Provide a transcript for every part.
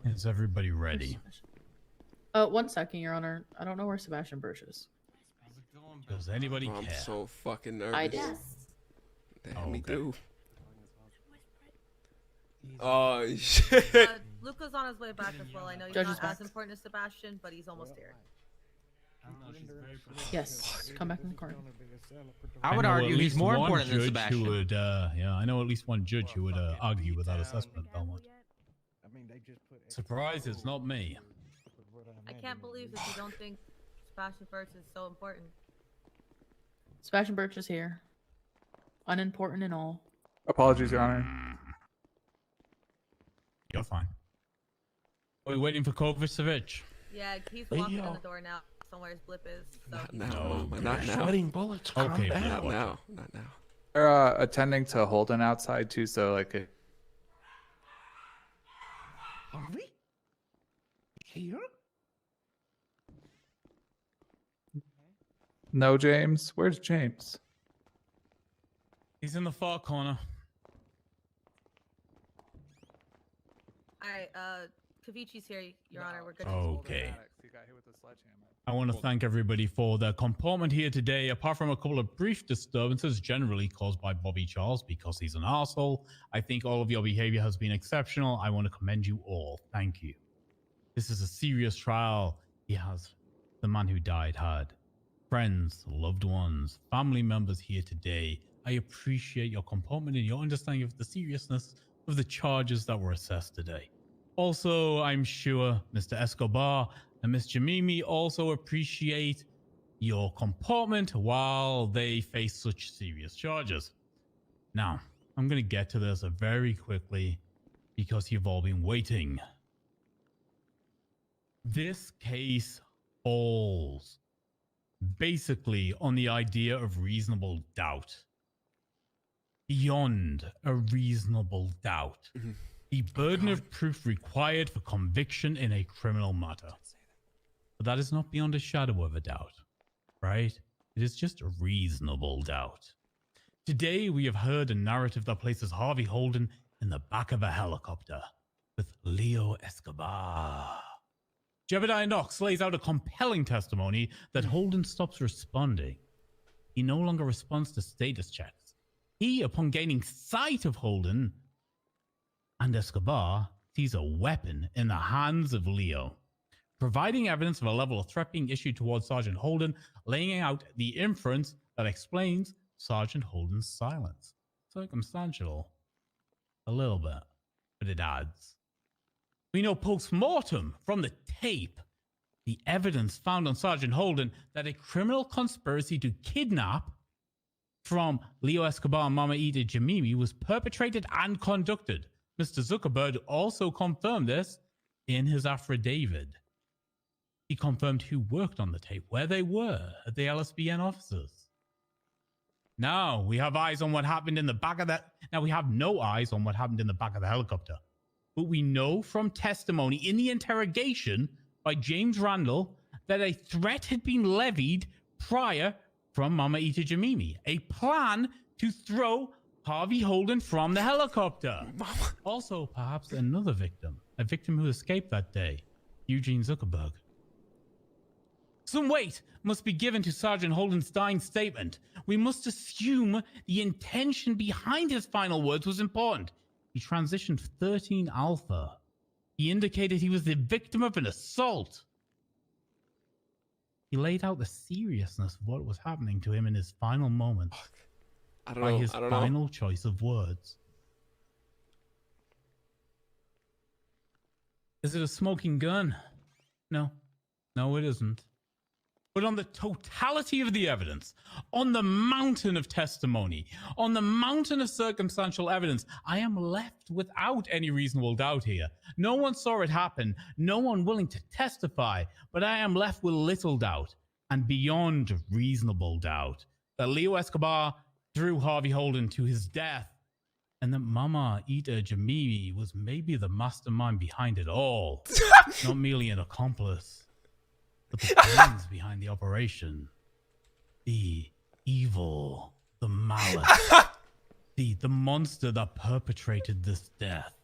Is everybody ready? 1 second, Your Honor. I don't know where Sebastian Birch is. Does anybody I'm care? so fucking nervous. I did. Damn, me okay. too. Oh shit. Luca's on his way back as well. I know he's Judge is not as back. important as Sebastian, but he's almost here. Yes, come back in the car. I would know argue at he's least more one important than judge Sebastian. Who would, yeah, I know at least one judge who would argue with that assessment, Belmont. Surprise, it's not me. I can't believe that you don't think Sebastian Birch is so important. Sebastian Birch is here. Unimportant and all. Apologies, Your Honor. You're fine. Are we waiting for Kovacevic? Yeah, he's walking in the door now. Somewhere his blip is. So Not he's now. No, Not now. Sweating bullets. Calm Okay, down. Not now. Not now. They're attending to Holden outside too, so like. Are we here? No, James. Where's James? He's in the far corner. Alright, Kavici's here, Your Honor. We're good. Okay. I want to thank everybody for their comportment here today, apart from a couple of brief disturbances generally caused by Bobby Charles because he's an arsehole. I think all of your behavior has been exceptional. I want to commend you all. Thank you. This is a serious trial. The man who died had friends, loved ones, family members here today. I appreciate your comportment and your understanding of the seriousness of the charges that were assessed today. Also, I'm sure Mr. Escobar and Miss Jamimi also appreciate your comportment while they face such serious charges. Now, I'm going to get to this very quickly because you've all been waiting. This case falls basically on the idea of reasonable doubt. Beyond a reasonable doubt. The burden of proof required for conviction in a criminal matter. But that is not beyond a shadow of a doubt, right? It is just a reasonable doubt. Today, we have heard a narrative that places Harvey Holden in the back of a helicopter with Leo Escobar. Jebediah Knox lays out a compelling testimony that Holden stops responding. He no longer responds to status checks. He, upon gaining sight of Holden and Escobar, sees a weapon in the hands of Leo, providing evidence of a level of threat being issued towards Sergeant Holden, laying out the inference that explains Sergeant Holden's silence. Circumstantial. A little bit, but it adds. We know post-mortem from the tape, the evidence found on Sergeant Holden that a criminal conspiracy to kidnap from Leo Escobar and Mama Ida Jamimi was perpetrated and conducted. Mr. Zuckerberg also confirmed this in his affidavit. He confirmed who worked on the tape, where they were at the LSBN offices. Now we have eyes on what happened in the back of that. Now we have no eyes on what happened in the back of the helicopter. But we know from testimony in the interrogation by James Randall that a threat had been levied prior from Mama Ita Jamimi. A plan to throw Harvey Holden from the helicopter. Also, perhaps another victim. A victim who escaped that day. Eugene Zuckerberg. Some weight must be given to Sergeant Holden's dying statement. We must assume the intention behind his final words was important. He transitioned 13 Alpha. He indicated he was the victim of an assault. He laid out the seriousness of what was happening to him in his final moments by his final choice of words. Is it a smoking gun? No. No, it isn't. But on the totality of the evidence, on the mountain of testimony, on the mountain of circumstantial evidence, I am left without any reasonable doubt here. No one saw it happen, no one willing to testify, but I am left with little doubt and beyond reasonable doubt that Leo Escobar threw Harvey Holden to his death and that Mama Ida Jamimi was maybe the mastermind behind it all, not merely an accomplice. But the plans behind the operation, the evil, the malice, the monster that perpetrated this death.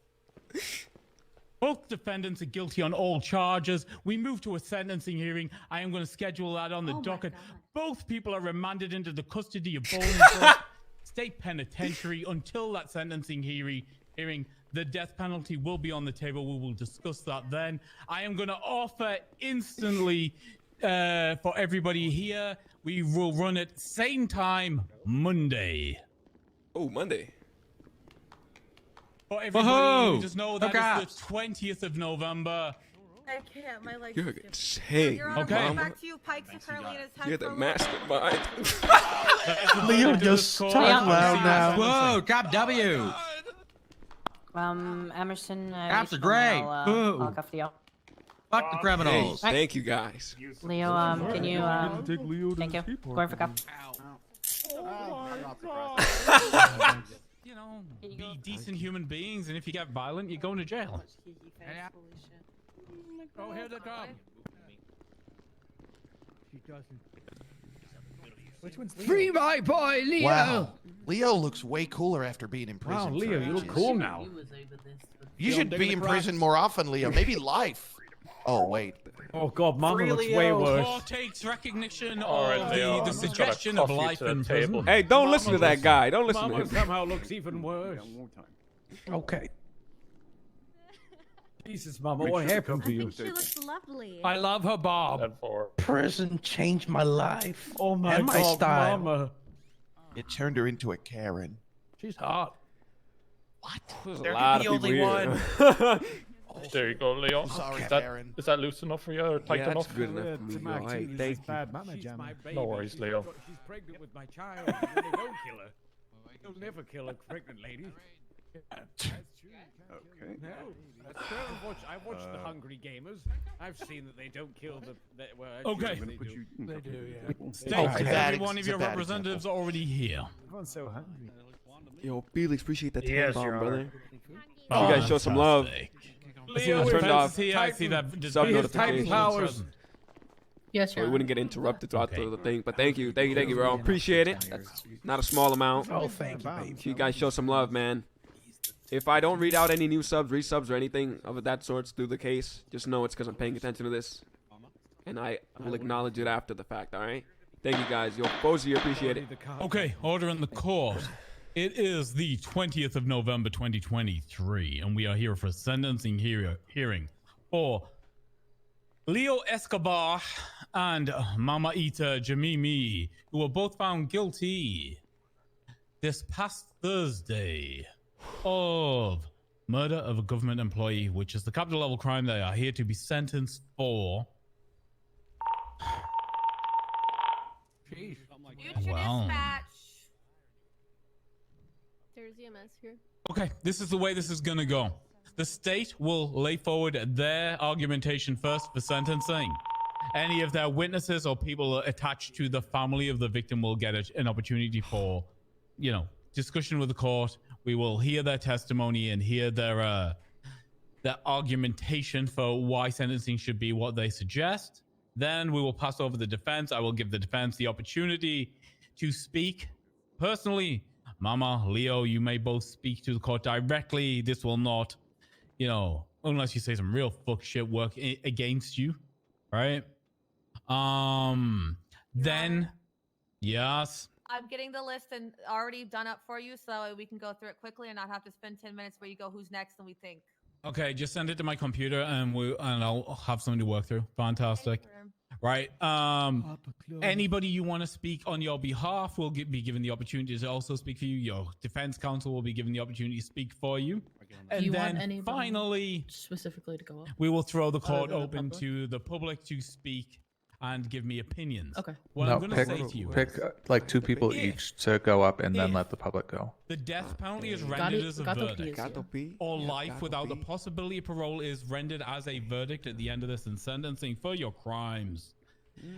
Both defendants are guilty on all charges. We move to a sentencing hearing. I am going to schedule that on the docket. Both people are remanded into the custody of Bolingbroke State Penitentiary until that sentencing hearing. The death penalty will be on the table. We will discuss that then. I am going to offer instantly for everybody here. We will run it same time Monday. Oh, Monday. For everybody, Woohoo! just know that Congrats. is the 20th of November. I can't. My legs. You're are stiff. insane, Your Honor, Okay. going Mama. back to you. Pikes are currently in his head. You're for the a mastermind. Leo, just talk loud now. Whoa, cop W. Emerson. Cops are great. Woo. I'll cuff you. Fuck the Hey, criminals. thank you guys. Leo, can you, Take Leo to thank you. the skate park. Going for cup. You know, be decent human beings, and if you get violent, you're going to jail. Oh, here they come. Which one's Leo? Free my boy, Leo! Wow. Leo looks way cooler after being in prison. Wow, Leo, for you look ages. cool now. You should be in prison more often, Leo. Maybe life. Oh, wait. Oh God, Mama looks way worse. Court takes recognition Alright, of Leo, the I'm just gonna suggestion of cuff you life to the in table. prison. Hey, don't listen to that guy. Don't listen to Mama him. somehow looks even worse. Okay. Jesus, Mama, what happened to you? She looks lovely. I love her, Bob. And for Prison changed my life. Oh my and my God, style. Mama. It turned her into a Karen. She's hot. There's a They're lot the of people only here. there you go, Leo. Sorry, Is that, Karen. is that loose enough for you or tight Yeah, that's enough? good enough for me. To Mark, All right, too, thank she's you. bad mama, She's my baby. No worries, She's Leo. She's pregnant with my child. and they don't kill her. They'll never kill a pregnant lady. That's true. Okay. No, that's true. I've watched the Hungry Gamers. I've seen that they don't kill the. Well, Okay. actually, they do. They do, yeah. State, Okay. every one of It's a your bad representatives are already here. Everyone's so hungry. Yo, Felix, appreciate that time Yes, bomb, Your Honor. brother. You guys show some love. Fantastic. I see Leo, the defense turned off is here. I see that. sub He has notification. Titan powers. Yes, So Your we Honor. wouldn't get interrupted throughout Okay. the thing. But thank you, bro. Appreciate it. That's not a small amount. Oh, thank you, baby. You guys show some love, man. If I don't read out any new subs, resubs, or anything of that sort through the case, just know it's because I'm paying attention to this. And I will acknowledge it after the fact, all right? Thank you, guys. Yo, Bozy, appreciate it. Okay, order in the court. It is the 20th of November, 2023, and we are here for a sentencing hearing for Leo Escobar and Mama Ita Jamimi, who were both found guilty this past Thursday of murder of a government employee, which is the capital level crime they are here to be sentenced for. Future Wow. dispatch. There's EMS here. Okay, this is the way this is gonna go. The state will lay forward their argumentation first for sentencing. Any of their witnesses or people attached to the family of the victim will get an opportunity for, discussion with the court. We will hear their testimony and hear their argumentation for why sentencing should be what they suggest. Then we will pass over the defense. I will give the defense the opportunity to speak personally. Mama, Leo, you may both speak to the court directly. This will not, unless you say some real fuck shit, work against you, right? Then, yes. I'm getting the list and already done up for you, so we can go through it quickly and not have to spend 10 minutes where you go, who's next, and we think. Okay, just send it to my computer and I'll have something to work through. Fantastic. Right. Anybody you want to speak on your behalf will be given the opportunity to also speak for you. Your defense counsel will be given the opportunity to speak for you. And you want then anybody finally, specifically to go up? we will throw the court than the open public? to the public to speak and give me opinions. Okay. What No, I'm going to pick, say to you, pick like 2 people If- each to go up and then if- let the public go. the death penalty is Got rendered it- as a got the verdict. piece. Gato P. Or Yeah, life Gato without the P. possibility of parole is rendered as a verdict at the end of this and sentencing for your crimes.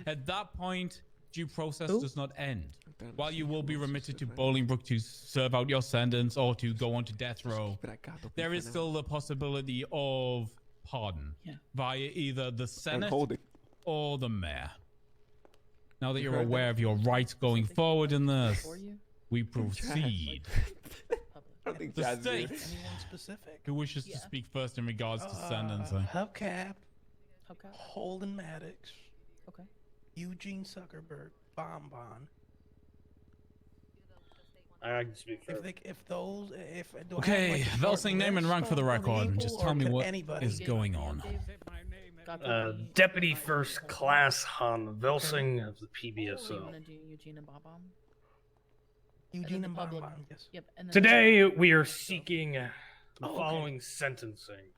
At that point, due process Who? does not end. While you will be remitted to Bolingbroke to serve out your sentence or to go on to death row, But I got the P there for is now. still the possibility of pardon Yeah. via either the And Senate hold it. or the mayor. Now that You you're heard aware of your rights going forward in this, For you? we proceed. don't think The Jazz is here. state. Anyone specific? Who wishes to Yeah. speak first in regards to sentencing? Hubcap, Okay. Holden Maddox, Okay. Eugene Zuckerberg, Bonbon. I can speak for. If those, do I have, Okay, like, a they'll short say name and list rank for the of record, and people, just or tell me could what anybody is going on. Got Deputy First Class Han Velsing of the So you PBSO. want to do Eugene and Bob Bomb? Eugene the and public. Bonbon, yes. Yep. And then Today we are seeking the okay. following sentencing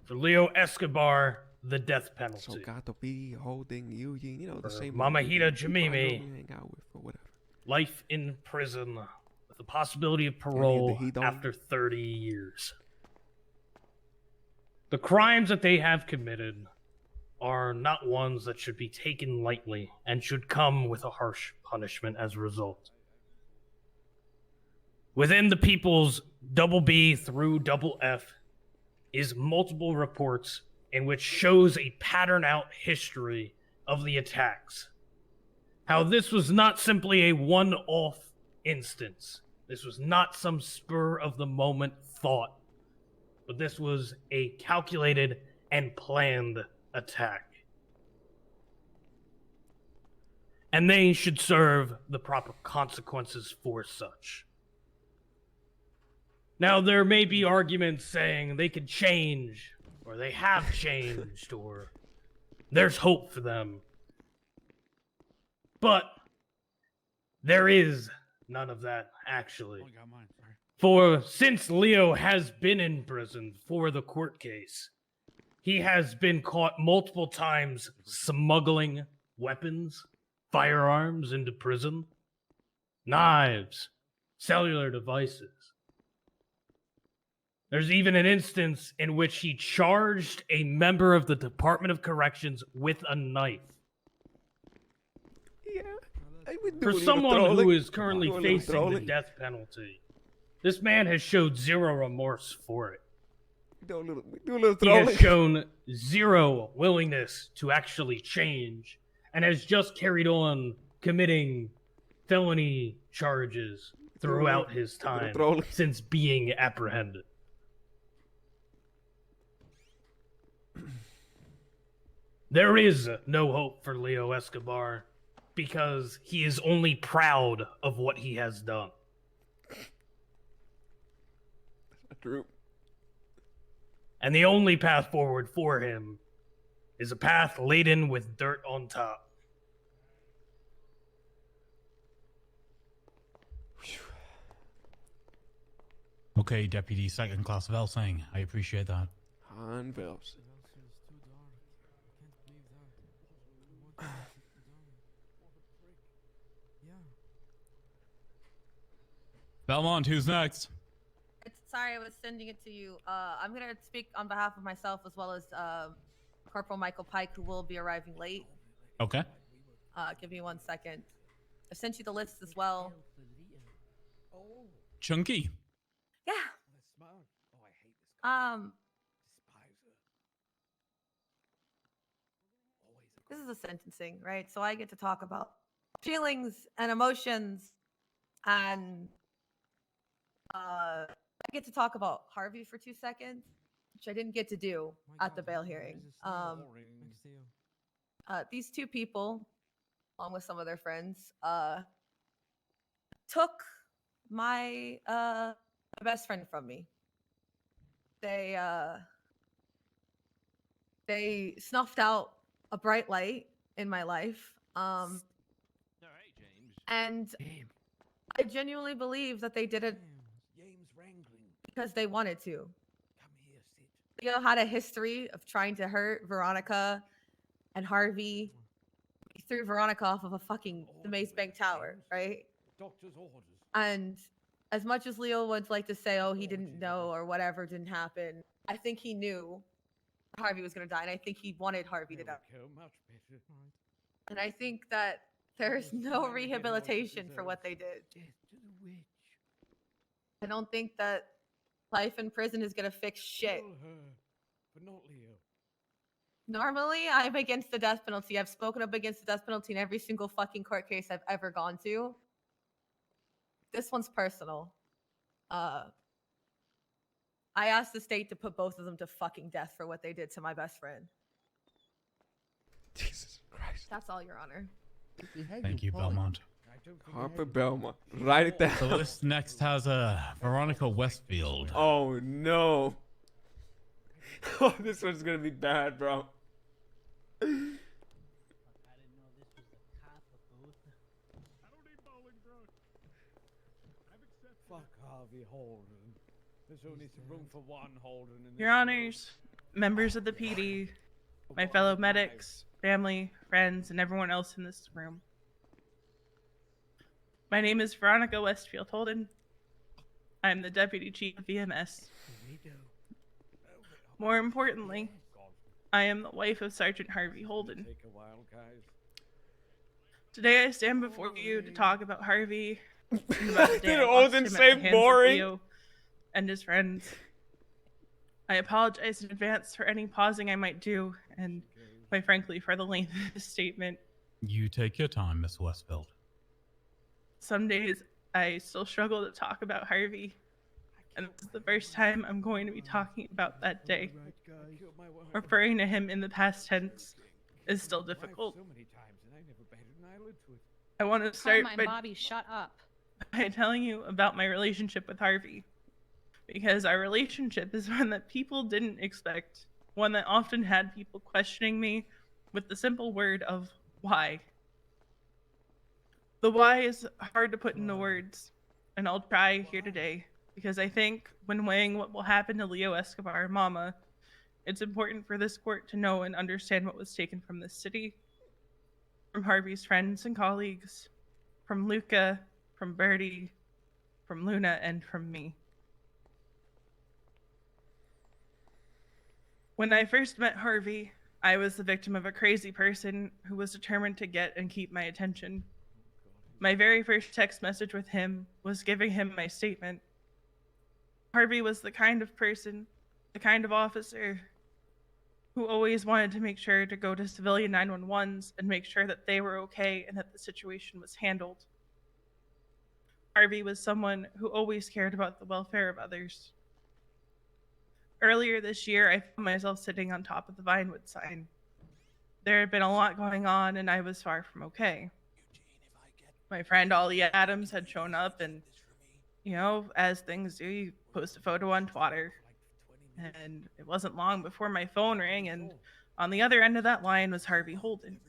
for Leo Escobar, the death So penalty. got to be holding Eugene, you know, the For same. Mamahita old people you probably Jamimi. don't hang out with or whatever. Life in prison with the possibility of Any parole of the heat on? after 30 years. The crimes that they have committed are not ones that should be taken lightly and should come with a harsh punishment as a result. Within the people's double B through double F is multiple reports in which shows a pattern out history of the attacks. How this was not simply a one-off instance. This was not some spur of the moment thought, but this was a calculated and planned attack. And they should serve the proper consequences for such. Now, there may be arguments saying they could change, or they have changed, or there's hope for them. But there is none of that, actually. For since Leo has been in prison for the court case, he has been caught multiple times smuggling weapons, firearms into prison, knives, cellular devices. There's even an instance in which he charged a member of the Department of Corrections with a knife. Yeah. I would do For a little someone who trolling. is currently Do a little facing the trolling. death penalty, this man has showed zero remorse for it. Do a little He has trolling. shown zero willingness to actually change and has just carried on committing felony charges throughout his time trolling. since being apprehended. There is no hope for Leo Escobar because he is only proud of what he has done. True. And the only path forward for him is a path laden with dirt on top. Okay, Deputy Second Class Velsing, I appreciate that. Han Vels. Belmont, who's next? Sorry, I was sending it to you. I'm gonna speak on behalf of myself as well as Corporal Michael Pike, who will be arriving late. Okay. Give me 1 second. I sent you the list as well. Chunky. Yeah. This is a sentencing, right? So I get to talk about feelings and emotions, and I get to talk about Harvey for 2 seconds, which I didn't get to do at the bail hearing. These two people, along with some of their friends, took my best friend from me. They snuffed out a bright light in my life. And I genuinely believe that they did it because they wanted to. Leo had a history of trying to hurt Veronica and Harvey. He threw Veronica off of the Maze Bank Tower, right? And as much as Leo would like to say, oh, he didn't know or whatever didn't happen, I think he knew Harvey was going to die, and I think he wanted Harvey to die. And I think that there is no rehabilitation for what they did. I don't think that life in prison is going to fix shit. Normally, I'm against the death penalty. I've spoken up against the death penalty in every single fucking court case I've ever gone to. This one's personal. I asked the state to put both of them to fucking death for what they did to my best friend. Jesus Christ. That's all, Your Honor. Thank you, Belmont. Harper Belmont. Write it down. So this next has Veronica Westfield. Oh no. Oh, this one's gonna be bad, bro. Fuck Harvey Holden. There's only room for one Holden in this Your Honors, members of the PD, my fellow medics, family, friends, and everyone else in this room. My name is Veronica Westfield Holden. I am the Deputy Chief of VMS. More importantly, I am the wife of Sergeant Harvey Holden. Take a while, guys. Today I stand before you to talk about Harvey and about the day Did I lost Holden him at say the hands of boring? Leo and his friends. I apologize in advance for any pausing I might do, and quite frankly, for the length of this statement. You take your time, Miss Westfield. Some days I still struggle to talk about Harvey, and this is the first time I'm going to be talking about that day. Referring to him in the past tense is still difficult. So many times, and I never batted an eyelid to it. I want to start Carmine, by Bobby, shut up. telling you about my relationship with Harvey, because our relationship is one that people didn't expect, one that often had people questioning me with the simple word of why. The why is hard to put into words, and I'll try here today, because I think when weighing what will happen to Leo Escobar, Mama, it's important for this court to know and understand what was taken from this city, from Harvey's friends and colleagues, from Luca, from Birdie, from Luna, and from me. When I first met Harvey, I was the victim of a crazy person who was determined to get and keep my attention. My very first text message with him was giving him my statement. Harvey was the kind of person, the kind of officer who always wanted to make sure to go to civilian 911s and make sure that they were okay and that the situation was handled. Harvey was someone who always cared about the welfare of others. Earlier this year, I found myself sitting on top of the Vinewood sign. There had been a lot going on, and I was far from okay. My friend Ollie Adams had shown up, and, you know, as things do, you post a photo on Twitter. And it wasn't long before my phone rang, and on the other end of that line was Harvey Holden.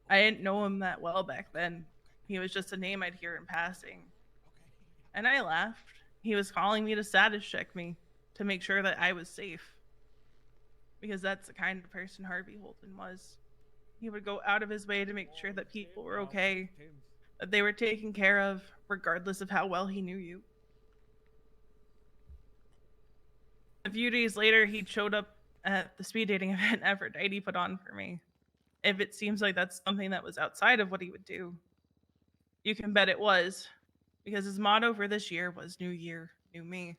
I didn't know him that well back then. He was just a name I'd hear in passing. And I laughed. He was calling me to status check me, to make sure that I was safe. Because that's the kind of person Harvey Holden was. He would go out of his way to make sure that people were okay, that they were taken care of, regardless of how well he knew you. A few days later, he showed up at the speed dating event Aphrodite put on for me. If it seems like that's something that was outside of what he would do, you can bet it was, because his motto for this year was New Year, New Me.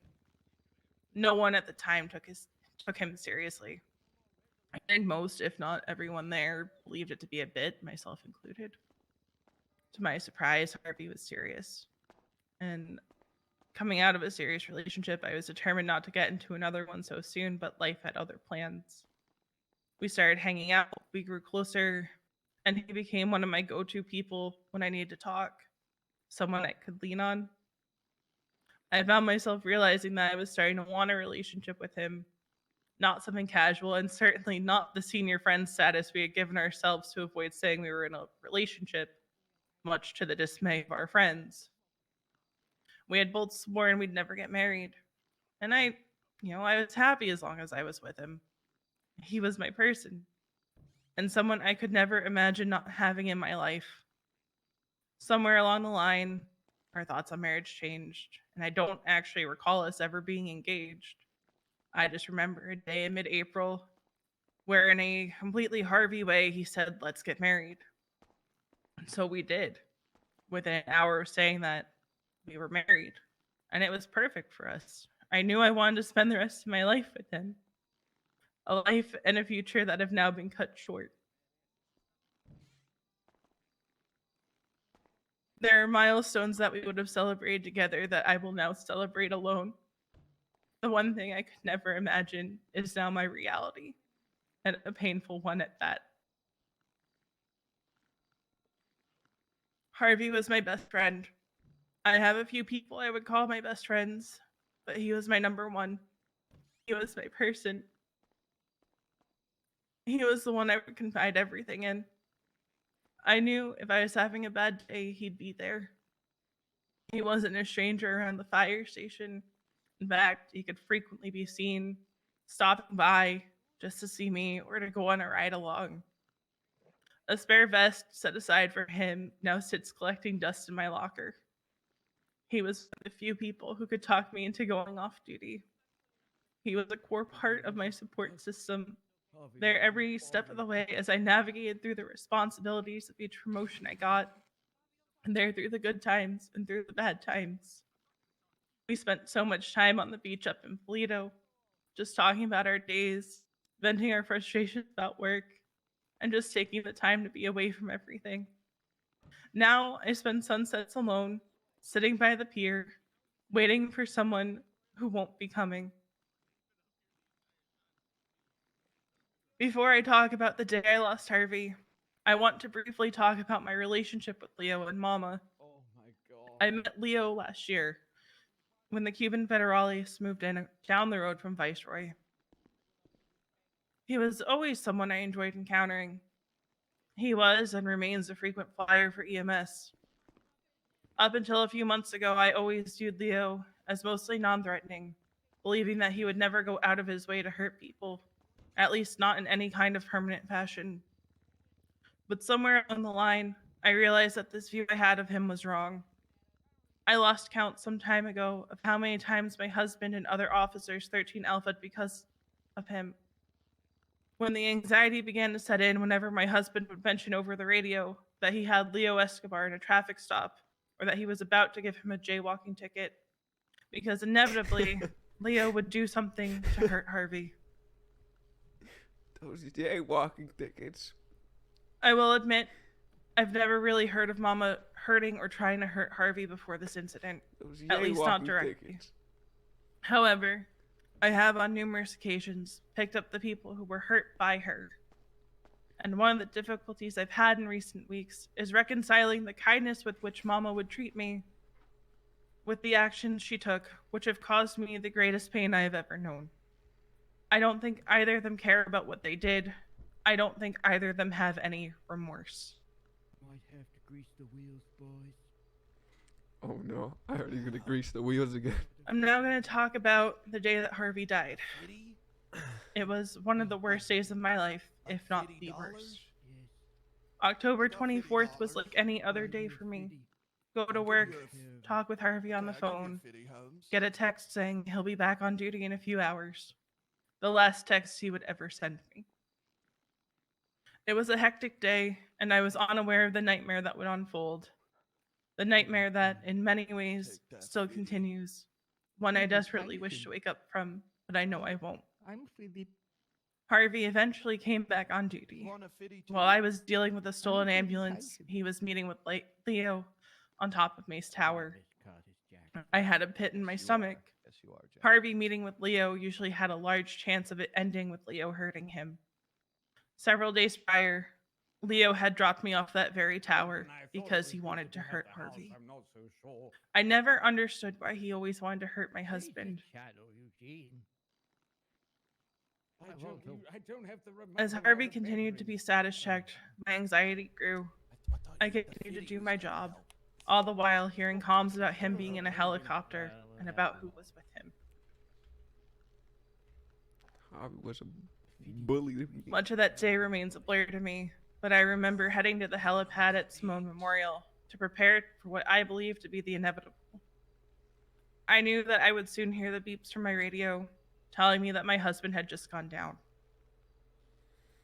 No one at the time took him seriously. I think most, if not everyone there, believed it to be a bit, myself included. To my surprise, Harvey was serious. And coming out of a serious relationship, I was determined not to get into another one so soon, but life had other plans. We started hanging out, we grew closer, and he became one of my go-to people when I needed to talk, someone I could lean on. I found myself realizing that I was starting to want a relationship with him, not something casual, and certainly not the senior friend status we had given ourselves to avoid saying we were in a relationship, much to the dismay of our friends. We had both sworn we'd never get married, and I was happy as long as I was with him. He was my person, and someone I could never imagine not having in my life. Somewhere along the line, our thoughts on marriage changed, and I don't actually recall us ever being engaged. I just remember a day in mid-April where, in a completely Harvey way, he said, "Let's get married." And so we did. Within an hour of saying that, we were married, and it was perfect for us. I knew I wanted to spend the rest of my life with him, a life and a future that have now been cut short. There are milestones that we would have celebrated together that I will now celebrate alone. The one thing I could never imagine is now my reality, and a painful one at that. Harvey was my best friend. I have a few people I would call my best friends, but he was my number one. He was my person. He was the one I would confide everything in. I knew if I was having a bad day, he'd be there. He wasn't a stranger around the fire station. In fact, he could frequently be seen stopping by just to see me or to go on a ride along. A spare vest set aside for him now sits collecting dust in my locker. He was one of the few people who could talk me into going off duty. He was a core part of my support system, there every step of the way as I navigated through the responsibilities of each promotion I got, and there through the good times and through the bad times. We spent so much time on the beach up in Polito, just talking about our days, venting our frustrations about work, and just taking the time to be away from everything. Now I spend sunsets alone, sitting by the pier, waiting for someone who won't be coming. Before I talk about the day I lost Harvey, I want to briefly talk about my relationship with Leo and Mama. Oh my god. I met Leo last year when the Cuban Federales moved in down the road from Viceroy. He was always someone I enjoyed encountering. He was and remains a frequent flyer for EMS. Up until a few months ago, I always viewed Leo as mostly non-threatening, believing that he would never go out of his way to hurt people, at least not in any kind of permanent fashion. But somewhere along the line, I realized that this view I had of him was wrong. I lost count some time ago of how many times my husband and other officers 13 Alpha'd because of him. When the anxiety began to set in whenever my husband would mention over the radio that he had Leo Escobar in a traffic stop, or that he was about to give him a jaywalking ticket, because inevitably Leo would do something to hurt Harvey. Those jaywalking tickets. I will admit, I've never really heard of Mama hurting or trying to hurt Harvey before this incident, Those at least not jaywalking directly. tickets. However, I have on numerous occasions picked up the people who were hurt by her. And one of the difficulties I've had in recent weeks is reconciling the kindness with which Mama would treat me with the actions she took, which have caused me the greatest pain I have ever known. I don't think either of them care about what they did. I don't think either of them have any remorse. Might have to grease the wheels, boys. Oh no, I heard he's gonna grease the wheels again. I'm now going to talk about the day that Harvey died. It was one of the worst days of my life, if not the worst. October 24th was like any other day for me. Go to work, talk with Harvey on the phone, get a text saying he'll be back on duty in a few hours. The last text he would ever send me. It was a hectic day, and I was unaware of the nightmare that would unfold. The nightmare that, in many ways, still continues. One I desperately wish to wake up from, but I know I won't. I'm Philip. Harvey eventually came back on duty. While I was dealing with a stolen ambulance, he was meeting with Leo on top of Mace Tower. I had a pit in my stomach. Harvey meeting with Leo usually had a large chance of it ending with Leo hurting him. Several days prior, Leo had dropped me off that very tower because he wanted to hurt Harvey. I'm not so sure. I never understood why he always wanted to hurt my husband. As Harvey continued to be status checked, my anxiety grew. I continued to do my job, all the while hearing comms about him being in a helicopter and about who was with him. Harvey was a bully. Much of that day remains a blur to me, but I remember heading to the helipad at Simone Memorial to prepare for what I believed to be the inevitable. I knew that I would soon hear the beeps from my radio, telling me that my husband had just gone down.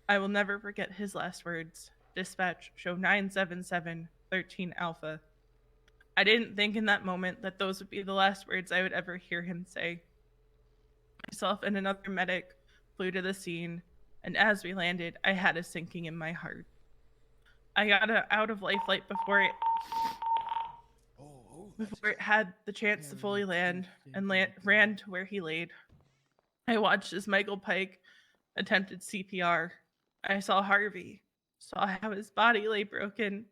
I will never forget his last words. Dispatch, show 977, 13 Alpha. I didn't think in that moment that those would be the last words I would ever hear him say. Myself and another medic flew to the scene, and as we landed, I had a sinking in my heart. I got out of life flight before it... before it had the chance to fully land and ran to where he laid. I watched as Michael Pike attempted CPR. I saw Harvey, saw how his body lay broken,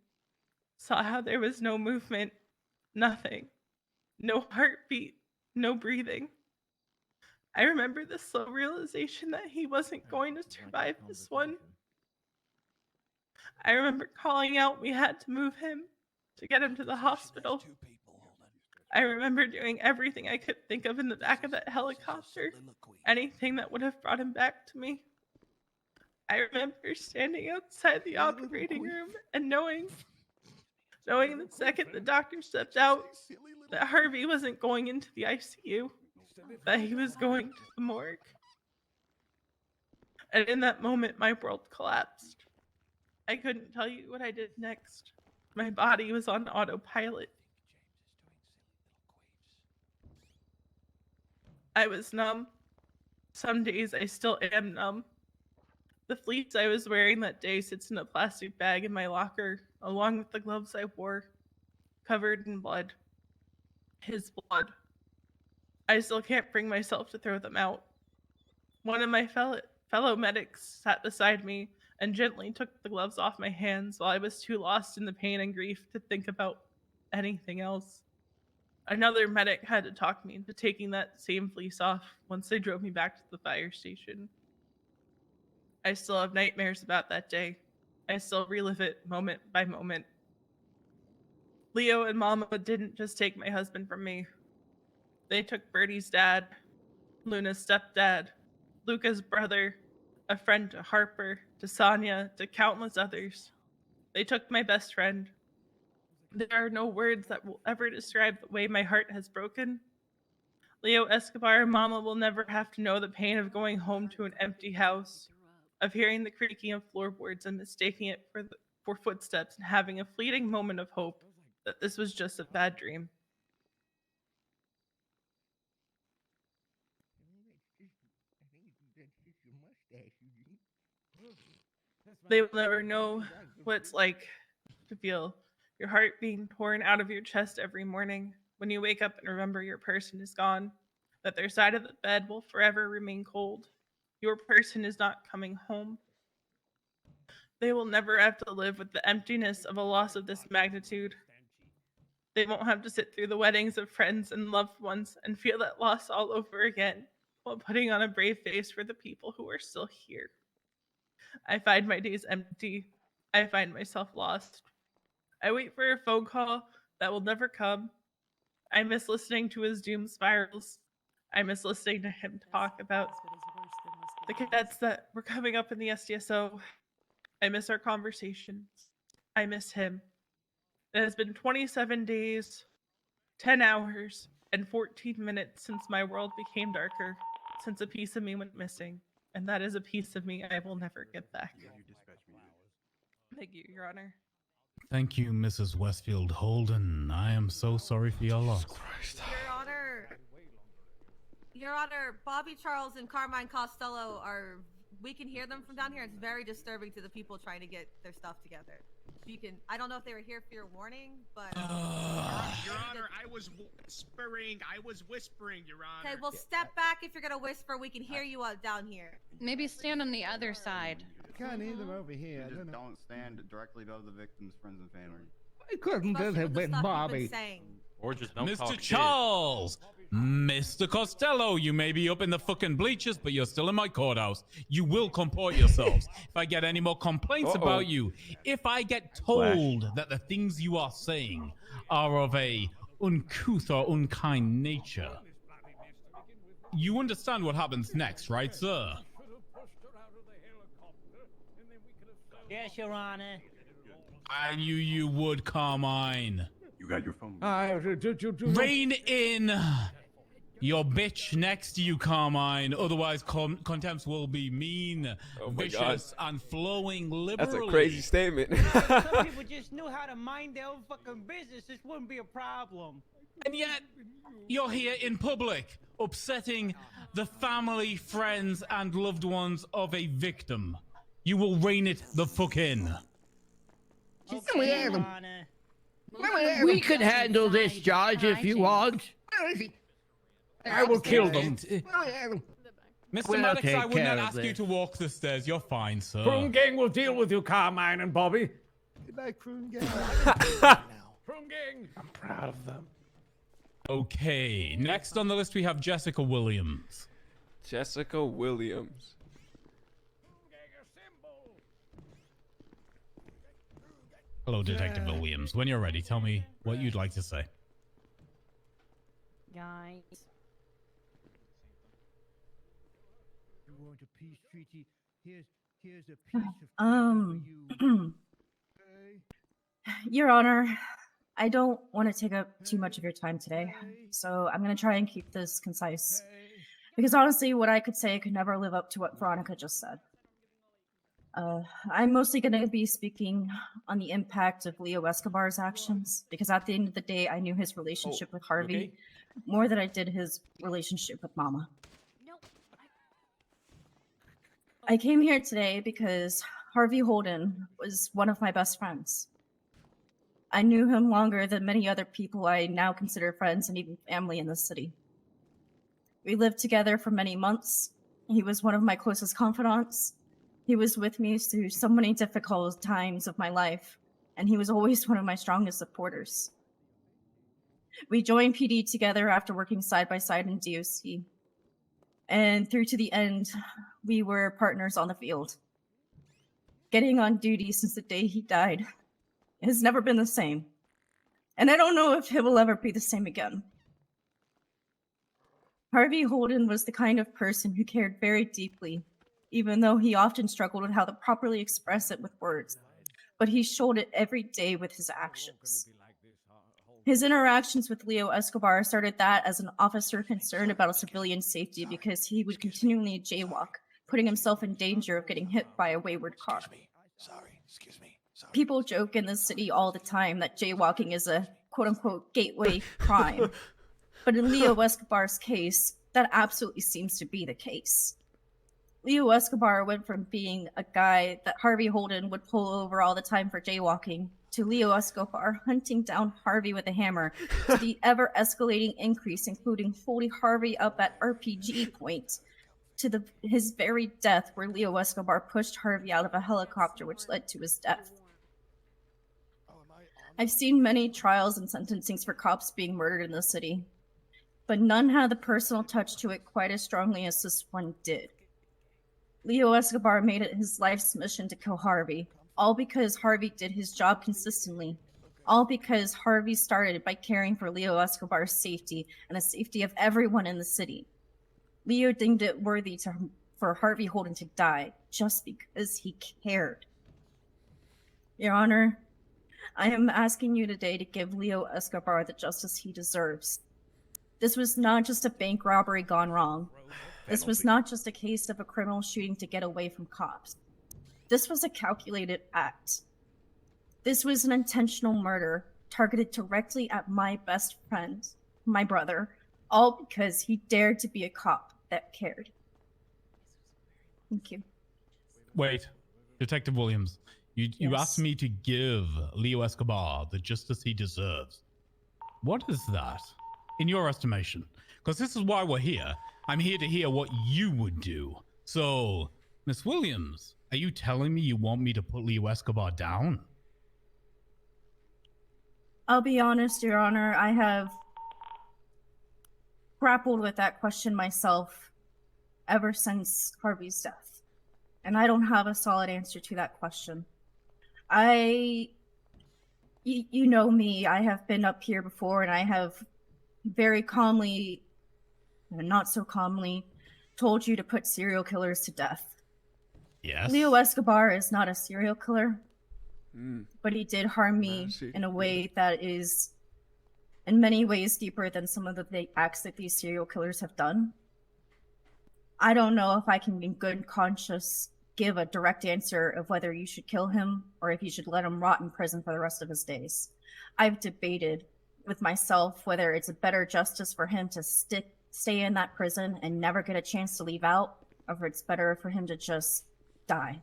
saw how there was no movement, nothing, no heartbeat, no breathing. I remember the slow realization that he wasn't going to survive this one. I remember calling out we had to move him to get him to the hospital. I remember doing everything I could think of in the back of that helicopter, anything that would have brought him back to me. I remember standing outside the operating room and knowing the second the doctor stepped out that Harvey wasn't going into the ICU, that he was going to the morgue. And in that moment, my world collapsed. I couldn't tell you what I did next. My body was on autopilot. I was numb. Some days I still am numb. The fleece I was wearing that day sits in a plastic bag in my locker, along with the gloves I wore, covered in blood. His blood. I still can't bring myself to throw them out. One of my fellow medics sat beside me and gently took the gloves off my hands while I was too lost in the pain and grief to think about anything else. Another medic had to talk me into taking that same fleece off once they drove me back to the fire station. I still have nightmares about that day. I still relive it moment by moment. Leo and Mama didn't just take my husband from me. They took Bertie's dad, Luna's stepdad, Luca's brother, a friend to Harper, to Sonia, to countless others. They took my best friend. There are no words that will ever describe the way my heart has broken. Leo Escobar and Mama will never have to know the pain of going home to an empty house, of hearing the creaking of floorboards and mistaking it for footsteps and having a fleeting moment of hope that this was just a bad dream. They will never know what it's like to feel your heart being torn out of your chest every morning when you wake up and remember your person is gone, that their side of the bed will forever remain cold. Your person is not coming home. They will never have to live with the emptiness of a loss of this magnitude. They won't have to sit through the weddings of friends and loved ones and feel that loss all over again while putting on a brave face for the people who are still here. I find my days empty. I find myself lost. I wait for a phone call that will never come. I miss listening to his doom spirals. I miss listening to him talk about the cadets that were coming up in the SDSO. I miss our conversations. I miss him. It has been 27 days, 10 hours, and 14 minutes since my world became darker, since a piece of me went missing. And that is a piece of me I will never get back. Thank you, Your Honor. Thank you, Mrs. Westfield Holden. I am so sorry for your loss. Your Honor, Bobby Charles and Carmine Costello are, we can hear them from down here. It's very disturbing to the people trying to get their stuff together. You can, I don't know if they were here for your warning, but... Your Honor, I was whispering, Your Honor. Okay, well step back if you're gonna whisper. We can hear you out down here. Maybe stand on the other side. You can't hear them over here. Just don't stand directly above the victim's friends and family. I couldn't do it with Bobby. Or just don't Mr. talk Charles! Mr. Costello, you may be up in the fucking bleachers, but you're still in my courthouse. You will comport yourselves. If I get any more complaints about you, if I get told that the things you are saying are of a uncouth or unkind nature, you understand what happens next, right, sir? Yes, Your Honor. I knew you would, Carmine. You got your phone. Rein in your bitch next to you, Carmine. Otherwise, contempt will be mean, vicious, and flowing liberally. That's a crazy statement. Some people just knew how to mind their own fucking business. This wouldn't be a problem. And yet, you're here in public, upsetting the family, friends, and loved ones of a victim. You will rein it the fuck in. Okay, Your Honor. We could handle this, Judge, if you want. I will kill them. Mr. We'll Maddox, take I would care not of ask you this. to walk the stairs. You're fine, sir. Prune Gang will deal with you, Carmine and Bobby. Good night, Prune Gang. Prune Gang. I'm proud of them. Okay, next on the list we have Jessica Williams. Jessica Williams. Hello, Detective Williams. When you're ready, tell me what you'd like to say. Guys. You want a peace treaty? Here's a piece of you. Your Honor, I don't want to take up too much of your time today, so I'm going to try and keep this concise. Because honestly, what I could say could never live up to what Veronica just said. I'm mostly going to be speaking on the impact of Leo Escobar's actions, because at the end of the day, I knew his relationship with Harvey more than I did his relationship with Mama. I came here today because Harvey Holden was one of my best friends. I knew him longer than many other people I now consider friends and even family in this city. We lived together for many months. He was one of my closest confidants. He was with me through so many difficult times of my life, and he was always one of my strongest supporters. We joined PD together after working side by side in DOC. And through to the end, we were partners on the field. Getting on duty since the day he died has never been the same. And I don't know if it will ever be the same again. Harvey Holden was the kind of person who cared very deeply, even though he often struggled with how to properly express it with words. But he showed it every day with his actions. His interactions with Leo Escobar started that as an officer concerned about a civilian's safety because he would continually jaywalk, putting himself in danger of getting hit by a wayward car. Excuse me. Sorry. People joke in the city all the time that jaywalking is a quote-unquote gateway crime. But in Leo Escobar's case, that absolutely seems to be the case. Leo Escobar went from being a guy that Harvey Holden would pull over all the time for jaywalking to Leo Escobar hunting down Harvey with a hammer to the ever-escalating increase, including holding Harvey up at RPG point to his very death, where Leo Escobar pushed Harvey out of a helicopter, which led to his death. I've seen many trials and sentencings for cops being murdered in the city, but none had the personal touch to it quite as strongly as this one did. Leo Escobar made it his life's mission to kill Harvey, all because Harvey did his job consistently, all because Harvey started by caring for Leo Escobar's safety and the safety of everyone in the city. Leo deemed it worthy for Harvey Holden to die just because he cared. Your Honor, I am asking you today to give Leo Escobar the justice he deserves. This was not just a bank robbery gone wrong. This was not just a case of a criminal shooting to get away from cops. This was a calculated act. This was an intentional murder targeted directly at my best friend, my brother, all because he dared to be a cop that cared. Thank you. Wait, Detective Williams, you Yes. asked me to give Leo Escobar the justice he deserves. What is that, in your estimation? Because this is why we're here. I'm here to hear what you would do. So, Miss Williams, are you telling me you want me to put Leo Escobar down? I'll be honest, Your Honor, I have grappled with that question myself ever since Harvey's death. And I don't have a solid answer to that question. You know me, I have been up here before and I have very calmly, and not so calmly, told you to put serial killers to death. Yes. Leo Escobar is not a serial killer, but he did harm me in a way that is in many ways deeper than some of the acts that these serial killers have done. I don't know if I can in good conscience give a direct answer of whether you should kill him or if you should let him rot in prison for the rest of his days. I've debated with myself whether it's a better justice for him to stay in that prison and never get a chance to leave out, or if it's better for him to just die.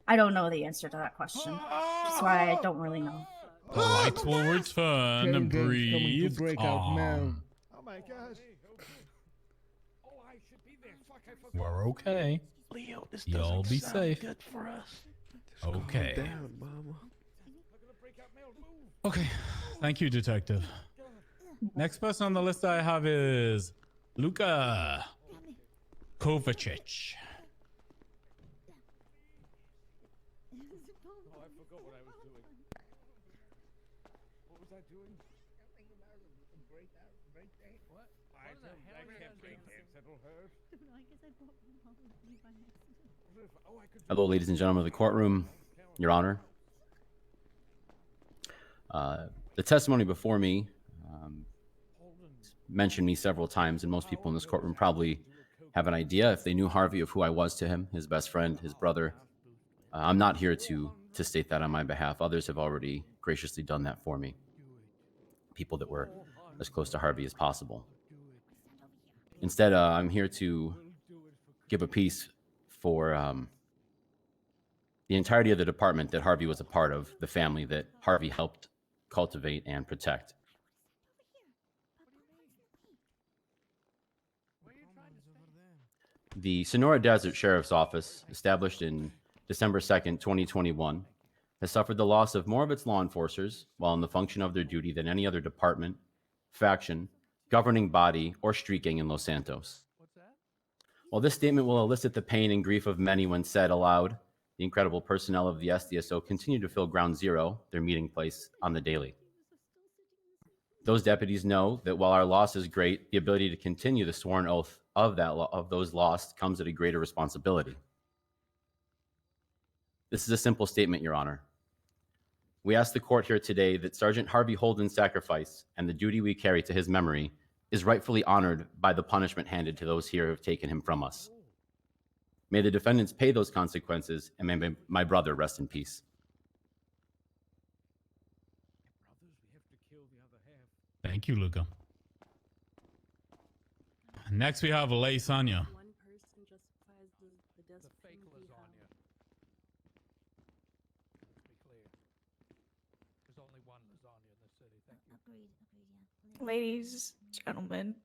I don't know the answer to that question. That's why I don't really know. The lights will return and breathe calm. Oh my god. We're okay. Leo, this You'll doesn't be sound safe. good for us. Okay. Calm down, mama. Okay. Thank you, detective. Next person on the list I have is Luka Kovacic. Hello, ladies and gentlemen of the courtroom, Your Honor. The testimony before me mentioned me several times, and most people in this courtroom probably have an idea, if they knew Harvey, of who I was to him, his best friend, his brother. I'm not here to state that on my behalf. Others have already graciously done that for me. People that were as close to Harvey as possible. Instead, I'm here to give a piece for the entirety of the department that Harvey was a part of, the family that Harvey helped cultivate and protect. The Sonora Desert Sheriff's Office, established in December 2nd, 2021, has suffered the loss of more of its law enforcers while in the function of their duty than any other department, faction, governing body, or street gang in Los Santos. While this statement will elicit the pain and grief of many when said aloud, the incredible personnel of the SDSO continue to fill Ground Zero, their meeting place, on the daily. Those deputies know that while our loss is great, the ability to continue the sworn oath of those lost comes at a greater responsibility. This is a simple statement, Your Honor. We ask the court here today that Sergeant Harvey Holden's sacrifice and the duty we carry to his memory is rightfully honored by the punishment handed to those here who have taken him from us. May the defendants pay those consequences, and may my brother rest in peace. Thank you, Luca. Next, we have Lasagna. One person justifies the death of fake lasagna. There's only one lasagna in the city. Thank you. Ladies, gentlemen,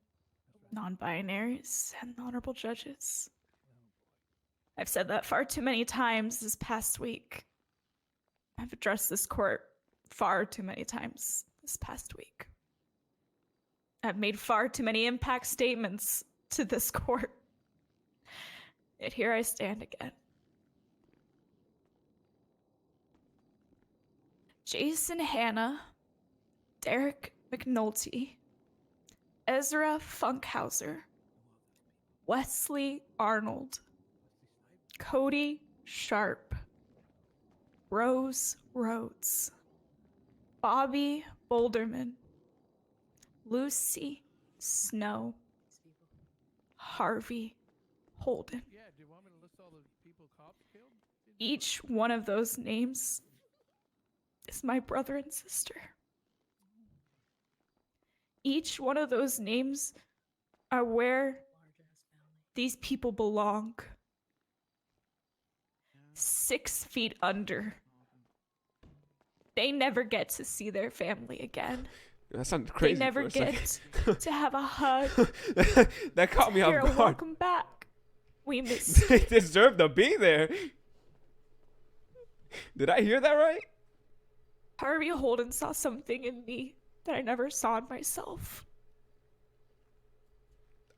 non-binaries, and honorable judges. I've said that far too many times this past week. I've addressed this court far too many times this past week. I've made far too many impact statements to this court. Yet here I stand again. Jason Hanna, Derek McNulty, Ezra Funkhauser, Wesley Arnold, Cody Sharp, Rose Rhodes, Bobby Boulderman, Lucy Snow, Harvey Holden. Yeah, do you want me to list all the people cops killed? Each one of those names is my brother and sister. Each one of those names are where these people belong. 6 feet under. They never get to see their family again. That sounded crazy. They never get to have a hug. That caught me off You're guard. welcome back. We miss They deserve to be there. Did I hear that right? Harvey Holden saw something in me that I never saw in myself.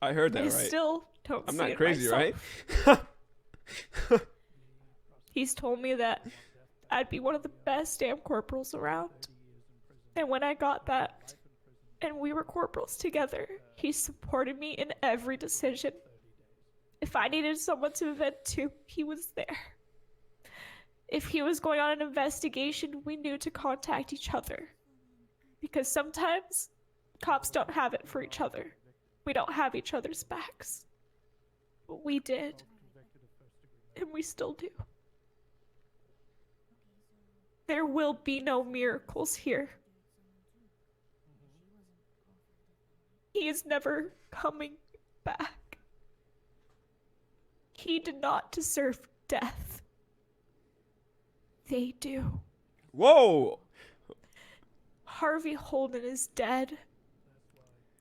I heard that I right. still don't I'm see not it crazy, myself. right? He's told me that I'd be one of the best damn corporals around. And when I got that, and we were corporals together, he supported me in every decision. If I needed someone to vent to, he was there. If he was going on an investigation, we knew to contact each other. Because sometimes, cops don't have it for each other. We don't have each other's backs. But we did. And we still do. There will be no miracles here. He is never coming back. He did not deserve death. They do. Whoa! Harvey Holden is dead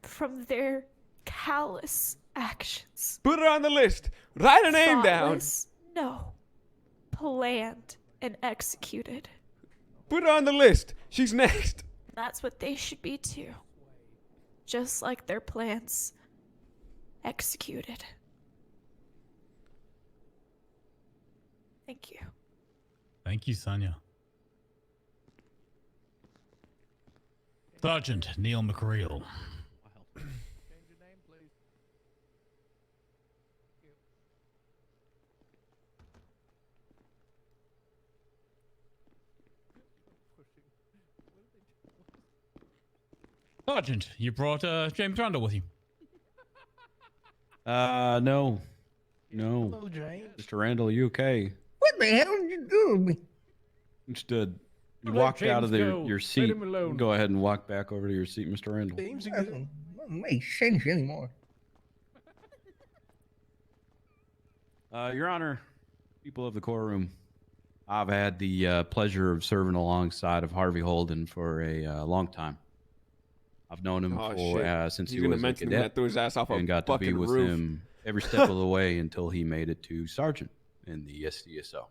from their callous actions. Put her on the list. Write her name down. Thoughtless, no. Planned and executed. Put her on the list. She's next. That's what they should be too. Just like their plans executed. Thank you. Thank you, Sonia. Sergeant Neil McReel. Sergeant, you brought James Randall with you. No. Hello, James. Mr. Randall, you okay? What the hell did you do to me? Understood. You Let walked out of James go. your Let seat. him alone. Go ahead and walk back over to your seat, Mr. Randall. James, Doesn't make sense anymore. Your Honor, people of the courtroom, I've had the pleasure of serving alongside of Harvey Holden for a long time. I've known him since He's he gonna was a mention him cadet that threw his ass off a and got to be fucking with roof. him every step of the way until he made it to sergeant in the SDSO.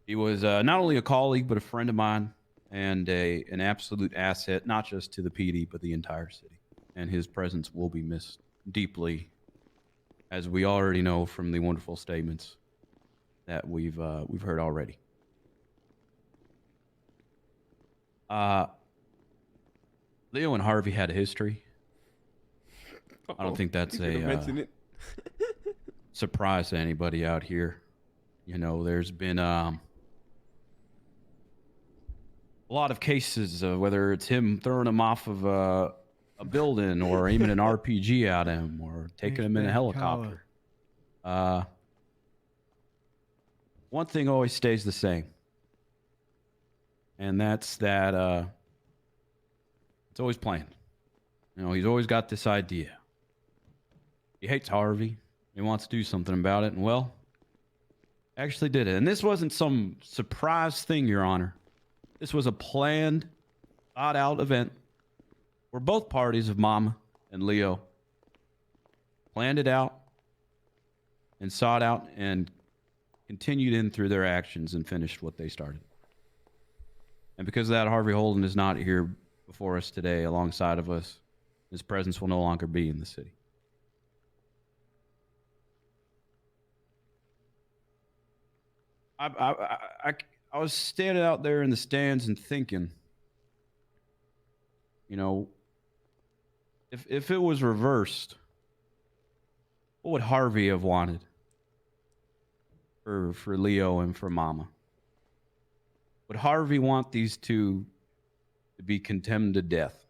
He was not only a colleague but a friend of mine and an absolute asset, not just to the PD but the entire city. And his presence will be missed deeply, as we already know from the wonderful statements that we've heard already. Leo and Harvey had a history. I don't think that's a surprise to anybody out here. You know, there's been a lot of cases, whether it's him throwing him off of a building or aiming an RPG at him or taking him in a helicopter. One thing always stays the same, and that's that it's always planned. You know, he's always got this idea. He hates Harvey. He wants to do something about it, and well, actually did it. And this wasn't some surprise thing, Your Honor. This was a planned, thought-out event where both parties of Mama and Leo planned it out and sought out and continued in through their actions and finished what they started. And because of that, Harvey Holden is not here before us today alongside of us. His presence will no longer be in the city. I was standing out there in the stands and thinking, you know, if it was reversed, what would Harvey have wanted for Leo and for Mama? Would Harvey want these two to be condemned to death?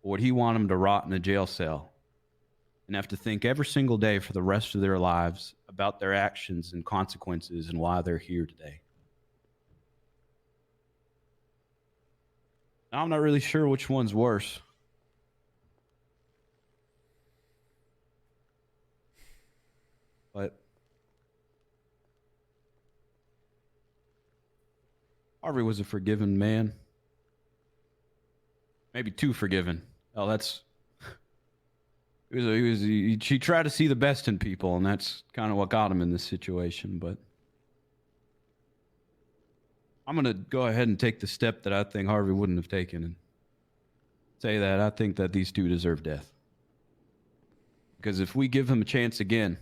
Or would he want them to rot in a jail cell and have to think every single day for the rest of their lives about their actions and consequences and why they're here today? I'm not really sure which one's worse. But Harvey was a forgiven man. Maybe too forgiven. Oh, that's... He tried to see the best in people, and that's kind of what got him in this situation, but... I'm going to go ahead and take the step that I think Harvey wouldn't have taken and say that I think that these two deserve death. Because if we give them a chance again,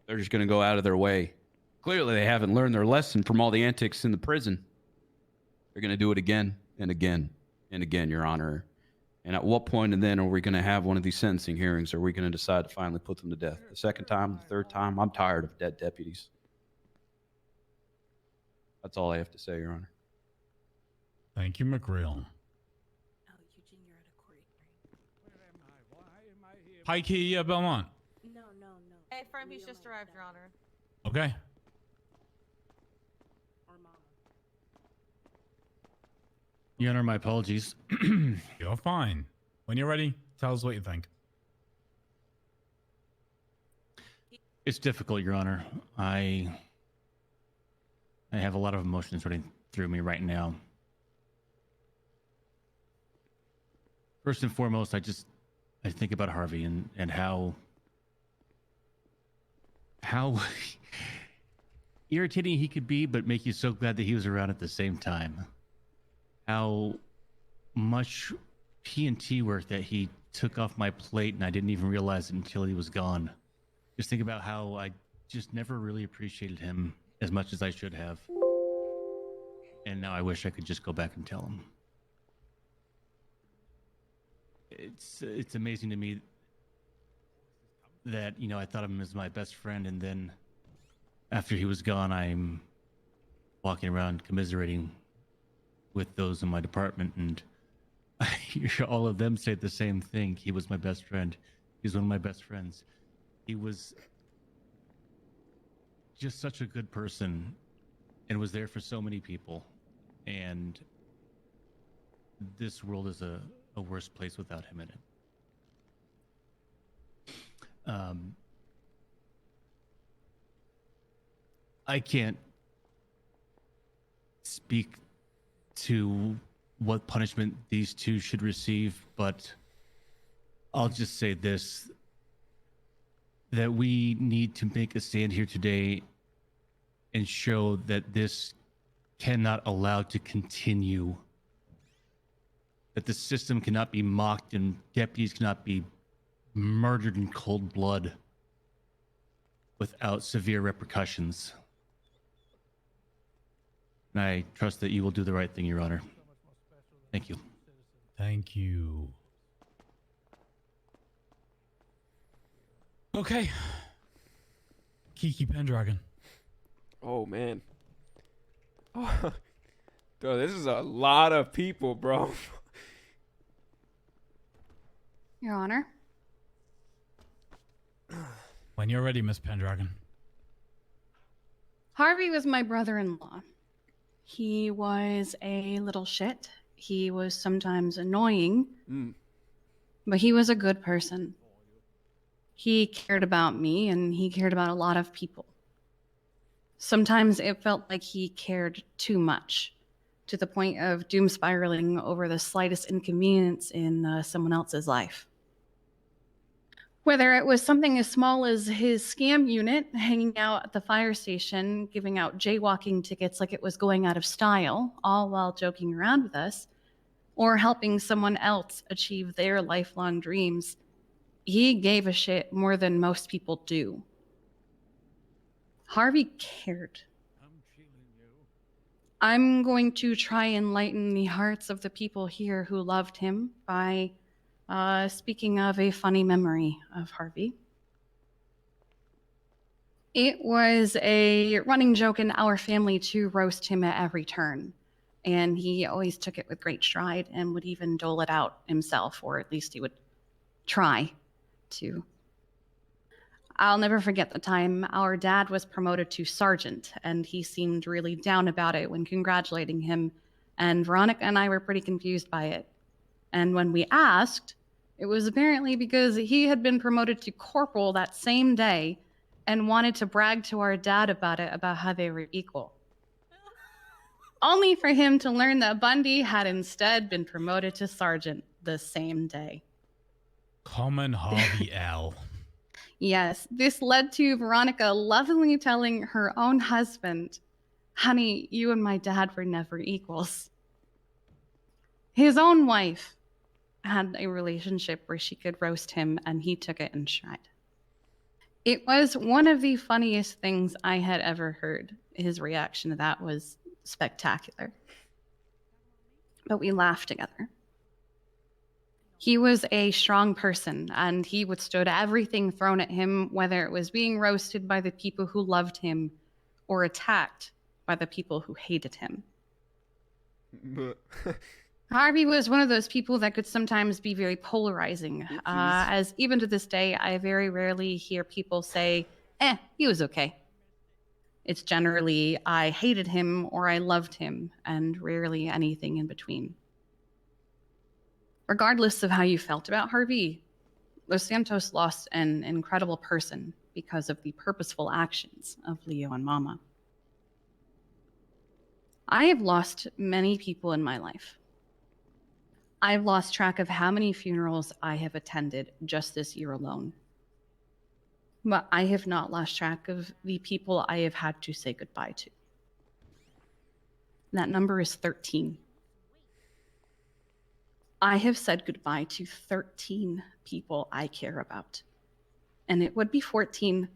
they're just going to go out of their way. Clearly, they haven't learned their lesson from all the antics in the prison. They're going to do it again and again and again, Your Honor. And at what point and then are we going to have one of these sentencing hearings? Are we going to decide to finally put them to death? The second time, the third time? I'm tired of dead deputies. That's all I have to say, Your Honor. Thank you, McGreal. Hi, Key, Belmont. No. Hey, Fermi's just arrived, Your Honor. Okay. Your Honor, my apologies. You're fine. When you're ready, tell us what you think. It's difficult, Your Honor. I have a lot of emotions running through me right now. first and foremost, I think about Harvey and how irritating he could be, but make you so glad that he was around at the same time. How much P&T work that he took off my plate, and I didn't even realize it until he was gone. Just think about how I just never really appreciated him as much as I should have. And now I wish I could just go back and tell him. It's amazing to me that, I thought of him as my best friend, and then after he was gone, I'm walking around commiserating with those in my department, and I hear all of them say the same thing. He was my best friend. He's one of my best friends. He was just such a good person and was there for so many people. And this world is a worse place without him in it. I can't speak to what punishment these two should receive, but I'll just say this, that we need to make a stand here today and show that this cannot allow to continue, that the system cannot be mocked and deputies cannot be murdered in cold blood without severe repercussions. And I trust that you will do the right thing, Your Honor. Thank you. Thank you. Okay. Kiki Pendragon. Oh, man. Oh, dude, this is a lot of people, bro. Your Honor. When you're ready, Miss Pendragon. Harvey was my brother-in-law. He was a little shit. He was sometimes annoying, but he was a good person. He cared about me, and he cared about a lot of people. Sometimes it felt like he cared too much, to the point of doom spiraling over the slightest inconvenience in someone else's life. Whether it was something as small as his scam unit hanging out at the fire station, giving out jaywalking tickets like it was going out of style, all while joking around with us, or helping someone else achieve their lifelong dreams, he gave a shit more than most people do. Harvey cared. I'm going to try and lighten the hearts of the people here who loved him by speaking of a funny memory of Harvey. It was a running joke in our family to roast him at every turn, and he always took it with great stride and would even dole it out himself, or at least he would try to. I'll never forget the time our dad was promoted to sergeant, and he seemed really down about it when congratulating him, and Veronica and I were pretty confused by it. And when we asked, it was apparently because he had been promoted to corporal that same day and wanted to brag to our dad about it, about how they were equal. Only for him to learn that Bundy had instead been promoted to sergeant the same day. Common Harvey L. Yes, this led to Veronica lovingly telling her own husband, "Honey, you and my dad were never equals." His own wife had a relationship where she could roast him, and he took it in stride. It was one of the funniest things I had ever heard. His reaction to that was spectacular. But we laughed together. He was a strong person, and he withstood everything thrown at him, whether it was being roasted by the people who loved him or attacked by the people who hated him. Harvey was one of those people that could sometimes be very polarizing, as even to this day, I very rarely hear people say, he was okay. It's generally, I hated him or I loved him, and rarely anything in between. Regardless of how you felt about Harvey, Los Santos lost an incredible person because of the purposeful actions of Leo and Mama. I have lost many people in my life. I've lost track of how many funerals I have attended just this year alone. But I have not lost track of the people I have had to say goodbye to. That number is 13. I have said goodbye to 13 people I care about. And it would be 14,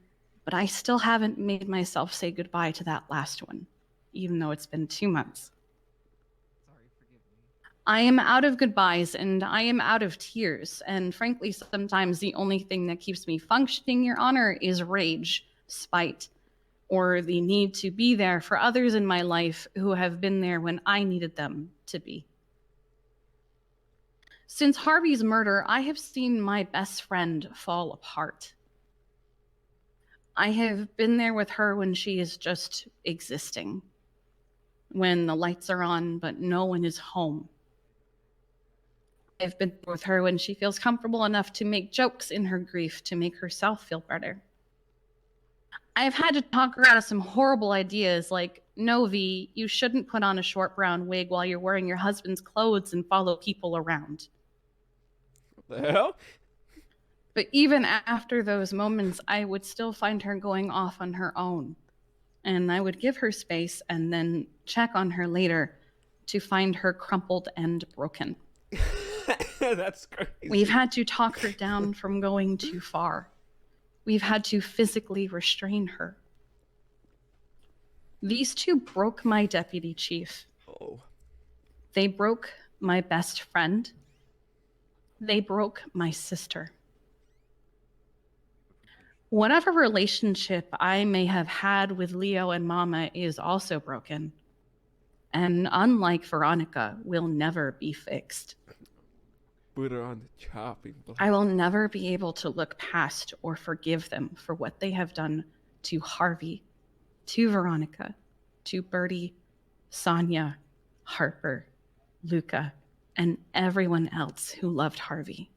but I still haven't made myself say goodbye to that last one, even though it's been 2 months. I am out of goodbyes and I am out of tears. And frankly, sometimes the only thing that keeps me functioning, Your Honor, is rage, spite, or the need to be there for others in my life who have been there when I needed them to be. Since Harvey's murder, I have seen my best friend fall apart. I have been there with her when she is just existing, when the lights are on but no one is home. I've been with her when she feels comfortable enough to make jokes in her grief to make herself feel better. I've had to talk her out of some horrible ideas like, no, V, you shouldn't put on a short brown wig while you're wearing your husband's clothes and follow people around. What the hell? But even after those moments, I would still find her going off on her own. And I would give her space and then check on her later to find her crumpled and broken. That's crazy. We've had to talk her down from going too far. We've had to physically restrain her. These two broke my deputy chief. Oh. They broke my best friend. They broke my sister. Whatever relationship I may have had with Leo and Mama is also broken. And unlike Veronica, will never be fixed. Put her on the chopping block. I will never be able to look past or forgive them for what they have done to Harvey, to Veronica, to Bertie, Sonia, Harper, Luca, and everyone else who loved Harvey.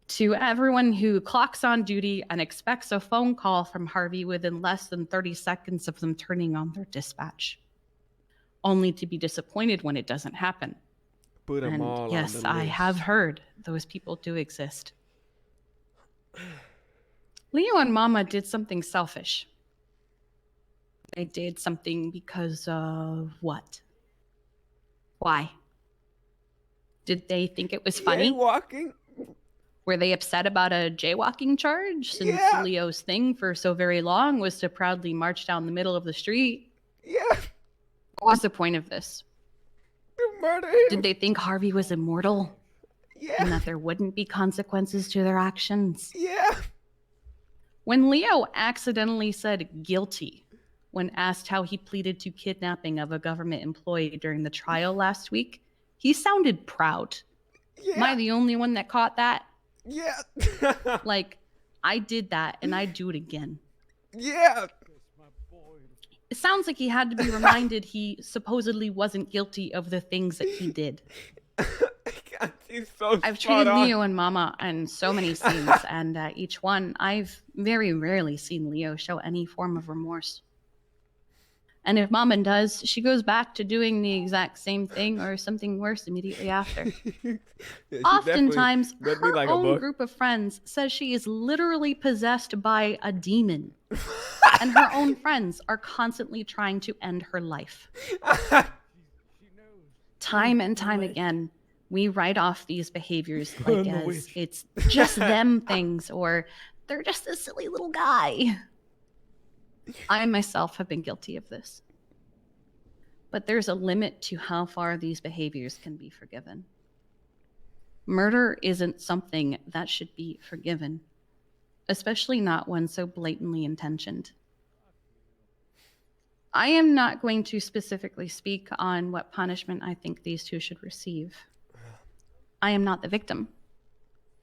To everyone who clocks on duty and expects a phone call from Harvey within less than 30 seconds of them turning on their dispatch, only to be disappointed when it doesn't happen. Put them And all yes, on the I list. have heard those people do exist. Leo and Mama did something selfish. They did something because of what? Why? Did they think it was funny? Jaywalking? Were they upset about a jaywalking charge since Yeah. Leo's thing for so very long was to proudly march down the middle of the street? Yeah. What was the point of this? To murder him. Did they think Harvey was immortal? Yeah. And that there wouldn't be consequences to their actions? Yeah. When Leo accidentally said guilty when asked how he pleaded to kidnapping of a government employee during the trial last week, he sounded proud. Yeah. Am I the only one that caught that? Yeah. Like, I did that and I'd do it again. Yeah. It sounds like he had to be reminded he supposedly wasn't guilty of the things that he did. God, he's so I've spot treated on. Leo and Mama in so many scenes, and each one, I've very rarely seen Leo show any form of remorse. And if Mama does, she goes back to doing the exact same thing or something worse immediately after. Yeah, she Oftentimes, definitely read me her like a own book. group of friends says she is literally possessed by a demon. And her own friends are constantly trying to end her life. Time and time again, we write off these behaviors like as it's just them things or they're just a silly little guy. I myself have been guilty of this. But there's a limit to how far these behaviors can be forgiven. Murder isn't something that should be forgiven, especially not one so blatantly intentioned. I am not going to specifically speak on what punishment I think these two should receive. I am not the victim,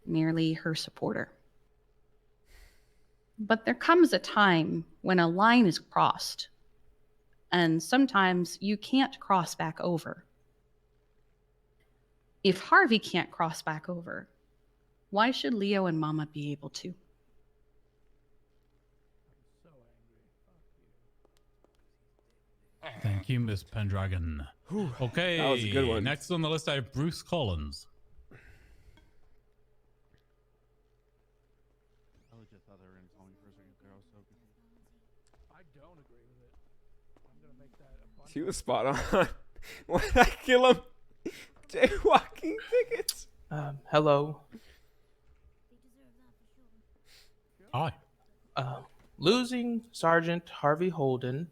merely her supporter. But there comes a time when a line is crossed, and sometimes you can't cross back over. If Harvey can't cross back over, why should Leo and Mama be able to? Thank you, Miss Pendragon. Okay, That was a good one. next on the list I have Bruce Collins. I don't agree with it. I'm gonna make that a He was spot on. Why did I kill him? Jaywalking tickets. Hello. Hi. Losing Sergeant Harvey Holden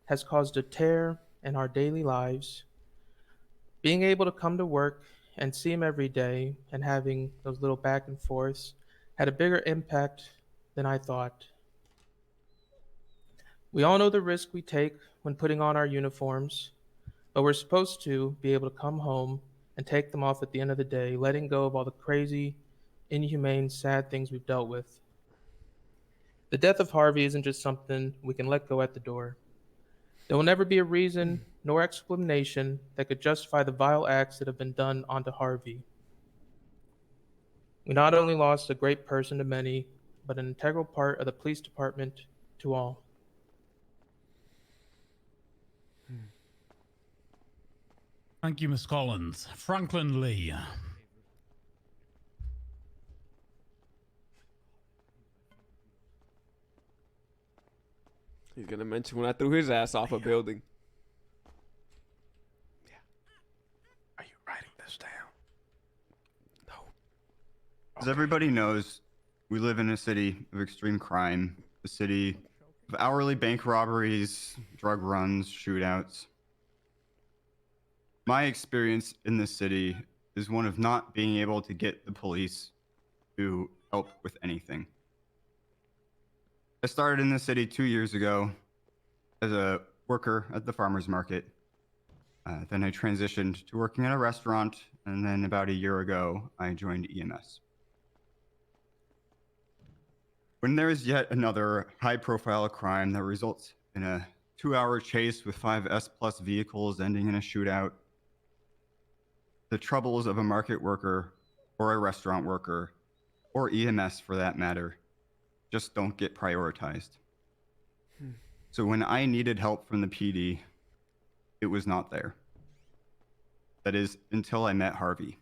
has caused a tear in our daily lives. Being able to come to work and see him every day and having those little back and forths had a bigger impact than I thought. We all know the risk we take when putting on our uniforms, but we're supposed to be able to come home and take them off at the end of the day, letting go of all the crazy, inhumane, sad things we've dealt with. The death of Harvey isn't just something we can let go at the door. There will never be a reason nor explanation that could justify the vile acts that have been done onto Harvey. We not only lost a great person to many, but an integral part of the police department to all. Thank you, Miss Collins. Franklin Lee. He's gonna mention when I threw his ass off a building. Are you writing this down? As everybody knows, we live in a city of extreme crime, a city of hourly bank robberies, drug runs, shootouts. My experience in this city is one of not being able to get the police to help with anything. I started in the city 2 years ago as a worker at the farmer's market. Then I transitioned to working at a restaurant, and then about a year ago, I joined EMS. When there is yet another high-profile crime that results in a 2-hour chase with 5 S-Plus vehicles ending in a shootout, the troubles of a market worker or a restaurant worker, or EMS for that matter, just don't get prioritized. So when I needed help from the PD, it was not there. That is, until I met Harvey.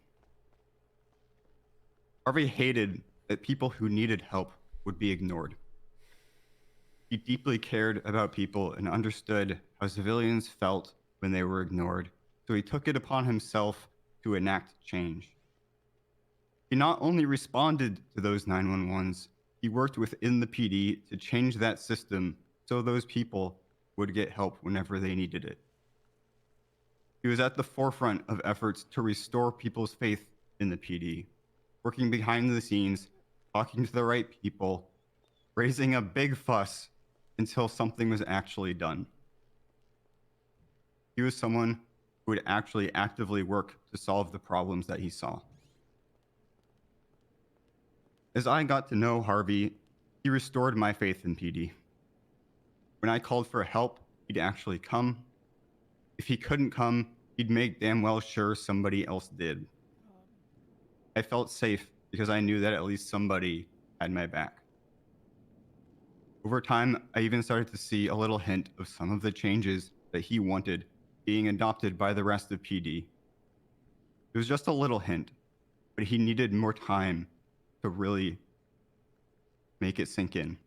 Harvey hated that people who needed help would be ignored. He deeply cared about people and understood how civilians felt when they were ignored, so he took it upon himself to enact change. He not only responded to those 911s, he worked within the PD to change that system so those people would get help whenever they needed it. He was at the forefront of efforts to restore people's faith in the PD, working behind the scenes, talking to the right people, raising a big fuss until something was actually done. He was someone who would actually actively work to solve the problems that he saw. As I got to know Harvey, he restored my faith in PD. When I called for help, he'd actually come. If he couldn't come, he'd make damn well sure somebody else did. I felt safe because I knew that at least somebody had my back. Over time, I even started to see a little hint of some of the changes that he wanted being adopted by the rest of PD. It was just a little hint, but he needed more time to really make it sink in.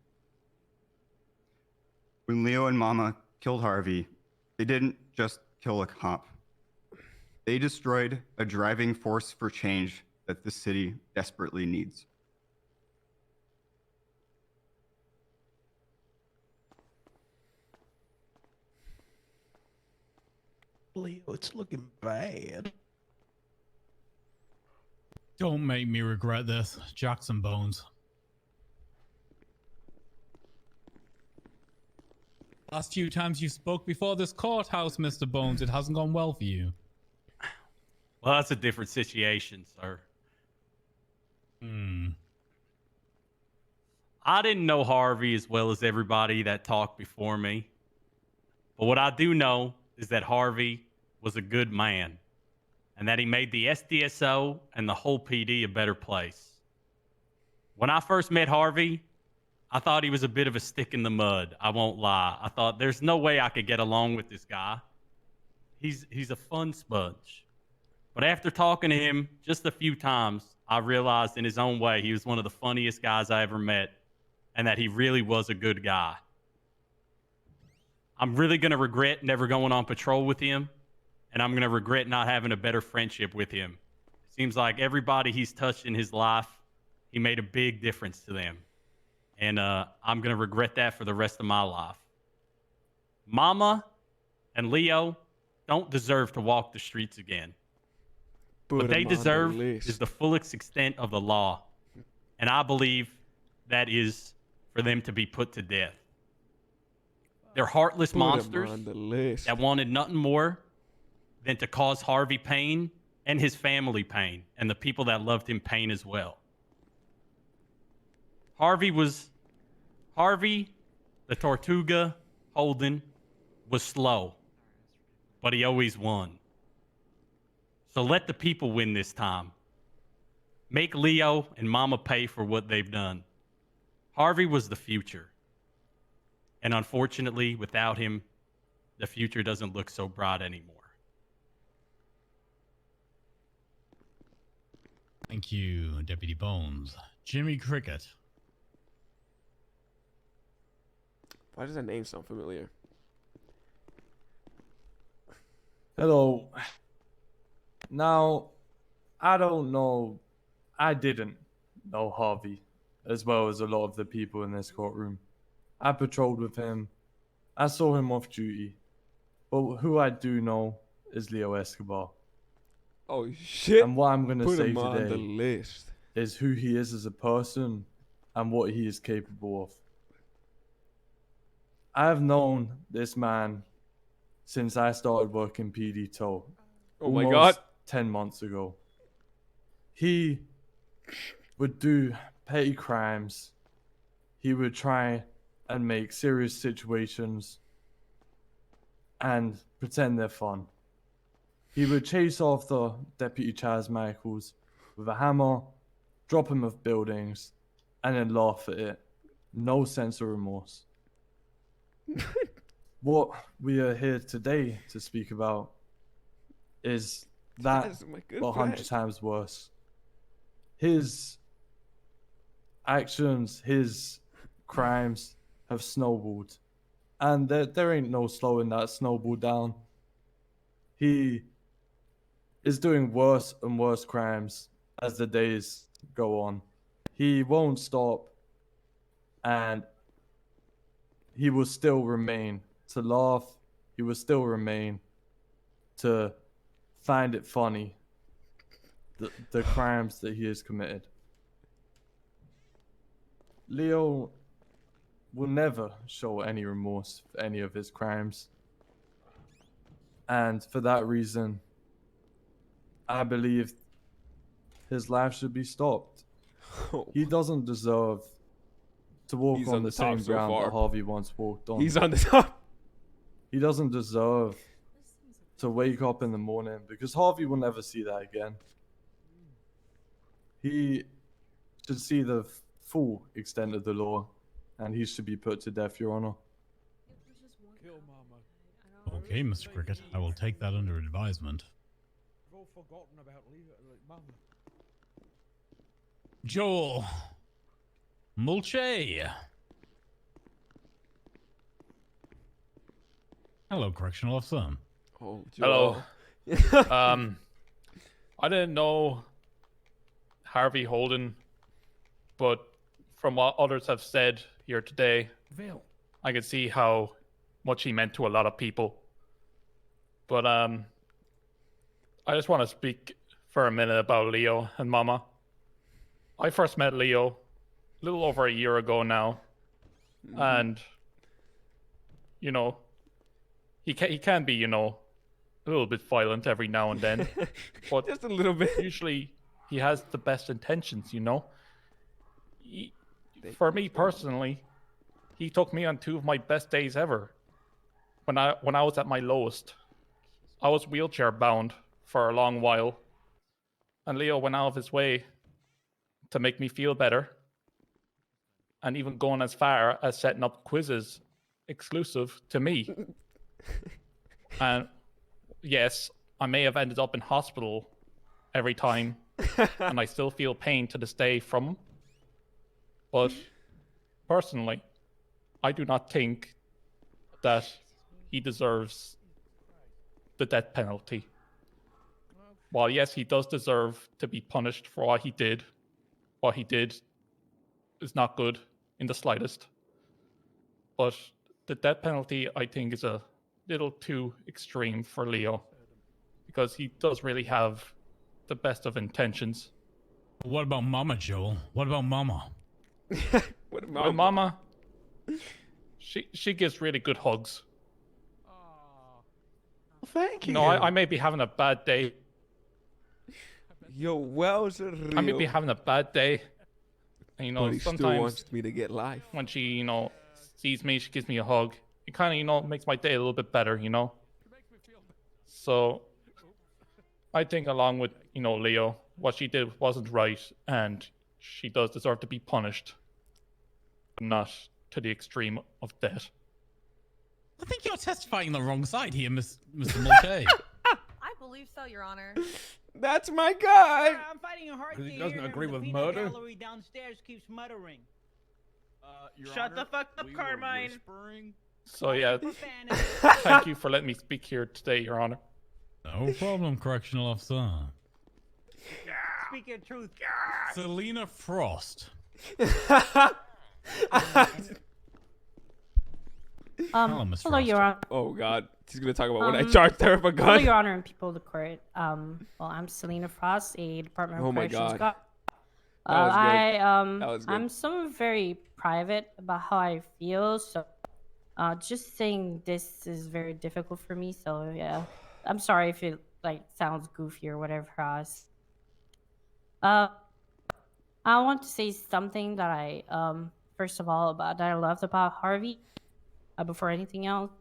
When Leo and Mama killed Harvey, they didn't just kill a cop. They destroyed a driving force for change that the city desperately needs. Leo, it's looking bad. Don't make me regret this. Jackson Bones. Last few times you spoke before this courthouse, Mr. Bones, it hasn't gone well for you. Well, that's a different situation, sir. I didn't know Harvey as well as everybody that talked before me. But what I do know is that Harvey was a good man and that he made the SDSO and the whole PD a better place. When I first met Harvey, I thought he was a bit of a stick in the mud. I won't lie. I thought there's no way I could get along with this guy. He's a fun sponge. But after talking to him just a few times, I realized in his own way he was one of the funniest guys I ever met and that he really was a good guy. I'm really going to regret never going on patrol with him, and I'm going to regret not having a better friendship with him. It seems like everybody he's touched in his life, he made a big difference to them. And I'm going to regret that for the rest of my life. Mama and Leo don't deserve to walk the streets again. What they deserve is the fullest extent of the law. And I believe that is for them to be put to death. They're heartless monsters that wanted nothing more than to cause Harvey pain and his family pain and the people that loved him pain as well. Harvey, the Tortuga Holden, was slow, but he always won. So let the people win this time. Make Leo and Mama pay for what they've done. Harvey was the future. And unfortunately, without him, the future doesn't look so bright anymore. Thank you, Deputy Bones. Jimmy Cricket. Why does that name sound familiar? Hello. Now, I don't know. I didn't know Harvey as well as a lot of the people in this courtroom. I patrolled with him. I saw him off duty. But who I do know is Leo Escobar. Oh, shit. And what I'm going to Put say him on the today list. is who he is as a person and what he is capable of. I have known this man since I started working PD tow. Oh my almost God. 10 months ago. He would do petty crimes. He would try and make serious situations and pretend they're fun. He would chase after Deputy Chaz Michaels with a hammer, drop him off buildings, and then laugh at it. No sense of remorse. What we are here today to speak about is that Chaz, my good but 100 friend. times worse. His actions, his crimes have snowballed. And there ain't no slowing that snowball down. He is doing worse and worse crimes as the days go on. He won't stop, and he will still remain to laugh. He will still remain to find it funny, the crimes that he has committed. Leo will never show any remorse for any of his crimes. And for that reason, I believe his life should be stopped. He doesn't deserve to walk He's on on the the top same so ground far. that Harvey once walked on. He's on the top. He doesn't deserve to wake up in the morning because Harvey will never see that again. He should see the full extent of the law, and he should be put to death, Your Honor. Okay, Mr. Cricket. I will take that under advisement. I've all forgotten about Mama. Joel Mulche. Hello, correctional officer. Oh, Hello. I didn't know Harvey Holden, but from what others have said here today, I could see how much he meant to a lot of people. But I just want to speak for a minute about Leo and Mama. I first met Leo a little over a year ago now, and you know, he can be, you know, a little bit violent every now and then, but just a little bit. Usually, he has the best intentions, you know. For me personally, he took me on two of my best days ever. When I was at my lowest, I was wheelchair bound for a long while, and Leo went out of his way to make me feel better. and even going as far as setting up quizzes exclusive to me. And yes, I may have ended up in hospital every time, and I still feel pain to this day from him. But personally, I do not think that he deserves the death penalty. While yes, he does deserve to be punished for what he did is not good in the slightest. But the death penalty, I think, is a little too extreme for Leo, because he does really have the best of intentions. What about Mama, Joel? What about Mama? What Well, Mama, she gives really good hugs. Thank you. No, I may be having a bad day. Yo, Wells Rio. I may be having a bad day. And, But he still sometimes wants me to get life. when she, sees me, she gives me a hug. It kind of, makes my day a little bit better, So, I think along with, Leo, what she did wasn't right, and she does deserve to be punished. But not to the extreme of death. I think you're testifying the wrong side here, Mr. Mulcahy. I believe so, Your Honor. That's my guy. I'm fighting a hard Because he day doesn't here, agree and the with peanut murder? gallery downstairs keeps muttering. Your Shut Honor, the fuck up, we were Carmine. whispering. So, yeah, thank you for letting me speak here today, Your Honor. No problem, correctional officer. Speak your truth. Selena Frost. Hello, Your Honor. Oh God, she's gonna talk about when I charged her with a gun. Hello, Your Honor, and people of the court. Well, I'm Selena Frost, a Department of Oh my Corrections God. guard. That was good. That was good. I'm someone very private about how I feel, so just saying this is very difficult for me. So yeah, I'm sorry if it sounds goofy or whatever. I want to say something that I first of all that I loved about Harvey. Before anything else,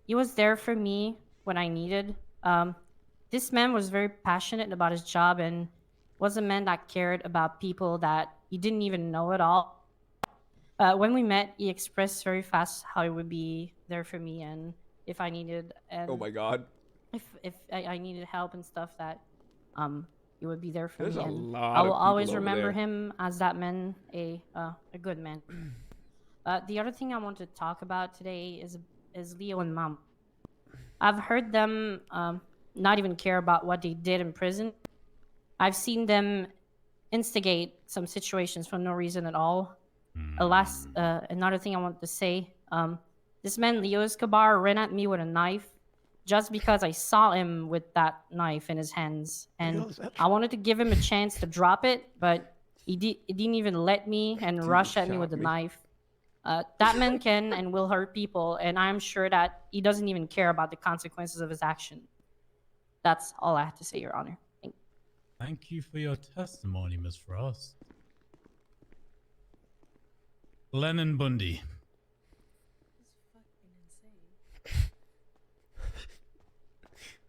he was there for me when I needed. This man was very passionate about his job and was a man that cared about people that he didn't even know at all. When we met, he expressed very fast how he would be there for me, and if I needed, and Oh my God. if I needed help and stuff, that he would be there for There's me. a And lot I of will always people over remember there. him as that man, a good man. The other thing I want to talk about today is Leo and Mom. I've heard them not even care about what they did in prison. I've seen them instigate some situations for no reason at all. Another thing I want to say, this man Leo Escobar ran at me with a knife just because I saw him with that knife in his hands, and I wanted to give him a chance to drop it, but he didn't even let me and rush at me with the knife. That man can and will hurt people, and I'm sure that he doesn't even care about the consequences of his action. That's all I have to say, Your Honor. Thank you for your testimony, Miss Frost. Lennon Bundy.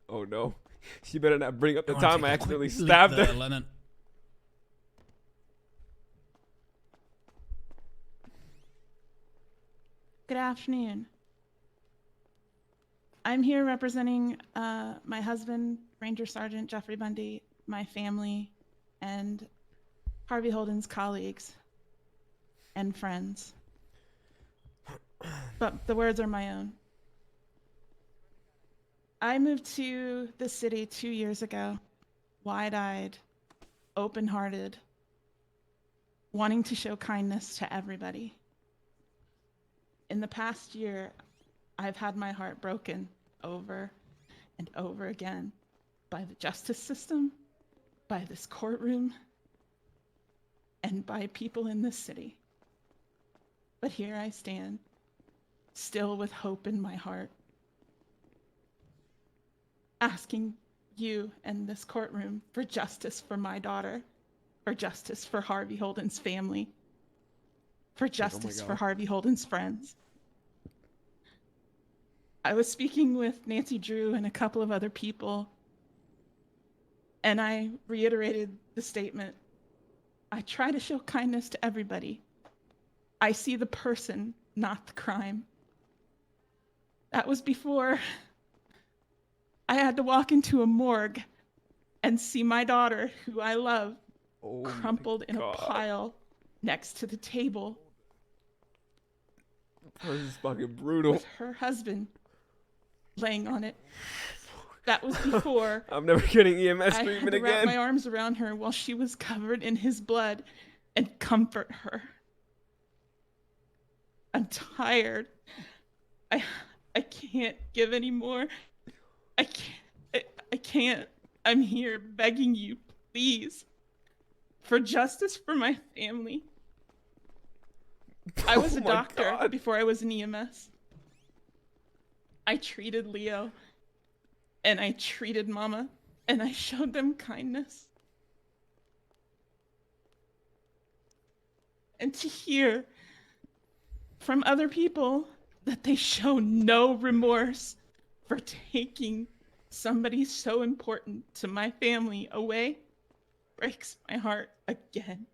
Oh no, she better not bring up the I wanna time I take a quick accidentally leap stabbed there, her. Lennon. Good afternoon. I'm here representing my husband, Ranger Sergeant Jeffrey Bundy, my family, and Harvey Holden's colleagues and friends. But the words are my own. I moved to the city 2 years ago, wide-eyed, open-hearted, wanting to show kindness to everybody. In the past year, I've had my heart broken over and over again by the justice system, by this courtroom, and by people in this city. But here I stand, still with hope in my heart, asking you and this courtroom for justice for my daughter, for justice for Harvey Holden's family, for justice for Harvey Holden's friends. I was speaking with Nancy Drew and a couple of other people, and I reiterated the statement. I try to show kindness to everybody, I see the person, not the crime. That was before I had to walk into a morgue and see my daughter, who I love, crumpled in a pile next to the table. This is fucking brutal. With her husband laying on it. That was before I'm never getting EMS I had treatment to wrap again. my arms around her while she was covered in his blood and comfort her. I'm tired. I can't give anymore. I can't. I'm here begging you, please, for justice for my family. I was a doctor before I was an EMS. I treated Leo, and I treated Mama, and I showed them kindness. And to hear from other people that they show no remorse for taking somebody so important to my family away breaks my heart again.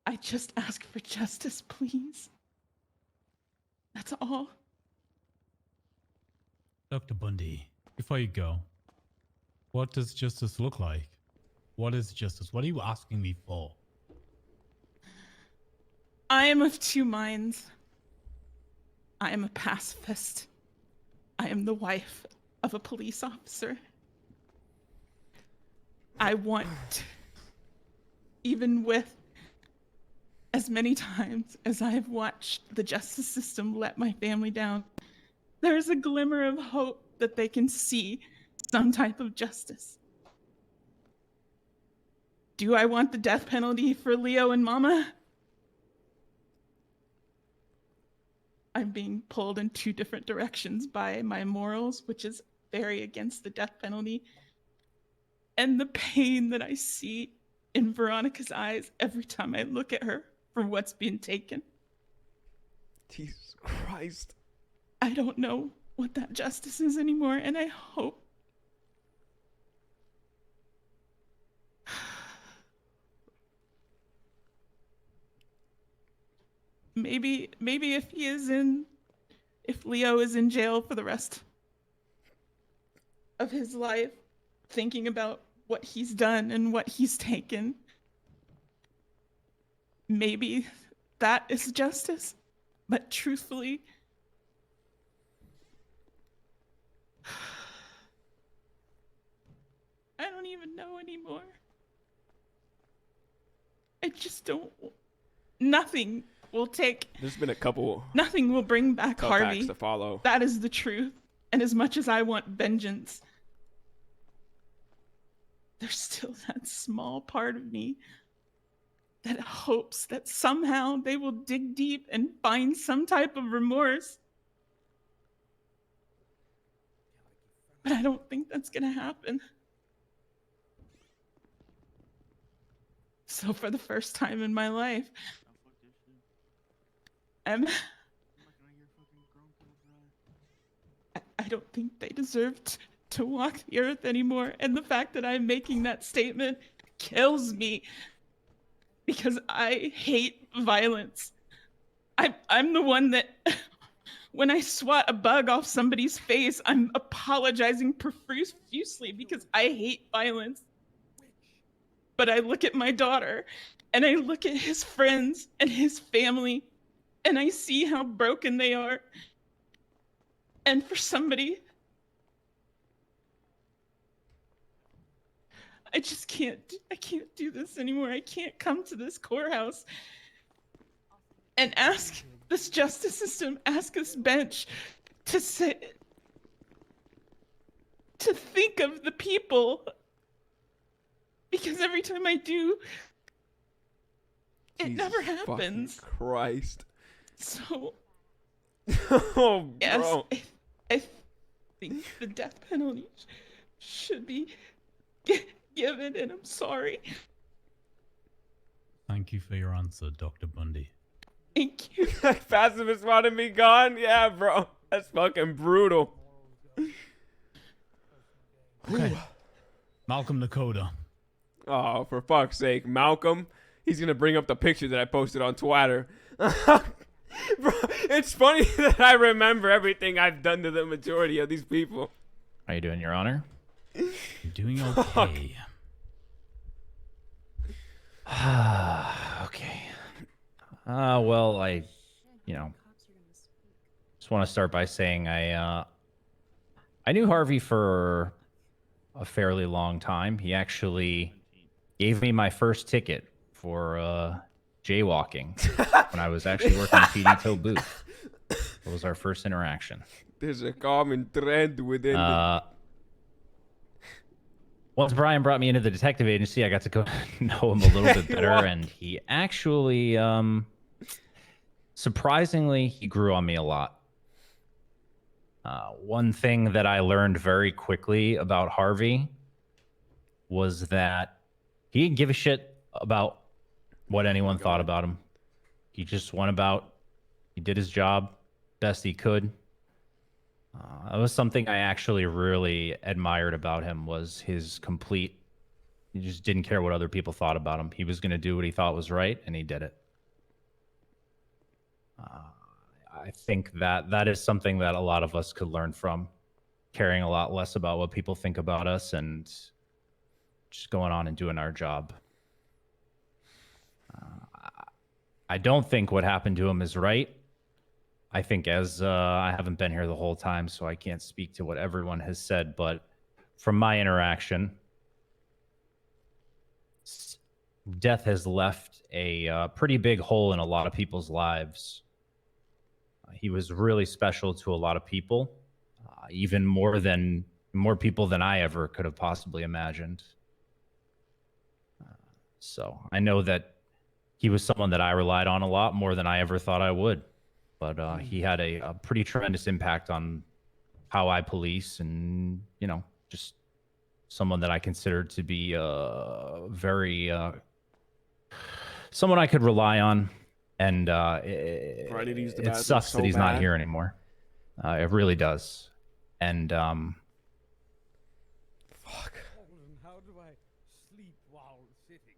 I just ask for justice, please. That's all. Dr. Bundy, before you go, what does justice look like? What is justice? What are you asking me for? I am of two minds. I am a pacifist. I am the wife of a police officer. I want, even with as many times as I have watched the justice system let my family down, there is a glimmer of hope that they can see some type of justice. Do I want the death penalty for Leo and Mama? I'm being pulled in two different directions by my morals, which is very against the death penalty, and the pain that I see in Veronica's eyes every time I look at her for what's being taken. Jesus Christ. I don't know what that justice is anymore, and I hope maybe if Leo is in jail for the rest of his life, thinking about what he's done and what he's taken, maybe that is justice. But truthfully, I don't even know anymore. I just don't. Nothing will take. There's been a couple. Nothing will bring back tough Harvey. acts to follow. That is the truth. And as much as I want vengeance, there's still that small part of me that hopes that somehow they will dig deep and find some type of remorse. But I don't think that's gonna happen. So for the first time in my life, I don't think they deserved to walk the earth anymore. And the fact that I'm making that statement kills me because I hate violence. I'm the one that, when I swat a bug off somebody's face, I'm apologizing profusely because I hate violence. But I look at my daughter and I look at his friends and his family and I see how broken they are. And for somebody, I can't do this anymore. I can't come to this courthouse and ask this justice system, ask this bench to sit, to think of the people. Because every time I do, it never happens. Christ. So, oh, yes, bro. I think the death penalty should be given, and I'm sorry. Thank you for your answer, Dr. Bundy. Thank you. Pacifist want to be gone? Yeah, bro. That's fucking brutal. Okay. Malcolm Nakota. Oh, for fuck's sake. Malcolm, He's gonna bring up the picture that I posted on Twitter. Bro, it's funny that I remember everything I've done to the majority of these people. How you doing, Your Honor? You're doing okay. Okay. Well, I, just want to start by saying I knew Harvey for a fairly long time. He actually gave me my first ticket for jaywalking when I was actually working the PD tow booth. That was our first interaction. There's a common thread within the... Once Brian brought me into the detective agency, I got to go know him a little bit better, and he actually, surprisingly, he grew on me a lot. One thing that I learned very quickly about Harvey was that he didn't give a shit about what anyone thought about him. He just went about, he did his job best he could. That was something I actually really admired about him, was his complete, he just didn't care what other people thought about him. He was going to do what he thought was right, and he did it. I think that is something that a lot of us could learn from, caring a lot less about what people think about us and just going on and doing our job. I don't think what happened to him is right. I think, as I haven't been here the whole time, so I can't speak to what everyone has said, but from my interaction, death has left a pretty big hole in a lot of people's lives. He was really special to a lot of people, even more people than I ever could have possibly imagined. So I know that he was someone that I relied on a lot more than I ever thought I would. But he had a pretty tremendous impact on how I police, and, just someone that I considered to be very, someone I could rely on. And it sucks that he's not here anymore. It really does. And Fuck. How do I sleep while sitting?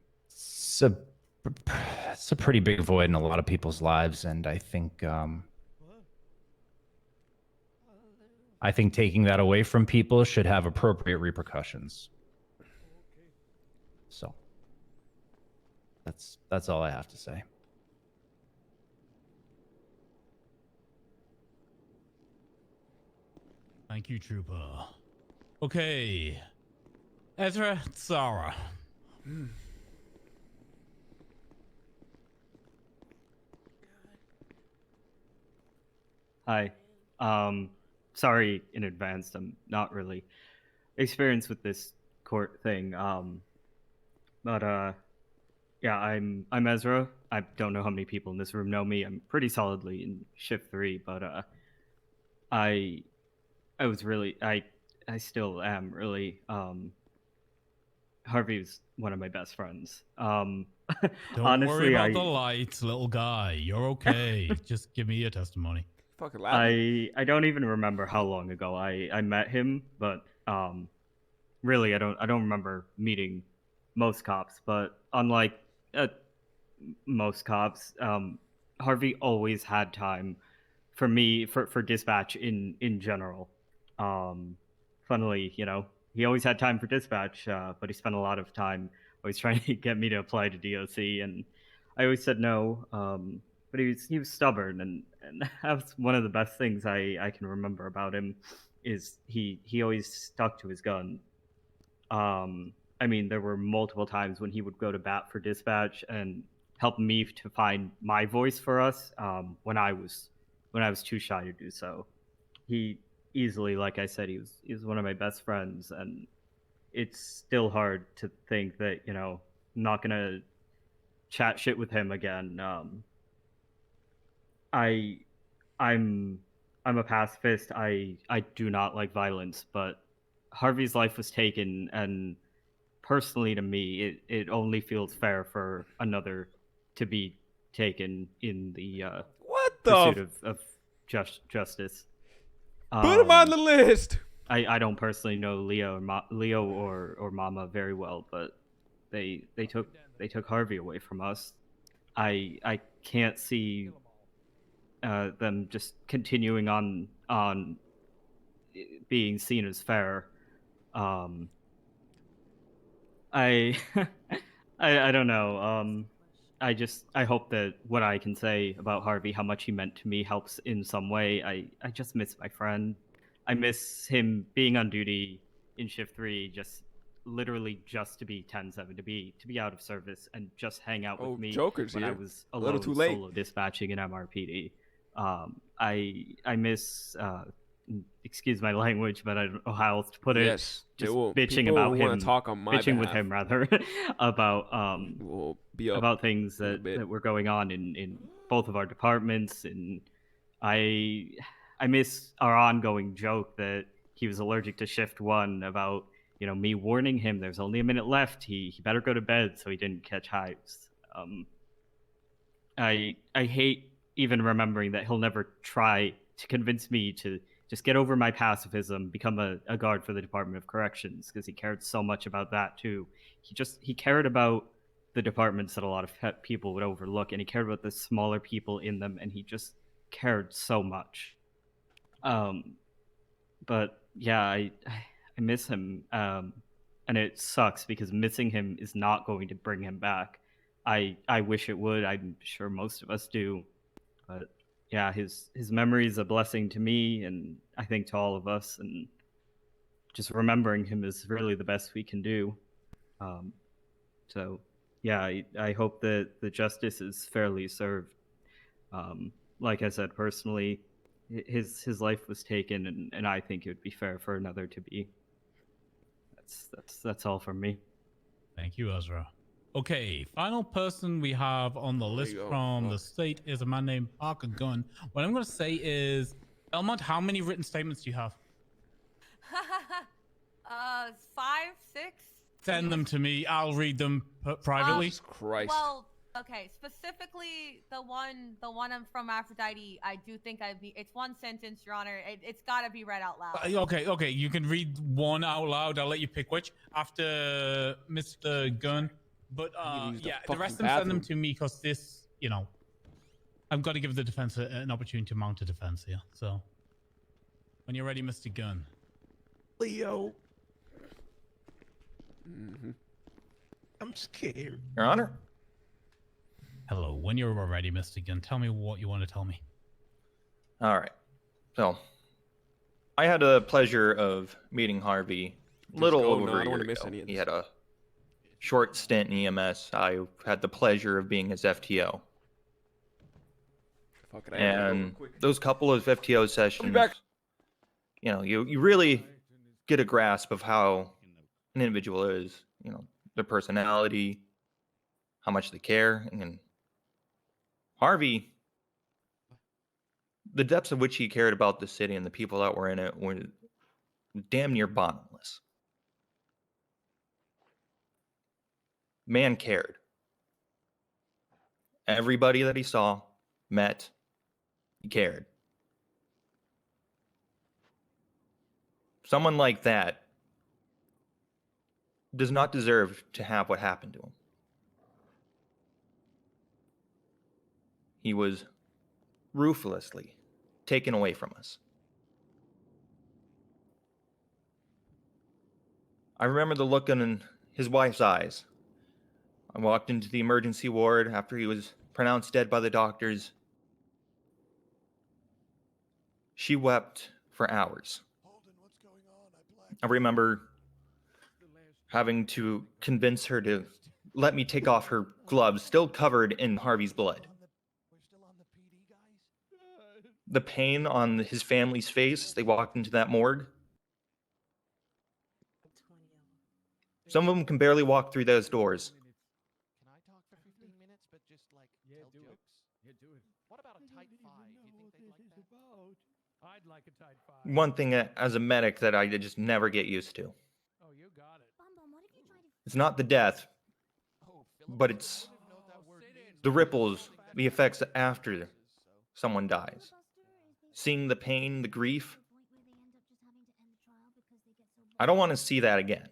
it's a pretty big void in a lot of people's lives, and I think taking that away from people should have appropriate repercussions. So that's all I have to say. Thank you, Trooper. Okay. Ezra, Sarah. Hi. Sorry in advance. I'm not really experienced with this court thing. But yeah, I'm Ezra. I don't know how many people in this room know me. I'm pretty solidly in shift 3, but I was really I still am really Harvey's one of my best friends. Don't Honestly, worry about the lights, little guy. You're okay. Just give me your testimony. Fucking loud. I don't even remember how long ago I met him, but really I don't remember meeting most cops. But unlike most cops, Harvey always had time for me for dispatch in general. Funnily, he always had time for dispatch, but he spent a lot of time always trying to get me to apply to DOC, and I always said no. But he was stubborn, and that's one of the best things I can remember about him, is he always stuck to his gun. I mean, there were multiple times when he would go to bat for dispatch and help me to find my voice for us, when I was too shy to do so. He easily, like I said, he was one of my best friends, and it's still hard to think that, I'm not gonna chat shit with him again. I'm a pacifist. I do not like violence, but Harvey's life was taken, and personally to me, it only feels fair for another to be taken in the pursuit of justice. Put him on the list. I don't personally know Leo or Mama very well, but they took Harvey away from us. I can't see them just continuing on being seen as fair. I I don't know. I hope that what I can say about Harvey, how much he meant to me, helps in some way. I just miss my friend. I miss him being on duty in shift 3, just literally just to be 10-7, to be out of service and just hang out with me Joker's when I here. was A little alone too late. solo dispatching in MRPD. I miss excuse my language, but I don't know how else to put it. Yes, they just will. bitching People about will him, wanna talk on my bitching with behalf. him rather about We'll be up about things in a that bit. that were going on in both of our departments, and I miss our ongoing joke that he was allergic to shift 1, about me warning him there's only a minute left, he better go to bed so he didn't catch hives. I hate even remembering that he'll never try to convince me to just get over my pacifism, become a guard for the Department of Corrections, because he cared so much about that too. He cared about the departments that a lot of people would overlook, and he cared about the smaller people in them, and he just cared so much. But yeah, I miss him, and it sucks because missing him is not going to bring him back. I wish it would. I'm sure most of us do, but yeah, his memory is a blessing to me, and I think to all of us. And just remembering him is really the best we can do. So yeah, I hope that the justice is fairly served. Like I said, personally, his life was taken, and I think it would be fair for another to be. That's all from me. Thank you, Ezra. Okay, final person we have on the list from the state is a man named Parker Gunn. What I'm going to say is, Belmont, how many written statements do you have? 5, 6. Send them to me. I'll read them privately. Christ. Well, okay. Specifically, the one I'm from Aphrodite. I do think it's one sentence, Your Honor. It's got to be read out loud. Okay. You can read one out loud. I'll let you pick which after Mr. Gunn. But yeah, the rest of them send them to me because this, I've got to give the defense an opportunity to mount a defense here. So, when you're ready, Mr. Gunn. Leo. I'm scared. Your Honor. Hello. When you're ready, Mr. Gunn, tell me what you want to tell me. All right. So, I had the pleasure of meeting Harvey a little over a year ago. He had a short stint in EMS. I had the pleasure of being his FTO. And those couple of FTO sessions, you really get a grasp of how an individual is, their personality, how much they care. And Harvey, the depths of which he cared about the city and the people that were in it were damn near bottomless. Man cared. Everybody that he saw, met, he cared. Someone like that does not deserve to have what happened to him. He was ruthlessly taken away from us. I remember the look in his wife's eyes. I walked into the emergency ward after he was pronounced dead by the doctors. She wept for hours. I remember having to convince her to let me take off her gloves, still covered in Harvey's blood. The pain on his family's face as they walked into that morgue. Some of them can barely walk through those doors. I'd like a tight 5. One thing as a medic that I just never get used to. Oh, you got it. It's not the death, but it's the ripples, the effects after someone dies. Seeing the pain, the grief. I don't want to see that again.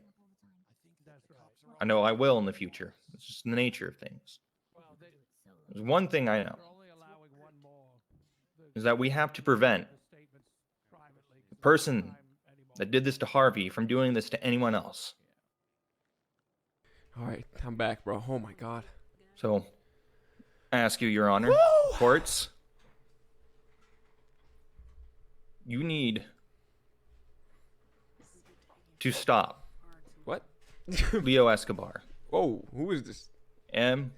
I know I will in the future. It's just the nature of things. There's one thing I know. Is that we have to prevent the person that did this to Harvey from doing this to anyone else. All right, I'm back, bro. Oh my god. So, I ask you, Your Honor, courts, you need to stop. What? Leo Escobar. Whoa, who is this? M.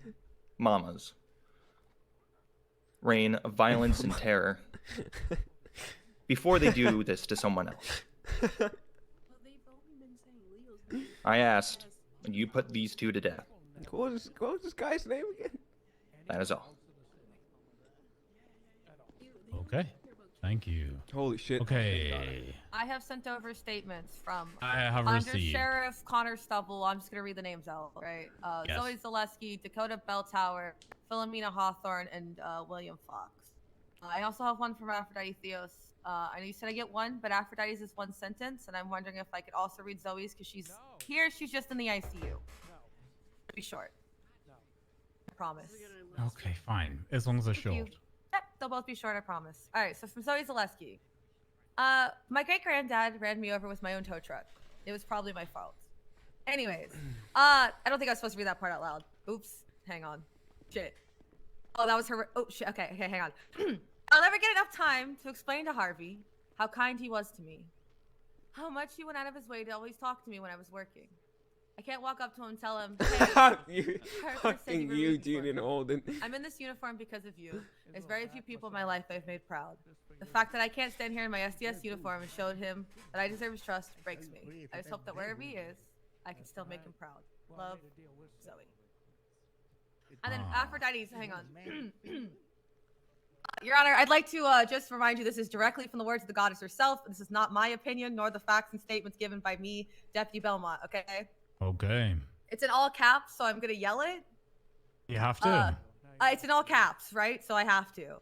Mama's reign of violence and terror before they do this to someone else. I asked, and you put these two to death. What was this guy's name again? That is all. Okay. Thank you. Holy shit. Okay. I have sent over statements from I have Under received. Sheriff Connor Stubble. I'm just gonna read the names out, right? Yes. Zoe Zaleski, Dakota Belltower, Philomena Hawthorne, and William Fox. I also have one from Aphrodite Theos. I know you said I get one, but Aphrodite's is one sentence, and I'm wondering if I could also read Zoe's because she's here. She's just in the ICU. Be short. I promise. Okay, fine. As long as they're short. Yep, they'll both be short, I promise. All right, so from Zoe Zaleski. My great-granddad ran me over with my own tow truck. It was probably my fault. Anyways, I don't think I was supposed to read that part out loud. Oops, hang on. Shit. Oh, that was her. Oh, shit. Okay, hang on. I'll never get enough time to explain to Harvey how kind he was to me. How much he went out of his way to always talk to me when I was working. I can't walk up to him and tell him, hey, You Parker said fucking you were Eugene rooting and for me. Holden. I'm in this uniform because of you. There's very few people in my life I've made proud. The fact that I can't stand here in my SDS uniform and showed him that I deserve his trust breaks me. I just hope that wherever he is, I can still make him proud. Love, Zoe. And then Aphrodite, hang on. Your Honor, I'd like to just remind you this is directly from the words of the goddess herself. This is not my opinion, nor the facts and statements given by me, Deputy Belmont, okay? Okay. It's in all caps, so I'm going to yell it. You have to. It's in all caps, right? So I have to.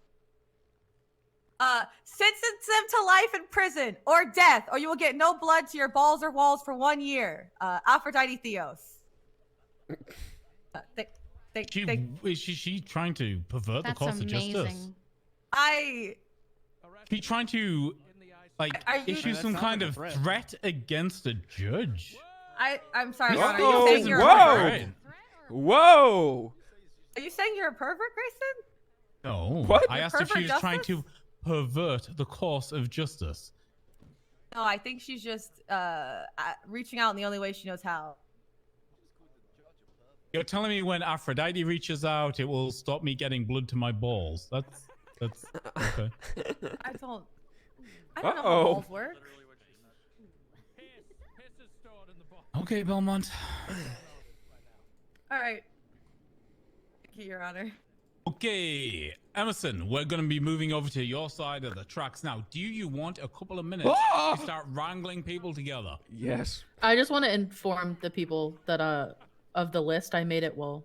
Sentence them to life in prison or death, or you will get no blood to your balls or walls for 1 year. Aphrodite Theos. Is she trying to pervert the course of justice? She trying to issue some kind of threat against a judge? I'm sorry, Your Honor. Whoa, Are you saying you're a whoa, pervert? whoa! Are you saying you're a pervert, Grayson? No. What? I asked if she was trying to pervert the course of justice. No, I think she's just reaching out in the only way she knows how. You're telling me when Aphrodite reaches out, it will stop me getting blood to my balls. That's okay. I don't know how balls work. Okay, Belmont. All right. Thank you, Your Honor. Okay, Emerson, we're going to be moving over to your side of the tracks now. Do you want a couple of minutes to start wrangling people together? Yes. I just want to inform the people that of the list. I made it while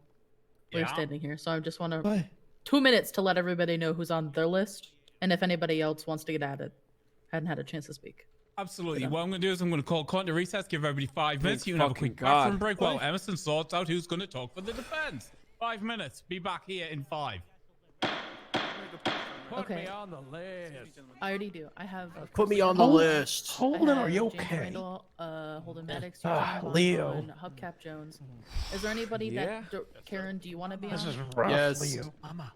we were standing here, so I just want to 2 minutes to let everybody know who's on their list, and if anybody else wants to get added, hadn't had a chance to speak. Absolutely. What I'm going to do is I'm going to call court to recess, give everybody 5 minutes. Thank You can have a fucking quick bathroom God. break while Emerson sorts out who's going to talk for the defense. 5 minutes. Be back here in 5. Put me on the list. I already do. I have. Put me on the list. Holden, are you James okay? Randall, Holden Maddox, Leo. Hubcap Jones. Is there anybody Yeah. Karen, do you want to be This on? is rough, Yes. Leo. Mama.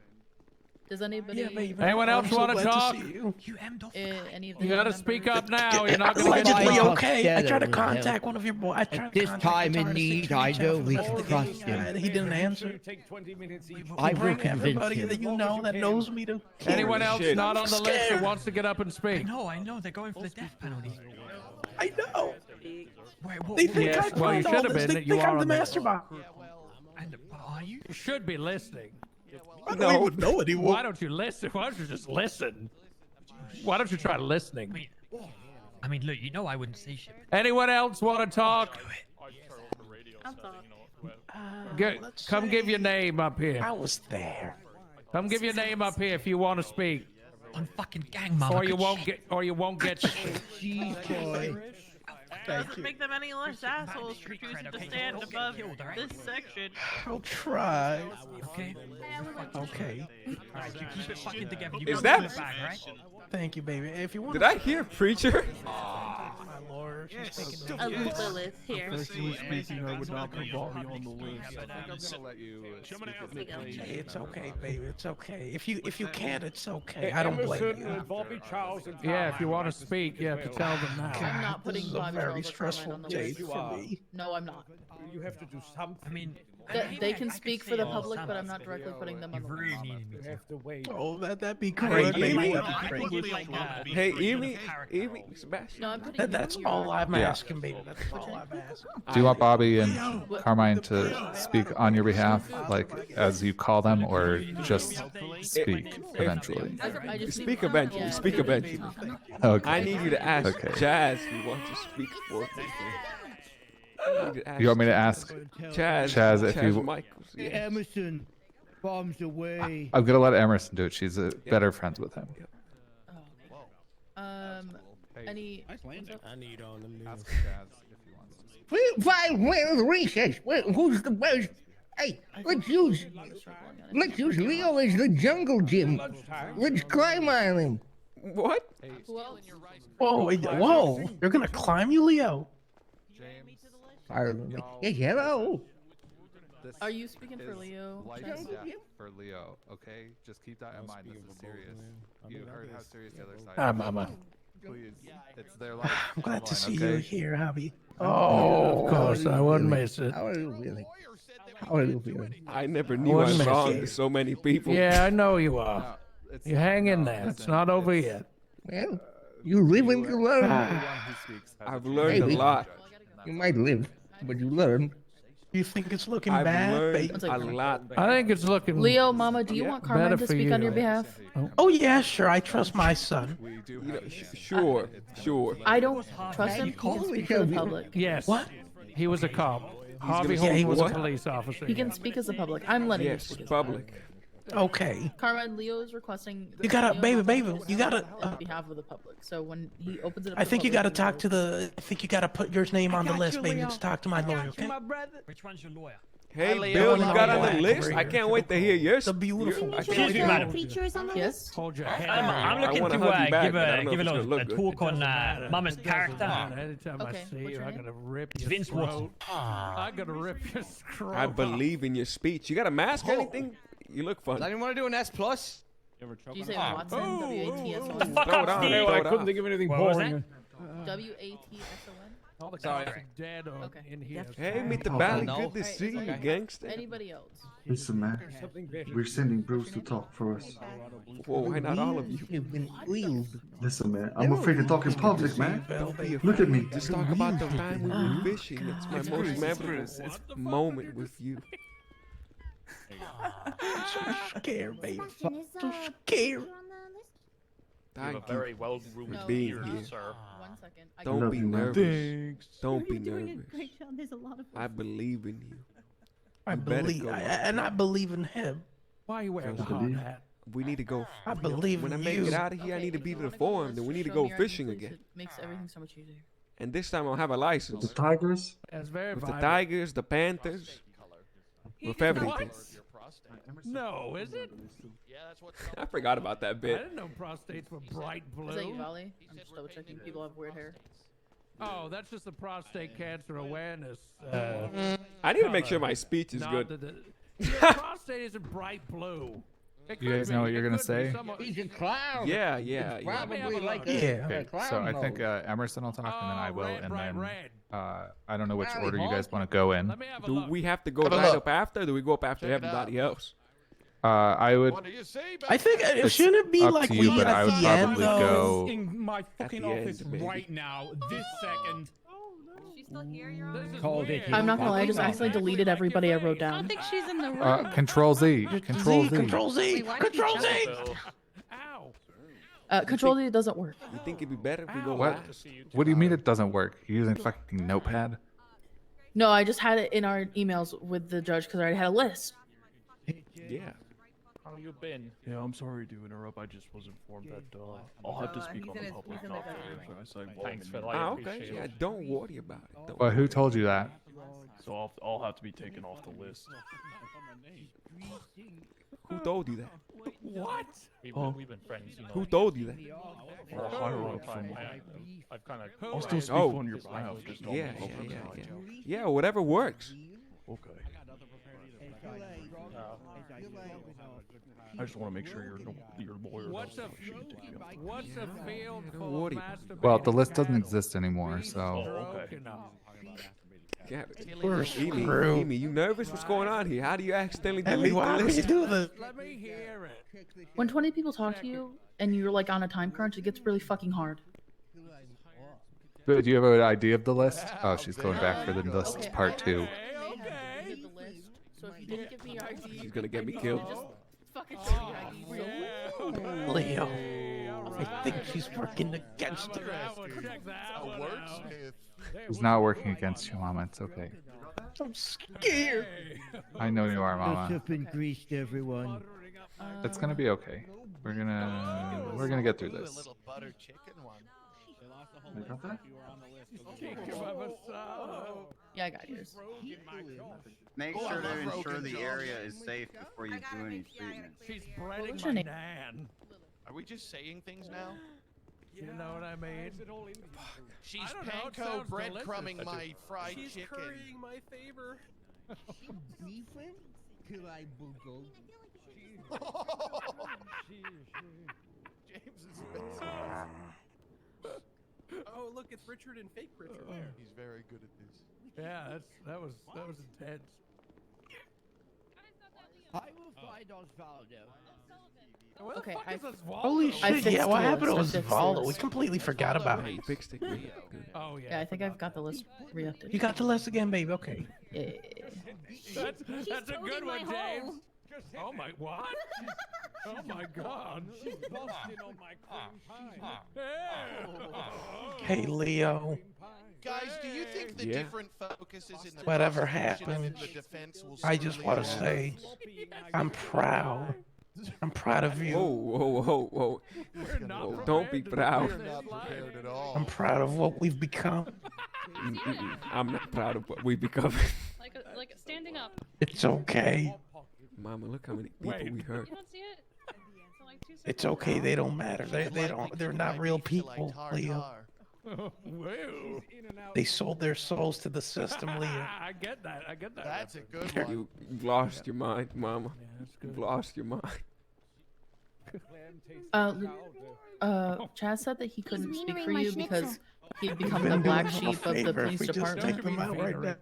Does anybody? Anyone else want to talk? Any of the You gotta members? speak up now. You're not gonna get Allegedly involved. okay. I tried to contact one of your boys. At this time in need, I know we can trust him. He didn't answer. I will Bring convince everybody him. that you know that knows me to. Anyone else Shit. not I'm on the list who scared. wants to get up and speak? I know. They're going for the death penalty. I know. They think Yes, I well, planned you all should have this. been. They You think are I'm the on the- mastermind. You should be listening. I don't even know anymore. Why don't you listen? Why don't you just listen? Why don't you try listening? I mean, look, you know I wouldn't say shit. Anyone else want to talk? Come give your name up here. I was there. Come give your name up here if you want to speak. I'm fucking gang mama. Or you won't get. Or you won't get. Jeez, boy. Doesn't make them any less assholes for choosing to stand above this section. I'll try. Okay. Okay. Alright, you keep it fucking together. You Is got that- it back, right? Thank you, baby. If you want. Did I hear preacher? My lord, she's taking A notes. Lilith here. First you were speaking, I would not put Bobby on the list. I'm gonna let you speak at the please. Hey, it's okay, baby. It's okay. If you can't, it's okay. I don't blame you. Bobby Charles and Yeah, if you want to speak, you have to tell them now. I'm not putting This is a Bobby very Charles or stressful Carmine on the day list. for me. No, I'm not. You have to do something. I mean, They can speak for the public, but I'm not directly putting them on the list. You have to wait. Oh, that'd be Hey, great, baby. Hey, Amy, Sebastian. No, I'm putting That's all I'm asking, baby. That's all I'm asking. Do you want Bobby and Carmine to speak on your behalf, like as you call them, or just speak eventually? I just Speak eventually. yeah. Speak eventually. Okay. I need you to ask Okay. Jazz who wants to speak for me. I need to ask You want me to ask Chaz if you? Michaels, yes. Emerson, bombs away. I'm gonna let Emerson do it. She's better friends with him. Any? I need on them news. Fine, where's recess? Who's the best? Hey, let's use Leo as the jungle gym. Let's climb on him. What? Whoa, whoa! You're gonna climb you, Leo? Pardon me. Yes, hello. Are you speaking for Leo? Chaz? For Leo, okay? Just keep that in mind. This is serious. You heard how serious the other side Ah, is. Mama. Please, it's their life. I'm glad to see okay? you here, Hobby. Oh, of course, I wouldn't miss it. How are you feeling? How are you feeling? I never knew I was Wouldn't wrong miss to you. so many people. Yeah, I know you are. You hang in there. It's not over yet. Well, you live and you learn. I've learned a Maybe. lot. You might live, but you learn. You think it's looking I've bad, learned baby? a lot. I think it's looking Leo, Mama, do you want Carmine better to for speak you. on your behalf? Oh yeah, sure. I trust my son. You know, sure. I don't trust him. He can speak for the public. Yes. What? He was a cop. Harvey gonna Holt say was a what? police officer. He can speak as the public. I'm letting him Yes, speak as public. Okay. Carmine, Leo is requesting. You gotta, Leo baby, wants you to gotta. speak on behalf of the public. So when he opens it up, I to think the you gotta public, talk to the. I think you gotta put your name on the list, baby. Let's talk to my lawyer, okay? Which one's your lawyer? Hey, Leo. Bill, you got on Black the list? over I here. can't wait to hear yours. The beautiful. Excuse me, madam. Yes. Hold your head. I'm looking wanna to hug you back, give but I a don't know give if a it's gonna little look good. talk on Mama's character. Anytime Okay, I see what's you, your I'm name? gonna rip It's your Vince Watson. throat. I'm gonna rip your scroll. I believe in your speech. You got a mask or anything? You look fun. Does anyone want to do an S plus? Do you say Watson? W-A-T-S-O-N? The fuck Throw it up, on, Steve. throw I it couldn't on. think of anything What was boring. W-A-T-S-O-n? All the Sorry. cops are dead or Okay. in here. Hey, meet the Oh, Bally. no. Good to Alright, see it's you, okay. gangster. Anybody else? Listen, man. We're sending Bruce to talk for us. Whoa, why not all of you? You've been wheeled. Listen, man. I'm afraid to talk in public, man. Don't be Look at me. Just talk about the time we were fishing. It's my most memorable moment with you. I'm so scared, baby. I'm so scared. Thank you very well-groomed for being ears, here. sir. 1 second. I Don't love be you, man. nervous. Don't be You're doing a nervous. great job. There's a lot of I believe in you. I You better believe, go and I believe in him. Why are you wearing a hard believe. hat? We need to go. I believe When I in make you. it out of here, I Okay, need to if be you to the wanna go on forum. this, Then we need to show go me your fishing license. again. It makes everything so much easier. And this time I'll have a license. The Tigers? That's very With the vibrant. Tigers, the Panthers, with everything. No, is it? I forgot about that I bit. didn't know prostates were bright blue. Is that you, Valley? I'm just double checking. People have weird hair. Oh, that's just the prostate cancer awareness. I need to make sure my speech is Not good. Your prostate isn't bright blue. It You could guys be- know what it you're gonna could be say? somewhat- He's a clown. Yeah, He's yeah. probably like Yeah. a Okay, clown so I think nose. Emerson will talk, and then I will, red, and bright then red. I don't know which Rally order you guys Hawk. want to go in. Let me have a Do look. we have to go Have a right look. up after? Or do we go up after Check it everybody else? I would. What do you say, I think it It's shouldn't it be up like to you, we but at I would the end probably though. go. In my fucking the end, office baby. right now, this second. She's still here, Your This Honor? is Called weird. it. I'm not gonna lie, I just Fucking accidentally Exactly deleted like everybody I your wrote face. I don't down. think she's in the room. Control Z. Control Z. Control Z. Wait, why did you Control jump? Z. Bill. Ow. Control D doesn't work. You think it'd be better if we go What? last? What do you mean it doesn't work? You're using fucking Notepad. No, I just had it in our emails with the judge because I already had a list. Yeah. How you been? Yeah, I'm sorry to interrupt. I just was informed that I'll have to speak on the public topic. Thanks, Phil. Ah, okay. Yeah, don't worry about it. Don't Well, who told you that? So I'll have to be taken off the list. Who told you that? What? We've been friends, you know. Who told you that? Well, higher up from. I've kind of. I'll still speak on your behalf. Just on Yeah, the public topic. yeah, whatever works. Okay. I just want to make sure your lawyer knows how she can take me off. What's a field Don't full worry of about it. Well, the list doesn't exist anymore, so. Oh, okay. Yeah, We're Amy, screwed. you nervous? What's going on here? How do you accidentally Amy, delete why the would you list? do this? Let me hear it. When 20 people talk to you and you're like on a time crunch, it gets really fucking hard. But do you have an idea of the list? Oh, she's going back for the list Okay, part I 2. did the list, so if you didn't give me your ID, She's gonna get me I need killed. you to just fucking show me your ID. Leo, I think she's working against her. She's not working against you, Mama. It's okay. I'm scared. I know you are, Let's Mama. up and greased, everyone. It's gonna be okay. We're gonna get through this. butter chicken one. You got that? Yeah, I got yours. Make sure to ensure the area is safe before you do any treatment. She's breading What's my your name? nan. Are we just saying things now? You know what I mean? She's I don't know, it panko sounds breadcrumbing delicious. my fried She's chicken. currying my favor. Beefing till I boogled. James is Oh, look, it's Richard and fake Richard. He's very good at this. Yeah, that was intense. I will find Osvaldo. Where the Okay, fuck I- is Osvaldo? Holy I shit, fixed yeah, what the happened to list. I fixed the Osvaldo? We list. completely forgot about it. You fixed it. Good. Oh yeah. Yeah, I think I've got the list re-updated. You got the list again, baby. Okay. Yeah. That's a good one, James. Oh my what? Oh my god. She's busting on my cream pie. Hey, Leo. Guys, do you think the Yeah. different focuses in the Whatever prosecution and happened, the defense will I just want to slowly say, I'm proud. I'm proud of you. Whoa. Whoa, don't be proud. We're not prepared at all. I'm proud of what we've become. I'm not proud of what we become. Like standing up. It's okay. Mama, look how many people we hurt. You don't see it? It's okay. They don't matter. They don't. They're not real people, Leo. Whoa. They sold their souls to the system, Leo. I get that. I get that. That's a good one. You've lost your mind, Mama. You've lost your mind. Chaz said that he couldn't speak metering for my you schnitzel. because he'd become Been the doing black him a sheep of the favor police if we just department. take them out right now.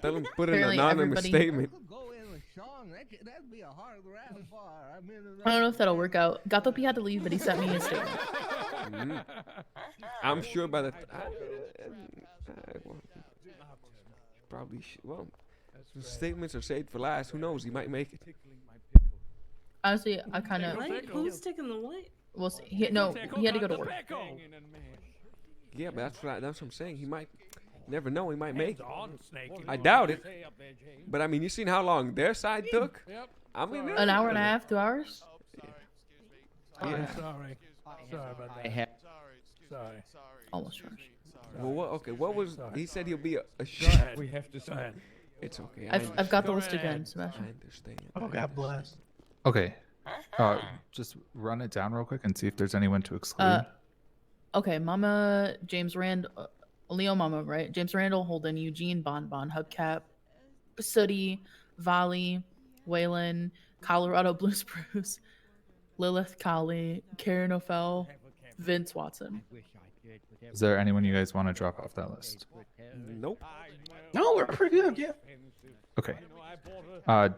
Tell him put an Apparently anonymous everybody- statement. Go in a song. That'd be a hard rap bar. I mean, I don't know if that'll work out. Gatopi had to leave, but he sent me his statement. Mhm. I'm sure by the probably well, the statements are saved for last. Who knows? He might make it. Honestly, I kind of. Who's taking the what? We'll see. He had to go to work. Yeah, but that's what I'm saying. He might. Never know. He might make it. On, Snake. I doubt it. But I mean, you seen how long their side took? Yep. I mean, An hour and a half, 2 hours. Yeah. Sorry about that. Sorry. Almost hours. Well, what was he said he'll be a ahead. We have to sign. It's okay. I've got the list again, Sebastian. I understand. Oh, God bless. Okay. Just run it down real quick and see if there's anyone to exclude. Okay, Mama, James Leo Mama, right? James Randall, Holden, Eugene, Bon, Hubcap, Sooty, Volley, Waylon, Colorado Blue Spruce, Lilith Colley, Karen O'Fell, Vince Watson. Is there anyone you guys want to drop off that list? Nope. No, we're pretty good, yeah. Okay.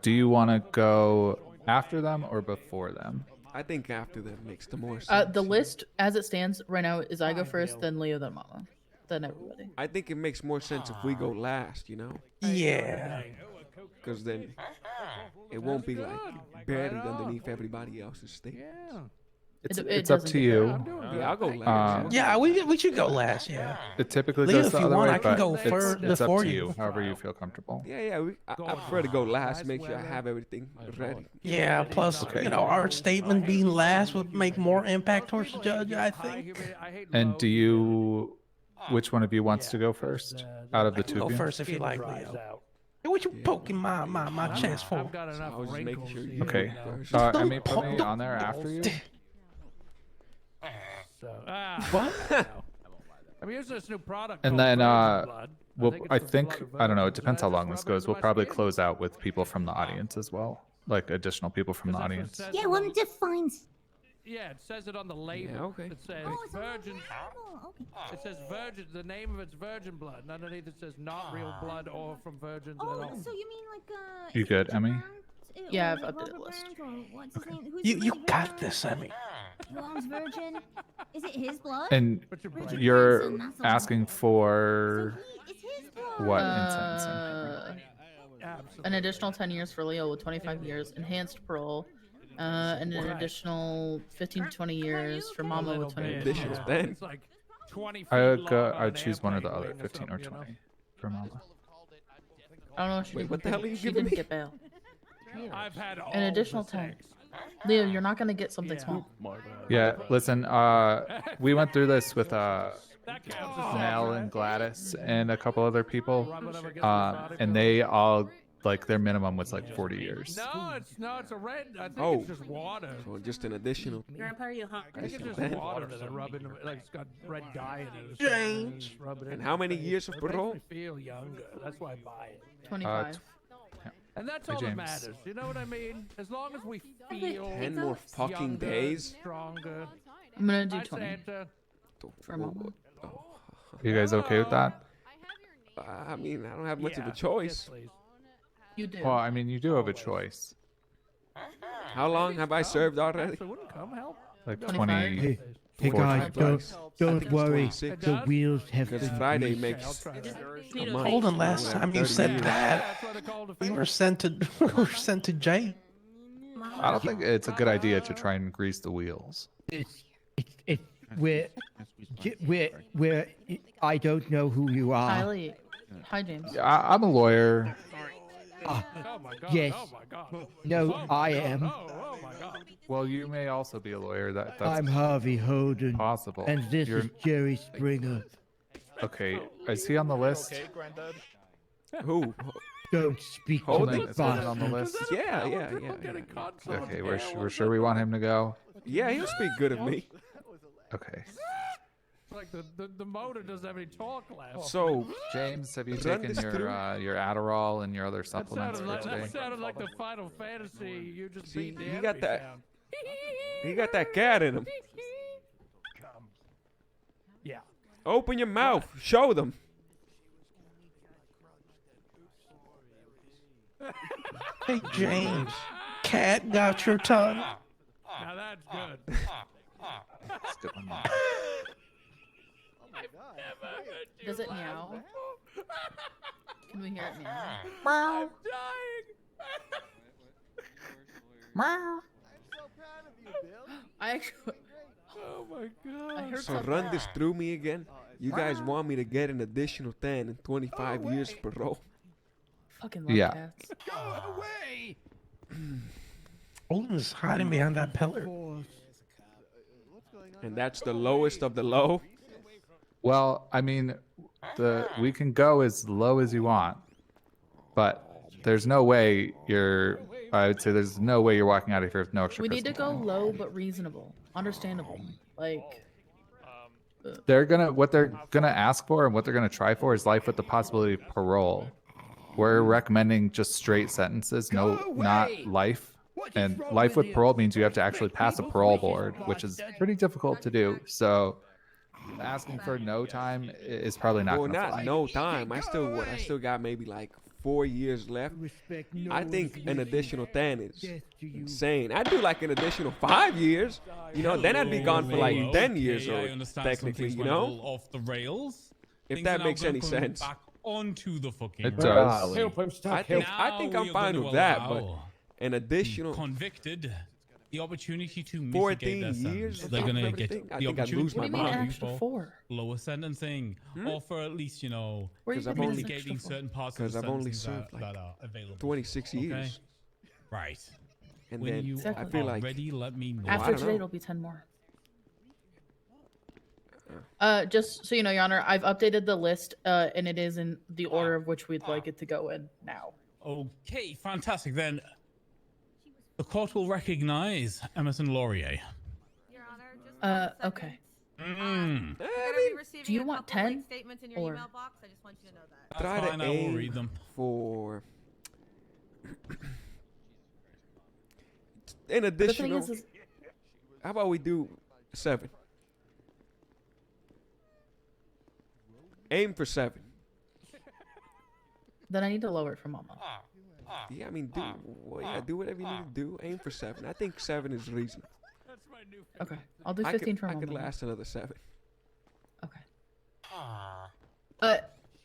Do you want to go after them or before them? I think after that makes the more sense. The list as it stands right now is I go first, then Leo, then Mama, then everybody. I think it makes more sense if we go last, you know? Yeah. Because then it won't be like buried underneath everybody else's statements. It's up to you. Yeah, I'll go last. Yeah, we should go last. Yeah. It typically Leo, goes if the you other want, way, I can but go it's up before to you. you, however you feel comfortable. Yeah, I prefer to go last. Make sure I have everything ready. Yeah. Plus, our statement being last would make more impact towards the judge. I think. And do you? Which one of you wants to go first out of the two Go of you? first if you like, Leo. What you poking my chest for? I was just making sure you Okay. first. I mean, put me on there after you. What? I mean, here's this new product. And called then, Virgin Blood. well, I it's the think blood of I don't know. It virgins. depends how That's long just this goes. We'll rubbing probably my skin. close out with people from the audience as well, like additional people from the audience. Yeah, one defines. Yeah, it says it on the label. Yeah, okay. It says virgin. It says virgin. The name of it's virgin blood. And underneath it says not real blood or from virgins at all. So you mean like You good, Emmy? Yeah, I've updated the list. What's his name? You got this, Emmy. Who owns Virgin? Is it his blood? And Richard you're Branson, that's the one. asking for It's his blood. what in sentencing? An additional 10 years for Leo with 25 years, enhanced parole, and an additional 15 to 20 years for Mama with 20 years. Additional 10. It's like 20 I would feet go. long on I'd an choose one or the airplane other, wing or 15 or something, you know? 20 for Mama. I don't know if she Wait, didn't what the hell are you she giving didn't me? get bail. I've had all An additional the 10. sex. Leo, you're not gonna get something small. Yeah, listen. We went through this with That counts as Mel sex, and right? Gladys and a couple other people, and they all like their minimum was like 40 years. No, it's a red. I think Oh. it's just water. So just an additional. Grandpa, are you hungry? I think it's just Ben. water that I rub in. Like it's got red dye in it. or something, James. and just rub it in. And how many years of It makes parole? me feel younger. That's why I buy it. 25. And that's Hey, all James. that matters. You know what I mean? As long as we feel 10 more fucking younger, days? stronger. I'm gonna do Hi, 20 Santa. for Mama. You guys okay with that? I mean, I don't have much of Yeah, a choice. yes, please. You do. Well, I mean, you do have a choice. How long have I served already? So wouldn't come help. Like 25. 20. Hey, hey 45 guys, bucks. don't worry. 26. The wheels have Because been Friday greased. makes a month. Hold on, last We'll have time you 30 said years. that, That's why they called it we were sent to jail. I don't think it's a good idea to try and grease the wheels. It's we're I don't know who you are. Kylie. Hi, James. Yeah, I'm a lawyer. Oh my god. Yes. Oh my god. No, I am. Oh my god. Well, you may also be a lawyer. That's I'm Harvey Holden, possible. and this You're- is Jerry Springer. Okay, is he on the list? Who? Don't speak to Holden? my Is Holden on boss. the list? Yeah. Okay, we're sure we want him to go. Yeah, he'll speak good of me. Okay. It's like the motor doesn't have any torque left. So, James, have you Run taken this your through. your Adderall and your other that supplements sounded, for like, today? that sounded like the Final Fantasy. You just See, beat the he got enemy that- down. he got that cat in him. Yeah. Open your mouth. Show them. Hey, James. Cat got your tongue. Now that's good. That's a good one. Does it meow? Can we hear it meow? I'm dying. I actually. Oh my I god. heard So something. run this through me again. You guys want me to get an additional 10 and 25 years of parole? Fucking love Yeah. cats. Go away. Holden is hiding behind that pillar. And that's the lowest of the low. Well, I mean, we can go as low as you want, but there's no way I would say there's no way you're walking out of here with no extra. We need to prison go time. low but reasonable, understandable. Like What they're gonna ask for and what they're gonna try for is life with the possibility of parole. We're recommending just straight sentences, not life. And life with parole means you have to actually pass a parole board, which is pretty difficult to do. So asking for no time is probably not Well, gonna not fly. no time. I still got maybe like 4 years left. I think an additional 10 is insane. I'd do like an additional 5 years. You know, then I'd be gone for like 10 years I or understand technically, something's you went know? all off the rails. If Things that are makes now any going sense. Back onto the fucking It rails. does. I think I'm Now fine we with are that, gonna but allow an additional convicted the opportunity to 14 mitigate their years sentence. on They're top of gonna get everything? I the think I'd lose opportunity my to mind. argue extra for for? lower sentencing, or for at least Where are you Because I've getting only- this extra mitigating for? certain parts of Because the I've only sentencing served like that are available. 26 okay? years. Right. And When then you I feel are like ready, let me know. I After don't today, know. it'll be 10 more. Just so you know, Your Honor, I've updated the list, and it is in the order of which we'd like it to go in now. Okay, fantastic. Then the court will recognize Emerson Laurier. Okay. Mm. You're gonna be receiving Do you a want couple, like, 10 statements in your or- email box. I just want you to know that. That's Try fine, to I will aim read them. for an The thing additional. is How about we do 7? Aim for 7. then I need to lower it for Mama. Yeah, I mean, do whatever you need to do. Aim for 7. I think 7 is reasonable. Okay, I'll do I 15 could, for I Mama. could last another 7.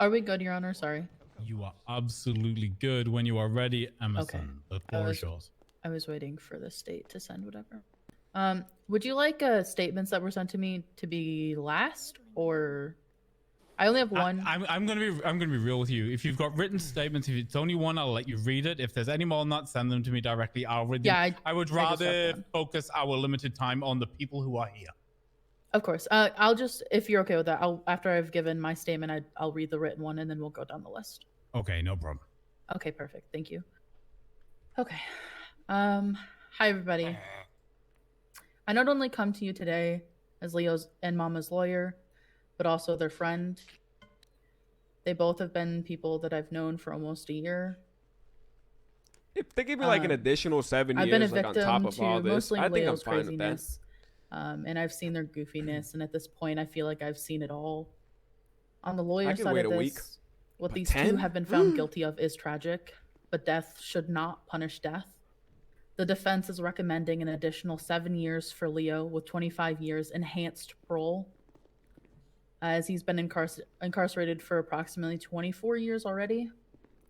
Are we good, Your Honor? Sorry. You are absolutely good when you are ready, Emerson. The floor is yours. I was waiting for the state to send whatever. Would you like statements that were sent to me to be last, or I only have one? I'm gonna be real with you. If you've got written statements, if it's only one, I'll let you read it. If there's any more, not send them to me directly. I'll read them. Yeah, I would I just have rather one. focus our limited time on the people who are here. Of course. I'll just, if you're okay with that, after I've given my statement, I'll read the written one and then we'll go down the list. Okay, no problem. Okay, perfect. Thank you. Okay. Hi everybody. I not only come to you today as Leo's and Mama's lawyer, but also their friend. They both have been people that I've known for almost a year. If they give me like an additional 7 years, I've been a like on victim top of to all this, mostly I think I'm Leo's fine with that. craziness, and I've seen their goofiness. And at this point, I feel like I've seen it all. On the lawyer could side wait of a this, week, what but these 10? two have been found guilty of is tragic, but death should not punish death. The defense is recommending an additional 7 years for Leo with 25 years enhanced parole, as he's been incarcerated for approximately 24 years already,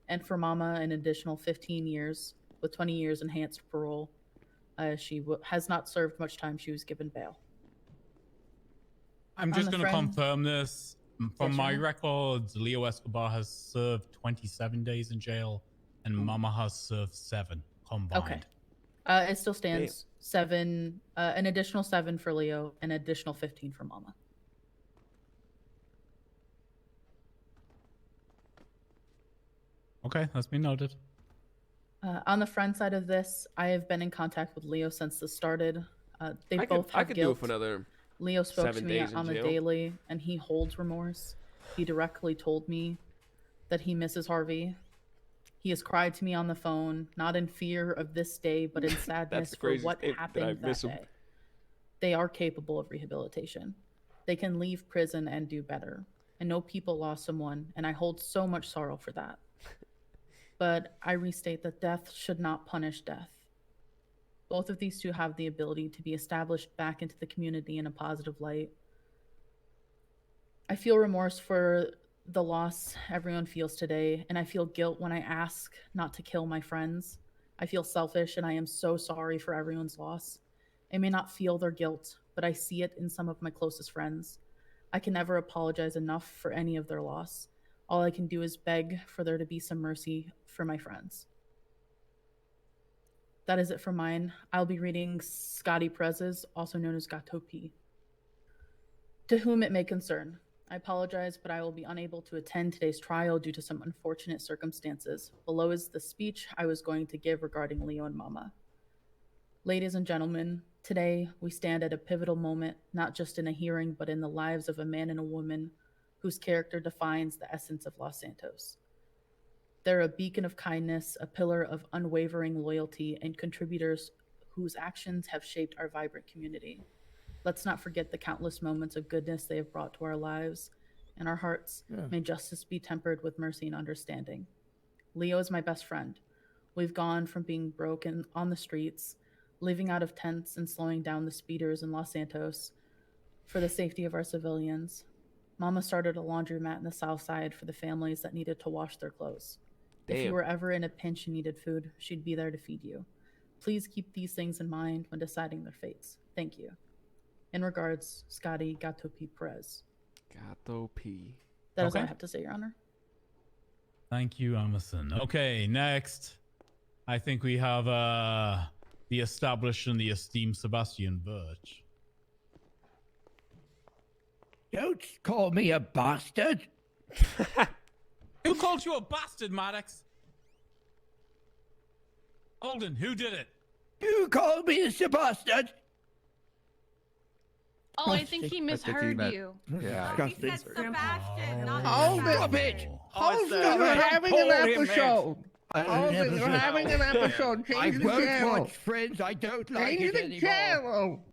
and for Mama an additional 15 years with 20 years enhanced parole. She has not served much time. She was given bail. I'm On just the going to friend- confirm this. From Yes, my Your Honor. records, Leo Escobar has served 27 days in jail, and Mama has served 7 combined. Okay. It still stands 7, an additional 7 for Leo, an additional 15 for Mama. Okay, that's been noted. On the friend side of this, I have been in contact with Leo since this started. They I could- both I have could do it guilt. for another Leo spoke 7 to me days in on the jail. daily, and he holds remorse. He directly told me that he misses Harvey. He has cried to me on the phone, not in fear of this day, but in sadness the for craziest what thing, that I happened that miss him. day. They are capable of rehabilitation. They can leave prison and do better. I know people lost someone, and I hold so much sorrow for that. But I restate that death should not punish death. Both of these two have the ability to be established back into the community in a positive light. I feel remorse for the loss everyone feels today, and I feel guilt when I ask not to kill my friends. I feel selfish, and I am so sorry for everyone's loss. I may not feel their guilt, but I see it in some of my closest friends. I can never apologize enough for any of their loss. All I can do is beg for there to be some mercy for my friends. That is it for mine. I'll be reading Scotty Perez's, also known as Gato P. To whom it may concern. I apologize, but I will be unable to attend today's trial due to some unfortunate circumstances. Below is the speech I was going to give regarding Leo and Mama. Ladies and gentlemen, today we stand at a pivotal moment, not just in a hearing, but in the lives of a man and a woman whose character defines the essence of Los Santos. They're a beacon of kindness, a pillar of unwavering loyalty, and contributors whose actions have shaped our vibrant community. Let's not forget the countless moments of goodness they have brought to our lives. In our hearts, may justice be tempered with mercy and understanding. Leo is my best friend. We've gone from being broken on the streets, living out of tents and slowing down the speeders in Los Santos for the safety of our civilians. Mama started a laundromat in the South Side for the families that needed to wash their clothes. If you Damn. were ever in a pinch and needed food, she'd be there to feed you. Please keep these things in mind when deciding their fates. Thank you. In regards, Scotty Gato P. Perez. Gato P. That is all I Okay. have to say, Your Honor. Thank you, Emerson. Okay, next. I think we have the established and the esteemed Sebastian Birch. Don't call me a bastard. Who called you a bastard, Maddox? Holden, who did it? You called me a bastard. Oh, I think he misheard you. Yeah. He said Sebastian, not Hold Sebastian. it. Hold it. You're having an episode. Hold it. You're having an episode. I Change the won't channel. watch Friends. I don't like Change it the anymore. channel.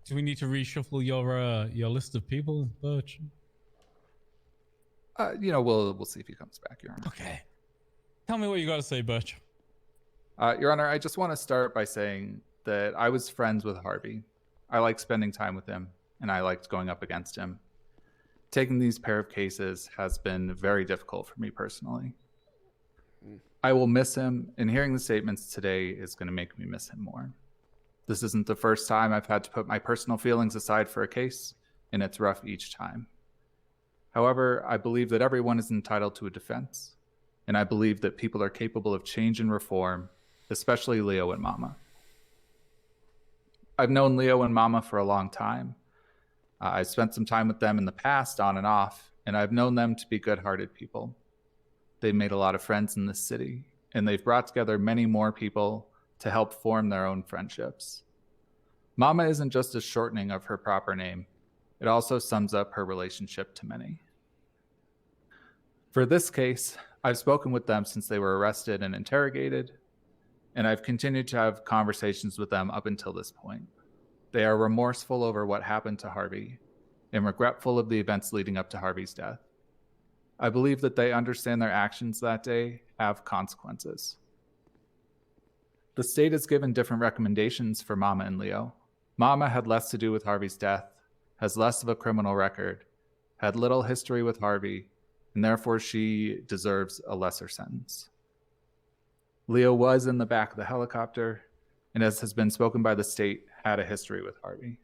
Do we need to reshuffle your list of people, Birch? We'll see if he comes back, Your Honor. Okay. Tell me what you got to say, Birch. Your Honor, I just want to start by saying that I was friends with Harvey. I liked spending time with him, and I liked going up against him. Taking these pair of cases has been very difficult for me personally. I will miss him, and hearing the statements today is going to make me miss him more. This isn't the first time I've had to put my personal feelings aside for a case, and it's rough each time. However, I believe that everyone is entitled to a defense, and I believe that people are capable of change and reform, especially Leo and Mama. I've known Leo and Mama for a long time. I've spent some time with them in the past, on and off, and I've known them to be good-hearted people. They've made a lot of friends in this city, and they've brought together many more people to help form their own friendships. Mama isn't just a shortening of her proper name. It also sums up her relationship to many. For this case, I've spoken with them since they were arrested and interrogated, and I've continued to have conversations with them up until this point. They are remorseful over what happened to Harvey and regretful of the events leading up to Harvey's death. I believe that they understand their actions that day have consequences. The state has given different recommendations for Mama and Leo. Mama had less to do with Harvey's death, has less of a criminal record, had little history with Harvey, and therefore she deserves a lesser sentence. Leo was in the back of the helicopter, and as has been spoken by the state, had a history with Harvey.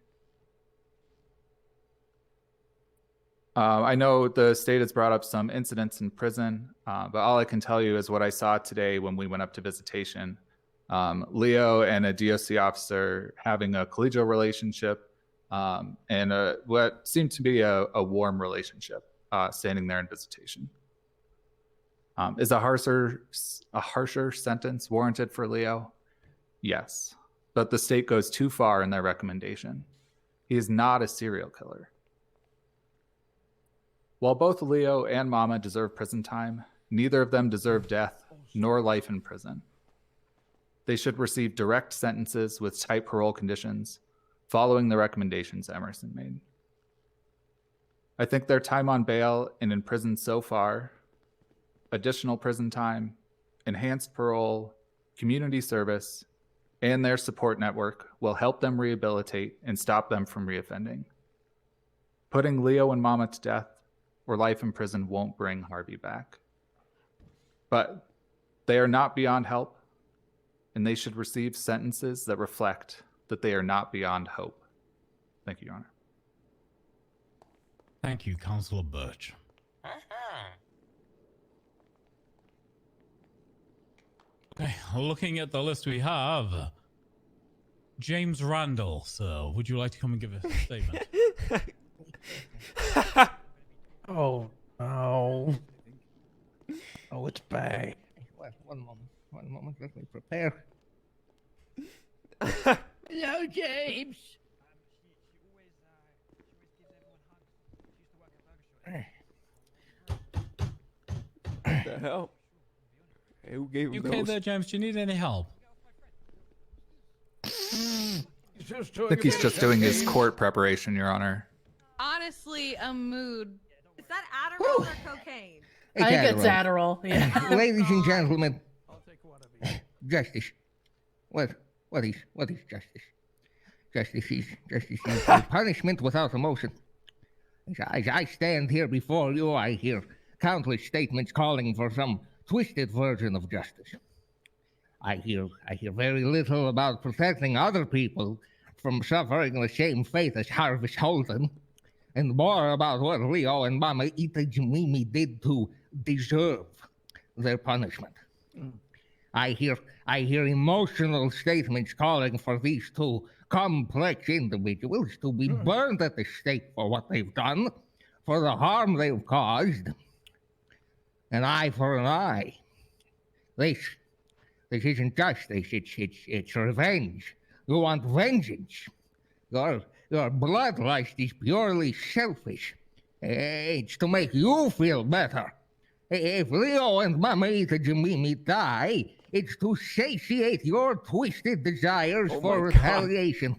I know the state has brought up some incidents in prison, but all I can tell you is what I saw today when we went up to visitation. Leo and a DOC officer having a collegial relationship and what seemed to be a warm relationship standing there in visitation. Is a harsher sentence warranted for Leo? Yes, but the state goes too far in their recommendation. He is not a serial killer. While both Leo and Mama deserve prison time, neither of them deserve death nor life in prison. They should receive direct sentences with tight parole conditions, following the recommendations Emerson made. I think their time on bail and in prison so far, additional prison time, enhanced parole, community service, and their support network will help them rehabilitate and stop them from reoffending. Putting Leo and Mama to death or life in prison won't bring Harvey back. But they are not beyond help, and they should receive sentences that reflect that they are not beyond hope. Thank you, Your Honor. Thank you, Councilor Birch. Okay, looking at the list we have, James Randall, sir, would you like to come and give a statement? Oh, no. Oh, it's bad. One moment. Let me prepare. Hello, James. What the hell? Hey, who gave him You those? okay there, James? Do you need any help? I think he's just doing his court preparation, Your Honor. Honestly, a mood. Is that Adderall or cocaine? I think it's Adderall. Yeah. Ladies and gentlemen, justice. What is justice? Justice is punishment without emotion. As I stand here before you, I hear countless statements calling for some twisted version of justice. I hear very little about protecting other people from suffering the same fate as Harvest Holden, and more about what Leo and Mama Ita Jimimi did to deserve their punishment. I hear emotional statements calling for these two complex individuals to be burned at the stake for what they've done, for the harm they've caused. An eye for an eye. This isn't justice, it's revenge. You want vengeance. Your bloodlust is purely selfish. It's to make you feel better. If Leo and Mamita Jamimi die, it's to satiate your twisted desires for retaliation.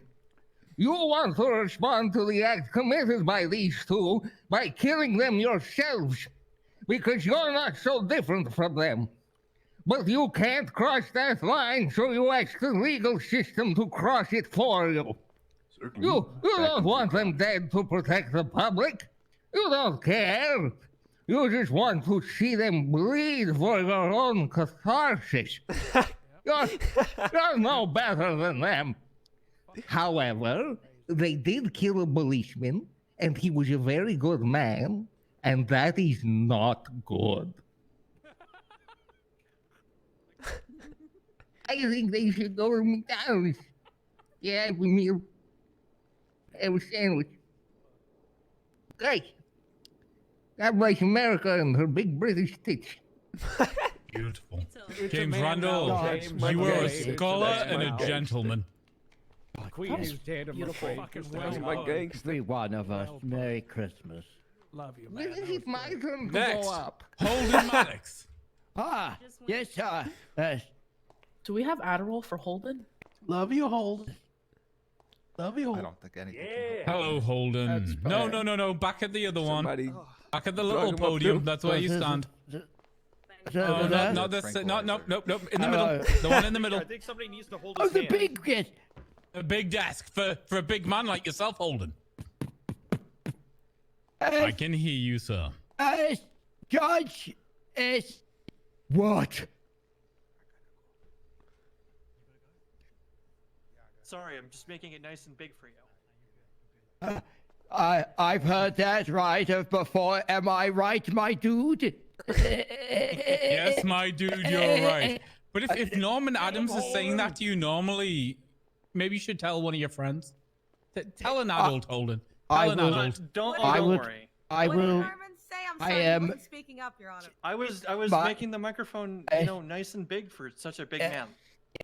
You want to respond to the act committed by these two by killing them yourselves, because you're not so different from them. But you can't cross that line, so you ask the legal system to cross it for you. You don't want them dead to protect the public. You don't care. You just want to see them bleed for your own catharsis. You're no better than them. However, they did kill a policeman, and he was a very good man, and that is not good. I think they should go to McDonald's. Yeah, have a meal. Have a sandwich. Okay. God bless America and her big British tits. Beautiful. James Randall, you are a scholar and a gentleman. Queen's dead of Every one of us. Merry Christmas. Love you, man. This is my turn to Next. go up. Holden Maddox. Yes, sir. Do we have Adderall for Holden? Love you, Holden. Love you, Holden. I don't think anything. Hello, Holden. No. Back at the other one. Back at the little drug him up podium. too. That's where you stand. Oh, that? no, this. No. In the middle. The one in the middle. I think somebody needs to hold his the hand. big kid. A big desk for a big man like yourself, Holden. I can hear you, sir. Judge, what? Sorry, I'm just making it nice and big for you. I've heard that right before. Am I right, my dude? Yes, my dude, you're right. But if Norman Adams is saying that to you normally, maybe you should tell one of your friends. Tell an adult, Holden. Tell an adult. Don't worry. What did Norman say? I'm sorry, am- wasn't speaking up, Your Honor. I was making the microphone, nice and big for such a big man.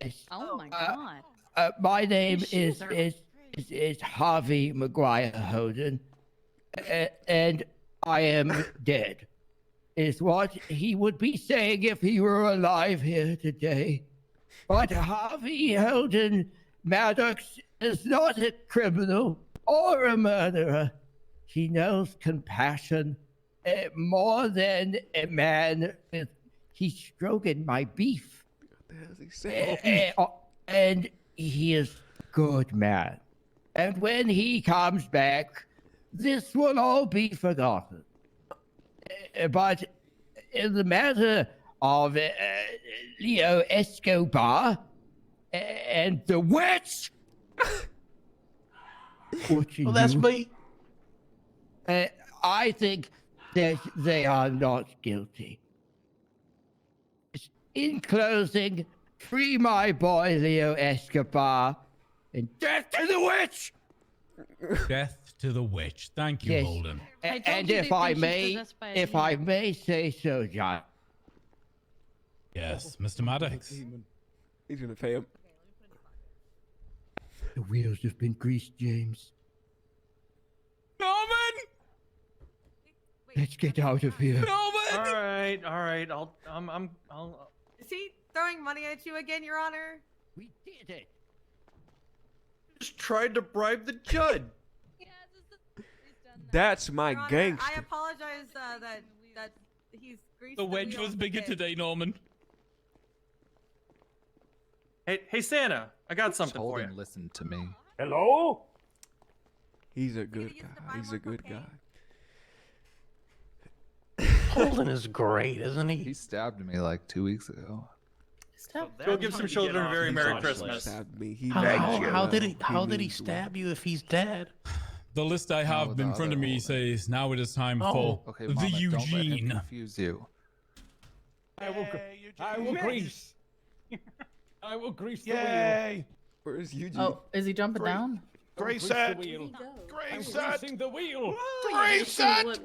Yes. Oh my god. My name is Harvey Maguire Holden, and I am dead. Is what he would be saying if he were alive here today. But Harvey Holden Maddox is not a criminal or a murderer. He knows compassion more than a man. He's stroking my beef. And he is good man. And when he comes back, this will all be forgotten. But in the matter of Leo Escobar and the witch, Well, that's me. I think that they are not guilty. In closing, free my boy Leo Escobar and death to the witch! Death to the witch. Thank you, Yes. Holden. And if I may say so, John. Yes, Mr. Maddox. He's gonna pay him. The wheels have been greased, James. Norman! Let's get out of here. All right. I'll. Is he throwing money at you again, Your Honor? We did it. Just tried to bribe the judge. That's my Your Honor, gangster. I apologize that he's greased The wedge wheels was bigger again. today, Norman. Hey, Santa, I got something for you. Holden, listen to me. Hello? He's a good guy. He's a good guy. Holden is great, isn't he? He stabbed me like 2 weeks ago. Go give some children a very Merry Christmas. How did he stab you if he's dead? The list I have in front of me says now it is time for Okay, the Mama, don't let him Eugene. confuse you. I will grease. I will grease the wheel. Yay! Where's Eugene? Oh, is he jumping down? Gray Grease set. the wheel. Gray I'm set. greasing the wheel. Gray set.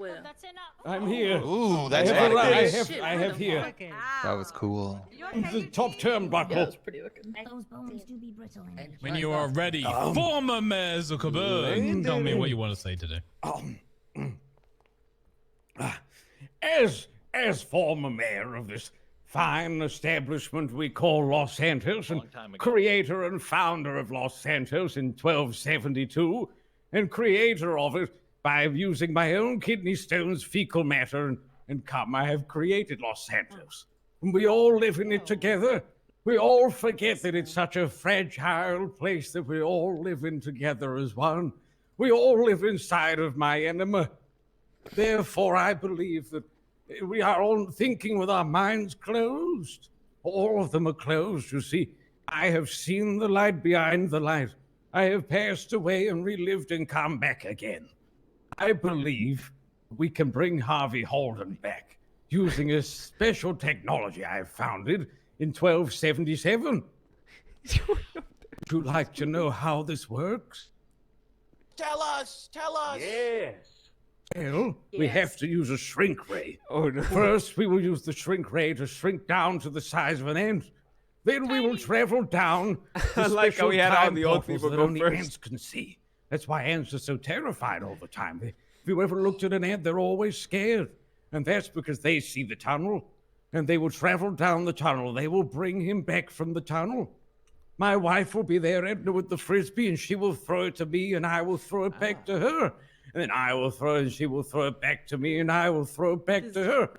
I'm here. Ooh, that's I have, epic. I have here That was cool. the top turnbuckle. Yeah, it's pretty looking. Those bones do be brittle. When you are ready, former Mayor Zuckerberg, tell me what you want to say today. As former mayor of this fine establishment we call Los Santos, and creator and founder of Los Santos in 1272, and creator of it by using my own kidney stones, fecal matter, and cum, I have created Los Santos. And we all live in it together. We all forget that it's such a fragile place that we all live in together as one. We all live inside of my enema. Therefore, I believe that we are all thinking with our minds closed. All of them are closed, you see. I have seen the light behind the light. I have passed away and relived and come back again. I believe we can bring Harvey Holden back using a special technology I have founded in 1277. Would you like to know how this works? Tell us. Yes. Well, we Yes. have to use a shrink ray. Oh no. First, we will use the shrink ray to shrink down to the size of an ant. Then we will travel down I the like how we had all time the old portals people that go only first. ants can see. That's why ants are so terrified all the time. If you ever looked at an ant, they're always scared. And that's because they see the tunnel. And they will travel down the tunnel. They will bring him back from the tunnel. My wife will be there, Edna, with the frisbee, and she will throw it to me, and I will throw it back to her. And then I will throw it, and she will throw it back to me, and I will throw it back to her.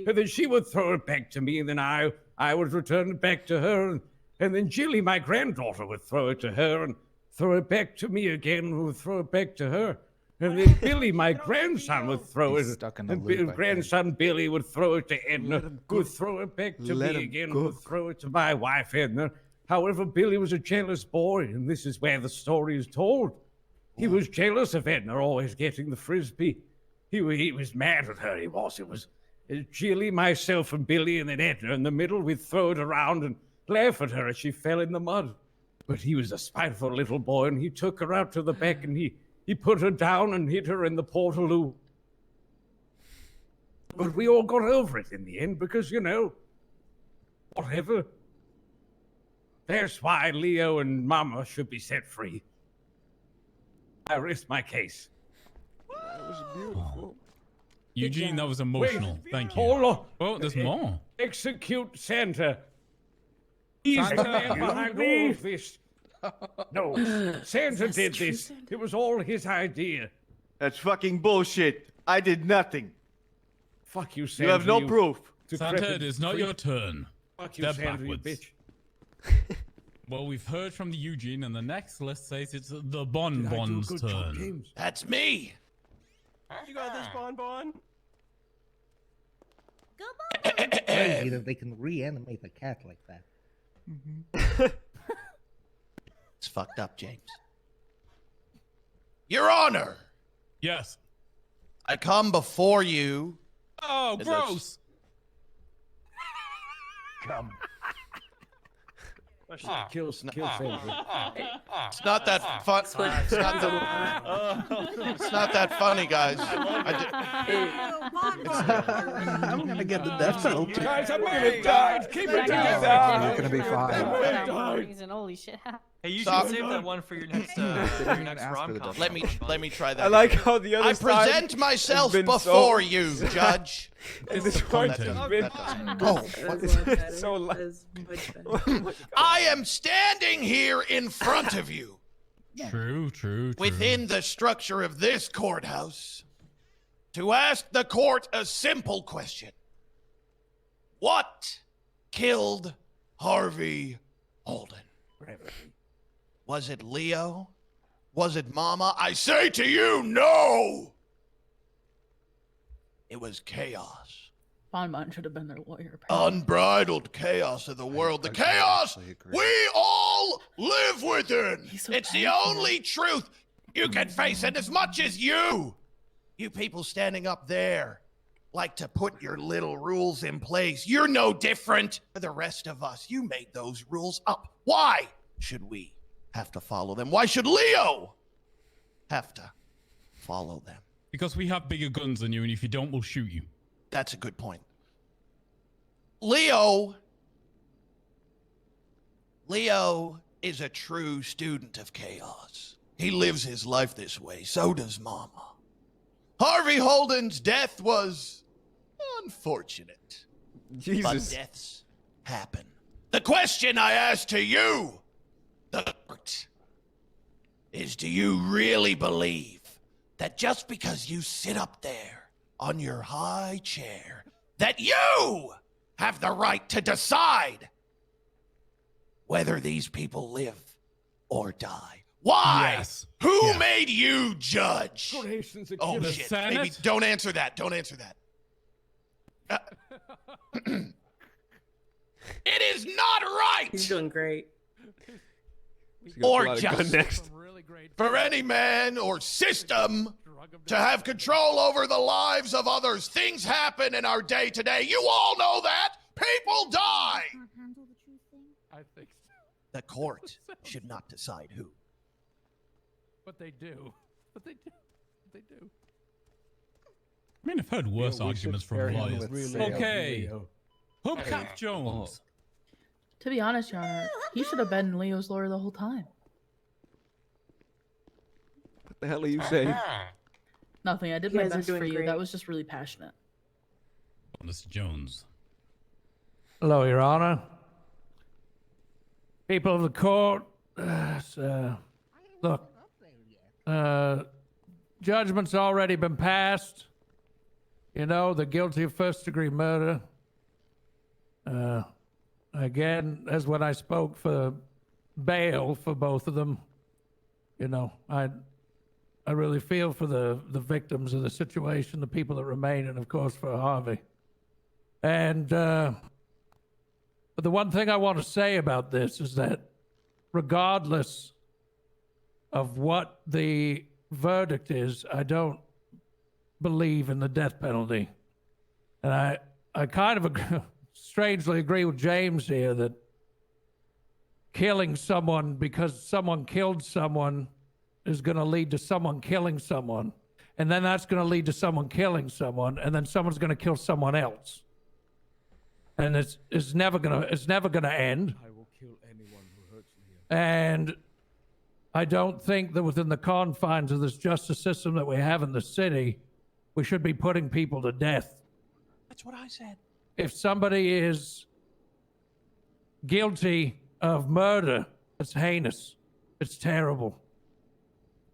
And then she would throw it back to me, and then I would return it back to her. And then Jilly, my granddaughter, would throw it to her and throw it back to me again, and would throw it back to her. And then Billy, my grandson, would throw He's it. stuck in the And loop, I think. grandson Billy would throw it to Edna, would throw it back to Let me him again, go. would throw it to my wife, Edna. However, Billy was a jealous boy, and this is where the story is told. He was jealous of Edna always getting the frisbee. He was mad at her, he was. It was Jilly, myself, and Billy, and then Edna in the middle. We'd throw it around and laugh at her as she fell in the mud. But he was a spiteful little boy, and he took her out to the back, and he put her down and hit her in the portaloo. But we all got over it in the end because, you know, whatever. That's why Leo and Mama should be set free. I rest my case. That was beautiful. Eugene, that was emotional. Thank you. Hold on. Oh, there's more. Execute Santa. He's the Santa? man behind all of this. No, Santa did this. It was all his idea. That's fucking bullshit. I did nothing. Fuck you, Santa. You have no proof. Santa, it is not your turn. Fuck you, Step Santa, you backwards. bitch. Well, we've heard from the Eugene, and the next list says it's the Bonbon's turn. That's me. You got this, Bon. Crazy that they can reanimate a cat like that. It's fucked up, James. Your Honor, Yes. I come before you. Oh, Is gross. Come. Kill Santa. It's not that fun. It's not that funny, guys. I'm gonna get the death penalty. Guys, I'm gonna die. Keep it together. You're gonna be fine. Reason, holy shit. Hey, you Stop. should save that one for your next rom-com. Let me try that. I like how the other I side present has myself been before so- you, Judge. And this one That has doesn't- been that doesn't- so loud. I am standing here in front of you True. within the structure of this courthouse to ask the court a simple question. What killed Harvey Holden? Was it Leo? Was it Mama? I say to you, no! It was chaos. Bonbon should have been their lawyer. Unbridled chaos of the world. The chaos we all live within. It's the only truth you can face. And as much as you people standing up there, like to put your little rules in place, you're no different for the rest of us. You made those rules up. Why should we have to follow them? Why should Leo have to follow them? Because we have bigger guns than you, and if you don't, we'll shoot you. That's a good point. Leo is a true student of chaos. He lives his life this way. So does Mama. Harvey Holden's death was unfortunate. Jesus. But deaths happen. The question I ask to you, the court, is do you really believe that just because you sit up there on your high chair, that you have the right to decide whether these people live or die? Why? Yes. Who made you judge? Creation's a Oh killer. shit! Maybe don't answer that. Don't answer that. It is not right. He's doing great. Or just for any man or system to have control over the lives of others. Things happen in our day to day. You all know that. People die. I think so. The court should not decide who. But they do. But they do. They do. I mean, I've heard worse arguments from lawyers. Okay. Hubcap Jones. To be honest, Your Honor, he should have been Leo's lawyer the whole time. What the hell are you saying? Nothing. I did You my guys are best for doing you. great. That was just really passionate. Mr. Jones. Hello, Your Honor. People of the court, look, judgment's already been passed. You know, they're guilty of first-degree murder. Again, as when I spoke for bail for both of them, you know, I really feel for the victims of the situation, the people that remain, and of course for Harvey. And but the one thing I want to say about this is that regardless of what the verdict is, I don't believe in the death penalty. And I kind of strangely agree with James here that killing someone because someone killed someone is going to lead to someone killing someone. And then that's going to lead to someone killing someone, and then someone's going to kill someone else. And it's never gonna end. I will kill anyone who hurts me. And I don't think that within the confines of this justice system that we have in the city, we should be putting people to death. That's what I said. If somebody is guilty of murder, it's heinous, it's terrible,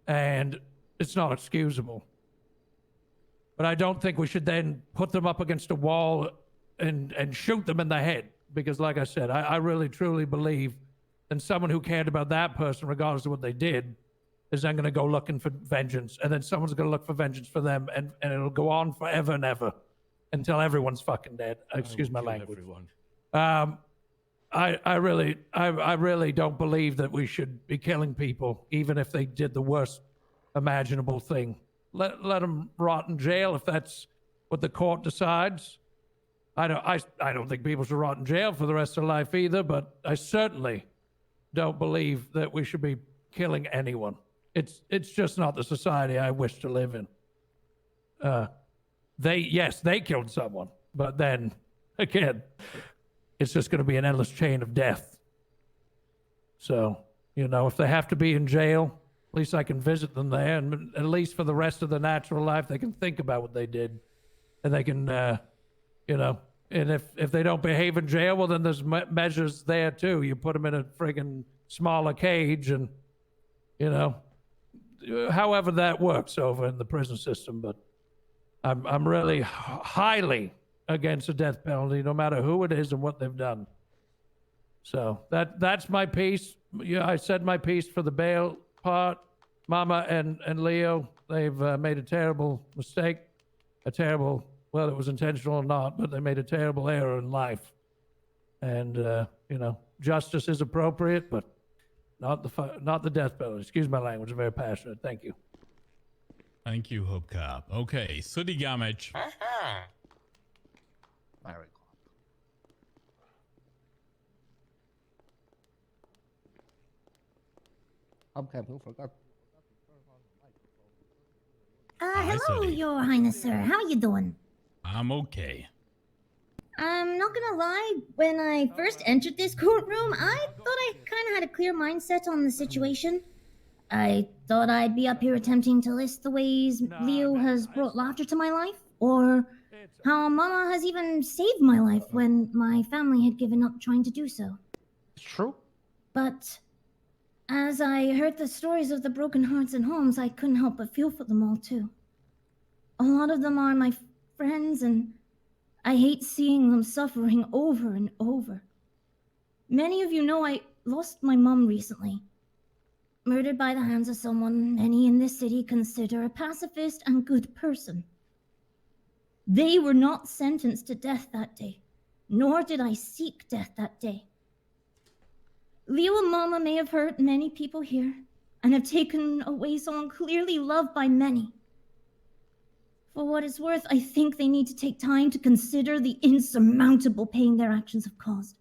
and it's not excusable. But I don't think we should then put them up against a wall and shoot them in the head, because like I said, I really truly believe that someone who cared about that person, regardless of what they did, is then going to go looking for vengeance, and then someone's going to look for vengeance for them, and it'll go on forever and ever until everyone's fucking dead. Excuse my language. I really don't believe that we should be killing people, even if they did the worst imaginable thing. Let them rot in jail if that's what the court decides. I don't think people should rot in jail for the rest of their life either, but I certainly don't believe that we should be killing anyone. It's just not the society I wish to live in. They killed someone, but then again, it's just going to be an endless chain of death. So, you know, if they have to be in jail, at least I can visit them there, and at least for the rest of their natural life, they can think about what they did, and they can, you know, and if they don't behave in jail, well, then there's measures there too. You put them in a friggin' smaller cage, and, you know, however that works over in the prison system. But I'm really highly against the death penalty, no matter who it is and what they've done. So that's my piece. Yeah, I said my piece for the bail part. Mama and Leo, they've made a terrible mistake, a terrible well, it was intentional or not, but they made a terrible error in life. And, you know, justice is appropriate, but not the death penalty. Excuse my language. I'm very passionate. Thank you. Thank you, Hubcap. Okay, Sooty Gamage. Very cool. Okay, who forgot? Hi, Hello, Sooty. Your Highness, sir. How you doing? I'm okay. I'm not gonna lie, when I first entered this courtroom, I thought I kind of had a clear mindset on the situation. I thought I'd be up here attempting to list the ways Leo has brought laughter to my life, or how Mama has even saved my life when my family had given up trying to do so. It's true. But as I heard the stories of the broken hearts and homes, I couldn't help but feel for them all too. A lot of them are my friends, and I hate seeing them suffering over and over. Many of you know I lost my mom recently. Murdered by the hands of someone many in this city consider a pacifist and good person. They were not sentenced to death that day, nor did I seek death that day. Leo and Mama may have hurt many people here, and have taken away someone clearly loved by many. For what it's worth, I think they need to take time to consider the insurmountable pain their actions have caused.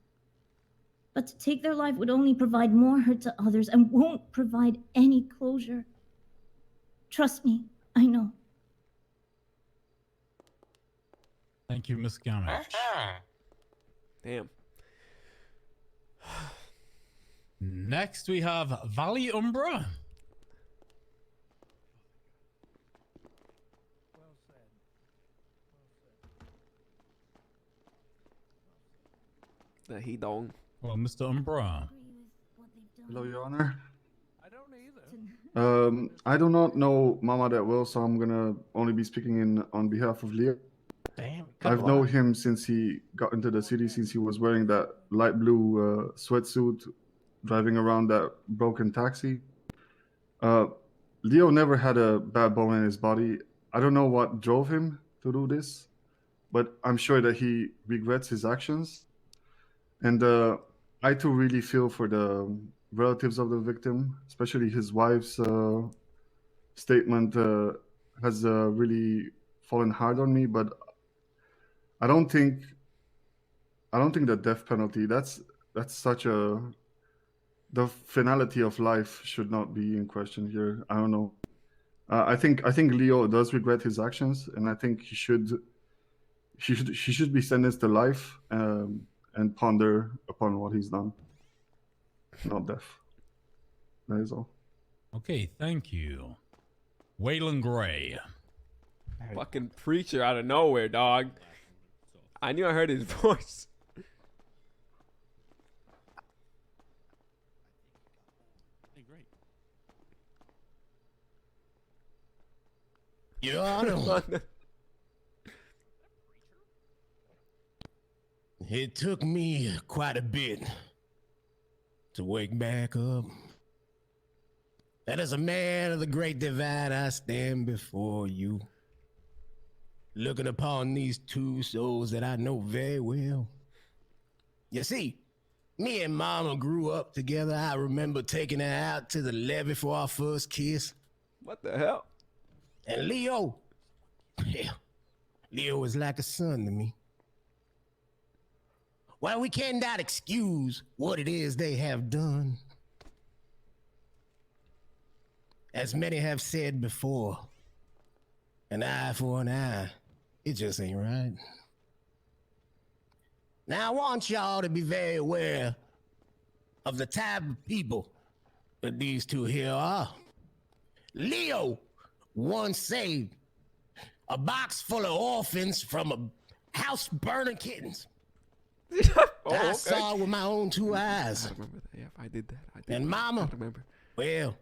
But to take their life would only provide more hurt to others and won't provide any closure. Trust me, I know. Thank you, Miss Gamage. Damn. Next, we have Valley Umbra. The he dong. Well, Mr. Umbra. Hello, Your Honor. I don't either. I do not know Mama that well, so I'm gonna only be speaking on behalf of Leo. Damn. I've known him since he got into the city, since he was wearing that light blue sweatsuit, driving around that broken taxi. Leo never had a bad bone in his body. I don't know what drove him to do this, but I'm sure that he regrets his actions. And I too really feel for the relatives of the victim, especially his wife's statement has really fallen hard on me. But I don't think the death penalty, that's such a, the finality of life should not be in question here. I don't know. I think Leo does regret his actions, and I think he should be sentenced to life and ponder upon what he's done. Not death. That is all. Okay, thank you. Waylon Gray. Fucking preacher out of nowhere, dog. I knew I heard his voice. Your Honor, it took me quite a bit to wake back up. And as a man of the great divide, I stand before you, looking upon these two souls that I know very well. You see, me and Mama grew up together. I remember taking her out to the levee for our first kiss. What the hell? And Leo, yeah, Leo was like a son to me. Well, we cannot excuse what it is they have done. As many have said before, an eye for an eye, it just ain't right. Now, I want y'all to be very aware of the type of people that these two here are. Leo once saved a box full of orphans from a house burning kittens. I saw it with my own two eyes. I remember that. Yeah, I did that. And Mama, well,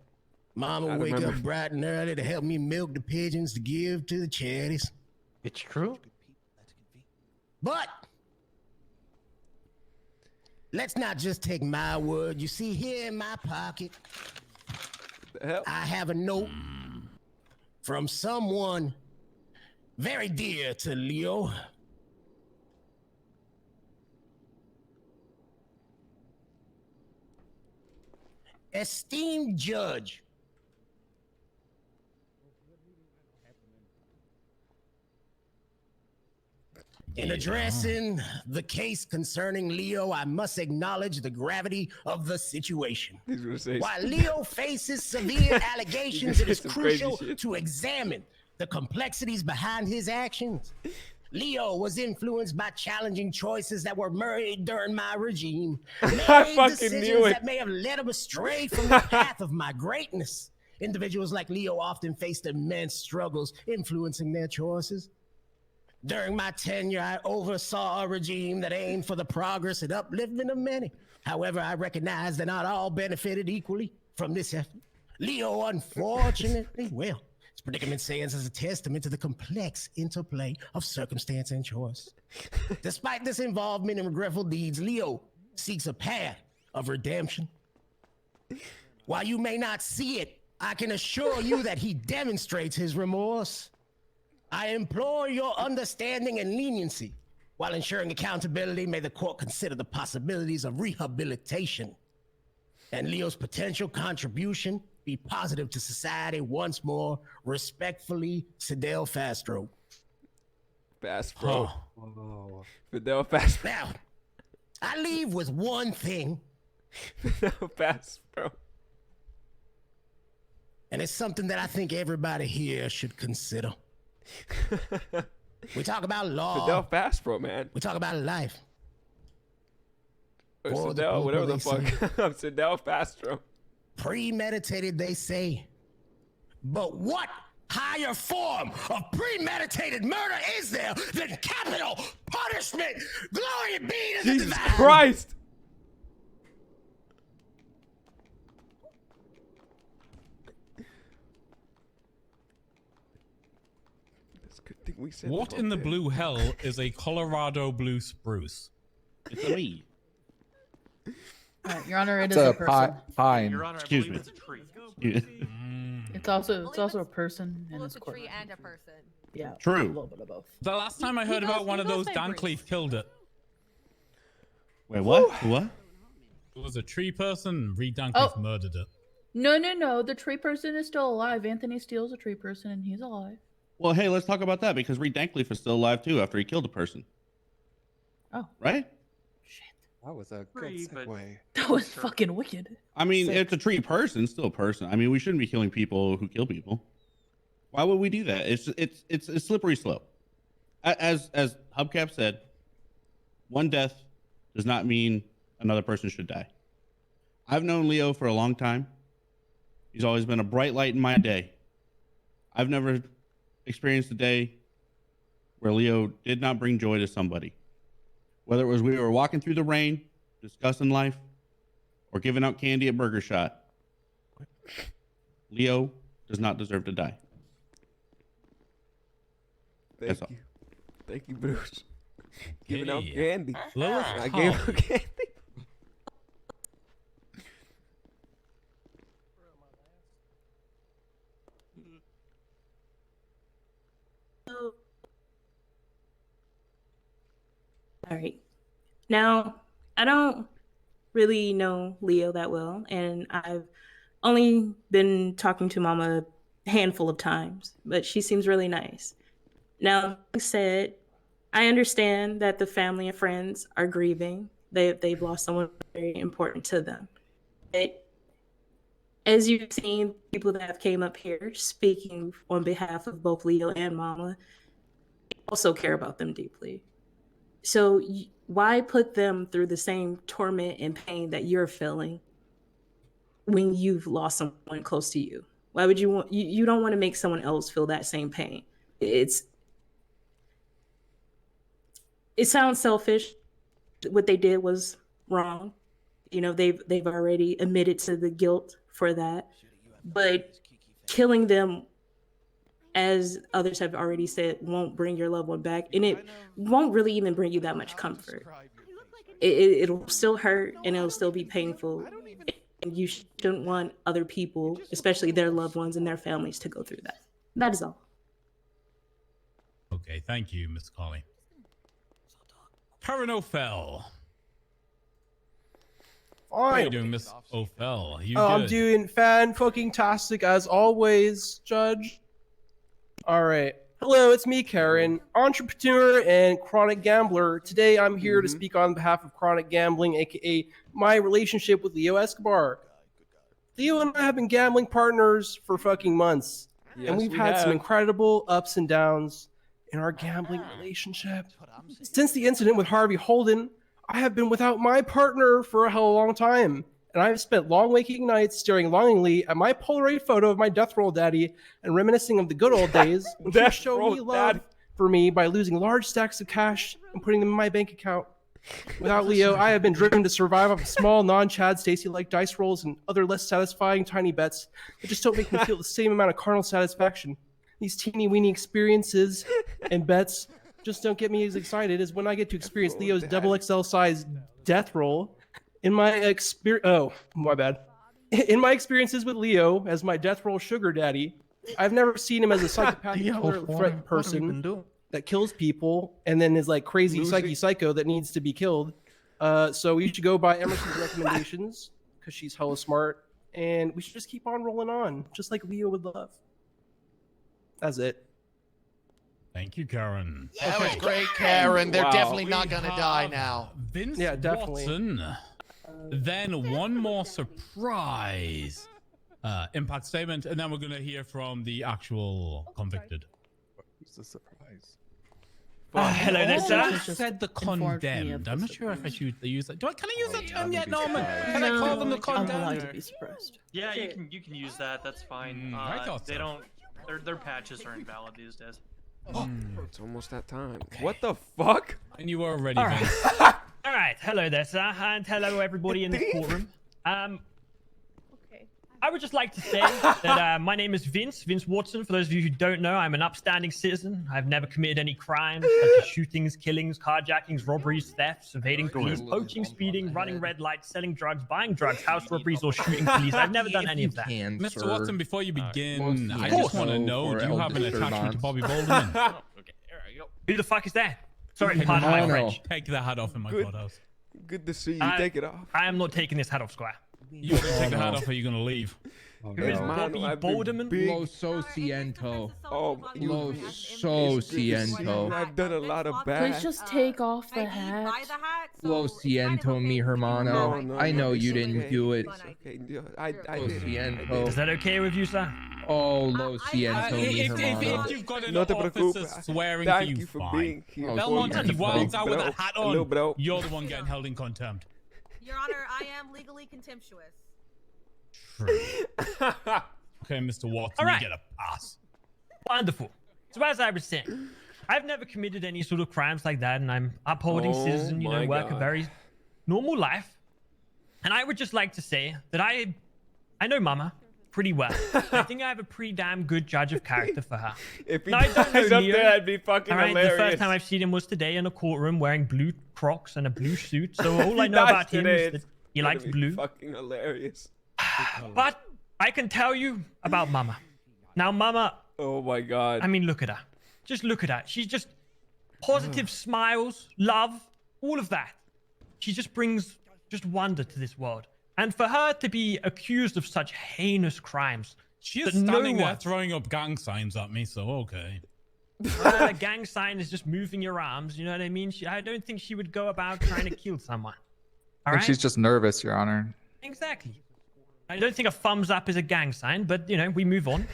Mama wake up bright and early to help me milk the pigeons to give to the charities. It's true. But let's not just take my word. You see, here in my pocket, I have a note from someone very dear to Leo. Esteemed judge, in addressing the case concerning Leo, I must acknowledge the gravity of the situation. While Leo faces severe allegations, it is crucial to examine the complexities behind his actions. Leo was influenced by challenging choices that were made during my regime. Made decisions that may have led him astray from the path of my greatness. Individuals like Leo often faced immense struggles influencing their choices. During my tenure, I oversaw a regime that aimed for the progress and upliftment of many. However, I recognize that not all benefited equally from this effort. Leo, unfortunately, well, his predicament stands as a testament to the complex interplay of circumstance and choice. Despite this involvement in regretful deeds, Leo seeks a path of redemption. While you may not see it, I can assure you that he demonstrates his remorse. I implore your understanding and leniency. While ensuring accountability, may the court consider the possibilities of rehabilitation and Leo's potential contribution be positive to society. Once more, respectfully, Fidel Fastro. Fastro. Fidel Fastro. Now, I leave with one thing. Fidel Fastro. And it's something that I think everybody here should consider. We talk about law. Fidel Fastro, man. We talk about life. Or Fidel, whatever the fuck. Fidel Fastro. Premeditated, they say. But what higher form of premeditated murder is there than capital punishment? Glory be to the Jesus divine. Christ. What in the blue hell is a Colorado blue spruce? It's a me. Your Honor, it is a person. Pine. Your Honor, Excuse I me. believe it's a tree. It's also a person and it's a tree and a person. Yeah. True. A little bit of both. The last time I heard about one of those, Dan Cleef killed it. Wait, what? What? It was a tree person. Reed Dan Cleef murdered it. No. The tree person is still alive. Anthony Steele's a tree person and he's alive. Well, hey, let's talk about that because Reed Dankleaf is still alive too after he killed a person. Oh. Right? That was a good segue. That was fucking wicked. I mean, Sick. it's a tree person, still a person. I mean, we shouldn't be killing people who kill people. Why would we do that? It's a slippery slope. As Hubcap said, one death does not mean another person should die. I've known Leo for a long time. He's always been a bright light in my day. I've never experienced a day where Leo did not bring joy to somebody. Whether it was we were walking through the rain, discussing life, or giving out candy at Burger Shot, Leo does not deserve to die. That's all. Thank you, Bruce. Giving out candy. Lois I gave out candy. All right. Now, I don't really know Leo that well, and I've only been talking to Mama a handful of times, but she seems really nice. Now, like I said, I understand that the family and friends are grieving. They've lost someone very important to them. But as you've seen, people that have came up here speaking on behalf of both Leo and Mama also care about them deeply. So why put them through the same torment and pain that you're feeling when you've lost someone close to you? Why would you want, you don't want to make someone else feel that same pain. It sounds selfish. What they did was wrong. You know, they've already admitted to the guilt for that. But killing them, as others have already said, won't bring your loved one back, and it won't really even bring you that much comfort. It'll still hurt and it'll still be painful, and you shouldn't want other people, especially their loved ones and their families, to go through that. That is all. Okay, thank you, Mr. Colley. Karen O'Fell. How are you Fine. doing, Miss O'Fell? You I'm good? doing fan-fucking-tastic as always, Judge. All right. Hello, it's me, Karen, entrepreneur and chronic gambler. Today, I'm here to speak on behalf of Chronic Gambling, aka my relationship with Leo Escobar. Leo and I have been gambling partners for fucking months, Yes, and we've we had some have. incredible ups and downs in our gambling relationship. Since the incident with Harvey Holden, I have been without my partner for a hell of a long time, and I've spent long waking nights staring longingly at my Polaroid photo of my death roll daddy and reminiscing of the good old days when he Death showed roll me love for me by losing large stacks of cash and putting them in my bank account. Without Leo, I have been driven to survive off small, non-Chad Stacy-like dice rolls and other less satisfying tiny bets that just don't make me feel the same amount of carnal satisfaction. These teeny-weeny experiences and bets just don't get me as excited as when I get to experience Leo's double XL size death roll. In my In my experiences with Leo as my death roll sugar daddy, I've never seen him as a psychopathic killer threat person that kills people and then is like crazy psycho that needs to be killed. So you should go by Emerson's recommendations because she's hella smart, and we should just keep on rolling on, just like Leo would love. That's it. Thank you, Karen. That was great, Karen. They're Wow. definitely not We gonna die have now. Vince Yeah, definitely. Watson. Then one more surprise impact statement, and then we're going to hear from the actual convicted. Who's the surprise? Hello there, sir. I said the condemned. I'm not sure if I should use that. Can I use that term yet, Norman? Can I call them the condemned? Yeah, you can use that. That's fine. I thought they so. don't. Their patches are invalid these days. It's almost that time. What the fuck? And you were ready. All right. All right. Hello there, sir, and hello everybody in the courtroom. I would just like to say that my name is Vince Watson. For those of you who don't know, I'm an upstanding citizen. I've never committed any crimes such as shootings, killings, carjackings, robberies, thefts, evading police, poaching, speeding, running red lights, selling drugs, buying drugs, house robberies, or shooting police. I've never done any of that. Mr. Watson, before you begin, I Of course. just want to know, do you have an attachment to Bobby Bolden? Who the fuck is that? Sorry, Take pardon my the- French. Take the hat off in my Good. courthouse. Good to see you. Take it off. I am not taking this hat off, Squire. You're going to take the hat off or you're going to leave? Who is Bobby Bolderman? Lo so siento. Oh, Lo so siento. I've done a lot of bad. Please just take off the hat. Lo siento, mi hermano. No, I know it's you didn't okay. do it. It's okay. Yeah, I Lo did. siento. Is that okay with you, sir? Oh, lo siento, mi hermano. If you've got an No te officer preocupes. swearing Thank to you, you for fine. being here. Belmont, for he you. wilds out with Bro. a hat Hello, on. bro. You're the one getting held in contempt. Your Honor, I am legally contemptuous. Okay, Mr. Watson, All right. you get a pass. Wonderful. So as I was saying, I've never committed any sort of crimes like that, and I'm upholding citizen, my work a God. very normal life. And I would just like to say that I know Mama pretty well. I think I have a pretty damn good judge of character for her. If he Now, I don't know dies up Leo. there, that'd be fucking All right, the hilarious. first time I've seen him was today in a courtroom wearing blue Crocs and a blue suit. So all He I know dies about him today, is that it's he gonna likes be blue. Fucking hilarious. But I can tell you about Mama. Now, Mama, Oh my god. I mean, look at her. Just look at her. She's just positive smiles, love, all of that. She just brings just wonder to this world. And for her to be accused of such heinous crimes, She is that no standing there one- throwing up gang signs at me, so okay. a gang sign is just moving your arms. You know what I mean? I don't think she would go about trying to kill someone. I All think right? she's just nervous, Your Honor. Exactly. I don't think a thumbs up is a gang sign, but we move on.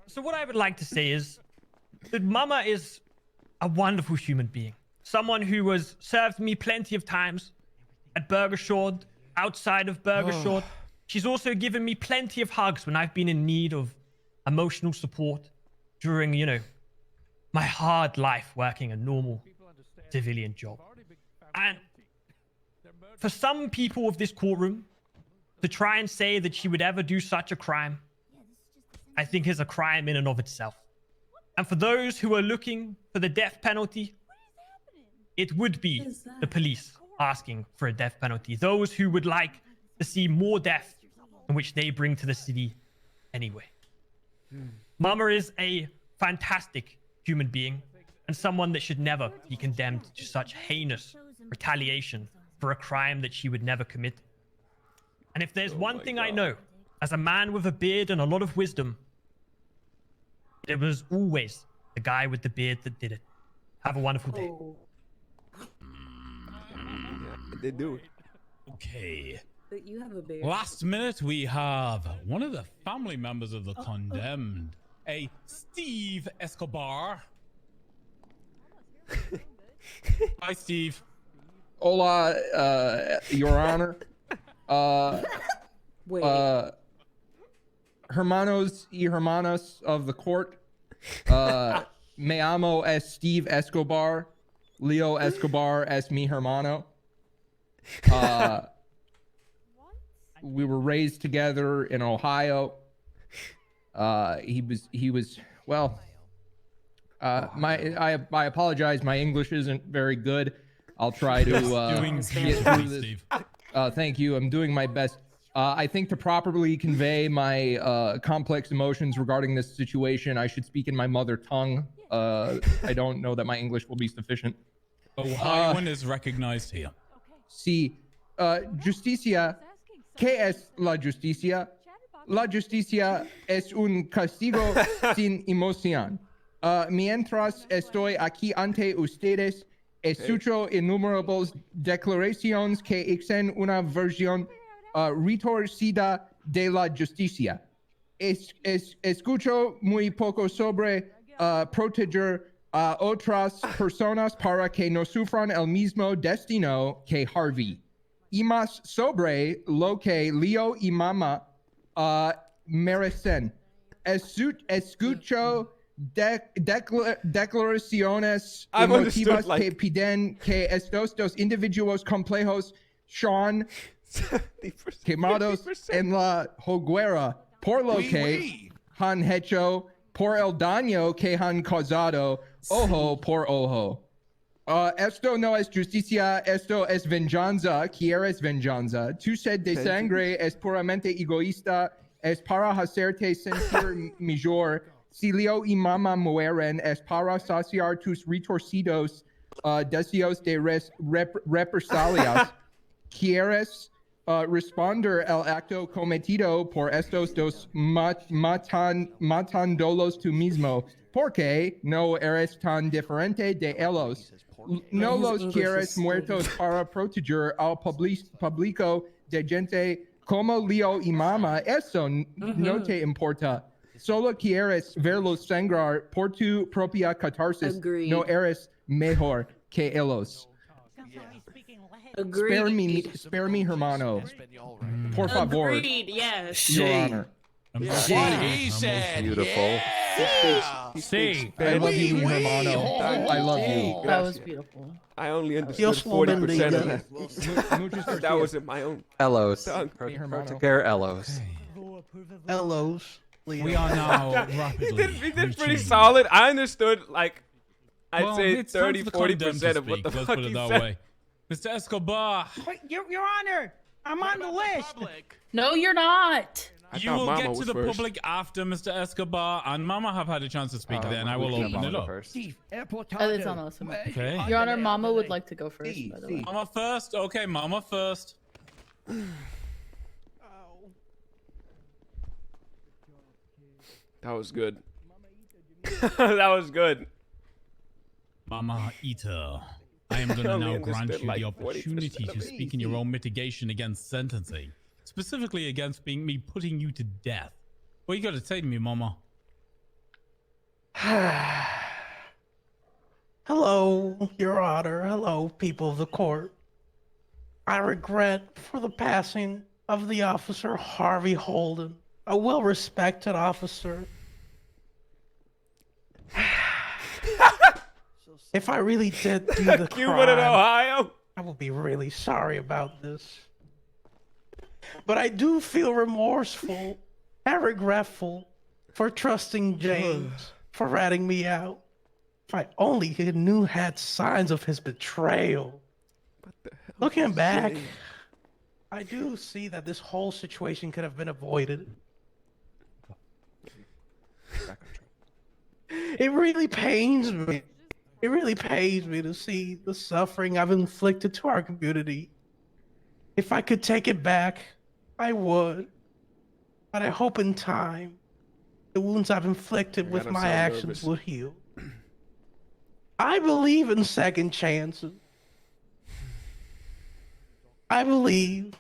So what I would like to say is that Mama is a wonderful human being. Someone who has served me plenty of times at Burger Short, outside of Burger Short. She's also given me plenty of hugs when I've been in need of emotional support during, my hard life working a normal civilian job. And for some people of this courtroom to try and say that she would ever do such a crime, I think is a crime in and of itself. And for those who are looking for the death penalty, it would be the police asking for a death penalty. Those who would like to see more death, in which they bring to the city anyway. Mama is a fantastic human being and someone that should never be condemned to such heinous retaliation for a crime that she would never commit. And if there's one thing I know, as a man with a beard and a lot of wisdom, it was always the guy with the beard that did it. Have a wonderful day. They do it. Okay. But you have a beard. Last minute, we have one of the family members of the condemned, a Steve Escobar. Hi, Steve. Hola, Your Honor. Wait. Hermanos y hermanas of the court. Me amo es Steve Escobar. Leo Escobar es mi hermano. We were raised together in Ohio. He was well. I apologize. My English isn't very good. I'll try to doing get through this. Steve. Thank you. I'm doing my best. I think to properly convey my complex emotions regarding this situation, I should speak in my mother tongue. I don't know that my English will be sufficient. Ohioan is recognized here. Sí. Justicia. ¿Qué es la justicia? La justicia es un castigo sin emoción. Mientras estoy aquí ante ustedes, escucho innumerables declaraciones que exigen una versión retorcida de la justicia. Escucho muy poco sobre proteger a otras personas para que no sufran el mismo destino que Harvey. Y más sobre lo que Leo y Mama merecen. Escucho declaraciones emotivas que piden que estos dos individuos complejos sean quemados en la hoguera por lo que han hecho, por el daño que han causado, ojo por ojo. Esto no es justicia, esto es venganza. ¿Quieres venganza? Tu sed de sangre es puramente egoísta, es para hacerte sentir mejor. Si Leo y Mama mueren, es para saciar tus retorcidos deseos de represalias. ¿Quieres responder al acto cometido por estos dos matándolos tú mismo? Porque no eres tan diferente de ellos. No los quieres muertos para proteger al público de gente como Leo y Mama. Eso no te importa. Solo quieres verlos sangrar por tu propia catarsis. Agreed. No eres mejor que ellos. Agreed. Spare me, hermano. Por favor. Agreed, yes. Your Honor. What he said. Beautiful. See. I love you, mi hermano. I love you. That was beautiful. I only understood 40% of that. That wasn't my own. Elos. tongue. Protecare Elos. Elos. We are now rapidly. He did pretty solid. I understood, like, I'd Well, say it's time for 30, the condemned to 40% of what the speak. fuck Let's put he it that said. way. Mr. Escobar, Wait, Your Honor, I'm on the list. No, you're not. you will get to the public after Mr. Escobar, and Mama have had a chance to speak. Then I will open it up. It's on us. Okay. Your Honor, Mama would like to go first, by the way. Mama first. Okay, Mama first. That was good. That was good. Mama Eater, I am going to only now grant understood you like the 40% opportunity of to it. speak in your own mitigation against sentencing, specifically against me putting you to death. What you got to say to me, Mama? Hello, Your Honor. Hello, people of the court. I regret for the passing of the officer Harvey Holden, a well-respected officer. If I really did do the Cuban in crime, Ohio. I will be really sorry about this. But I do feel remorseful and regretful for trusting James for ratting me out. If I only knew had signs of his betrayal. Looking back, I do see that this whole situation could have been avoided. It really pains me. It really pains me to see the suffering I've inflicted to our community. If I could take it back, I would. But I hope in time, the wounds I've inflicted with my actions will heal. I believe in second chances. I believe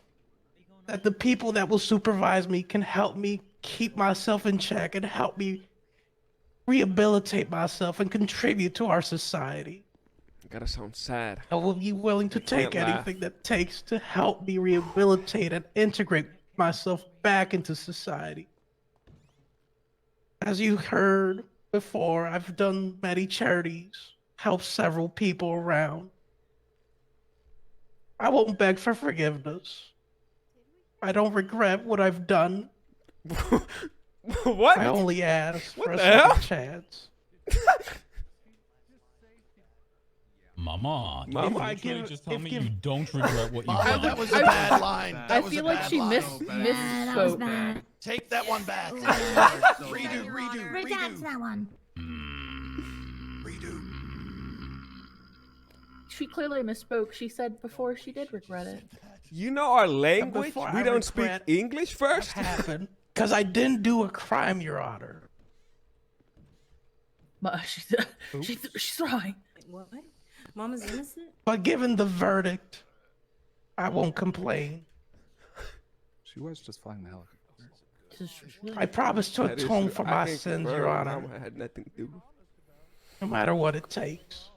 that the people that will supervise me can help me keep myself in check and help me rehabilitate myself and contribute to our society. You gotta sound sad. I will be willing to take anything that takes to help me rehabilitate and integrate myself back into society. As you heard before, I've done many charities, helped several people around. I won't beg for forgiveness. I don't regret what I've done. What? I only ask for a the hell? second chance. Mama, did you If I literally give- just tell if me give- you don't regret what you've Mama, done? that was a bad line. I feel like she misspoke. Take that one back. Redo. Redact that one. She clearly misspoke. She said before she did regret it. You know our language? Before We I don't speak regret English first? What happened? Because I didn't do a crime, Your Honor. She's lying. What? Mama's innocent? But given the verdict, I won't complain. She was just flying the helicopter. I promise to That is atone true. for I my can sins, confirm Your Honor. Mama had nothing to do. No matter what it takes.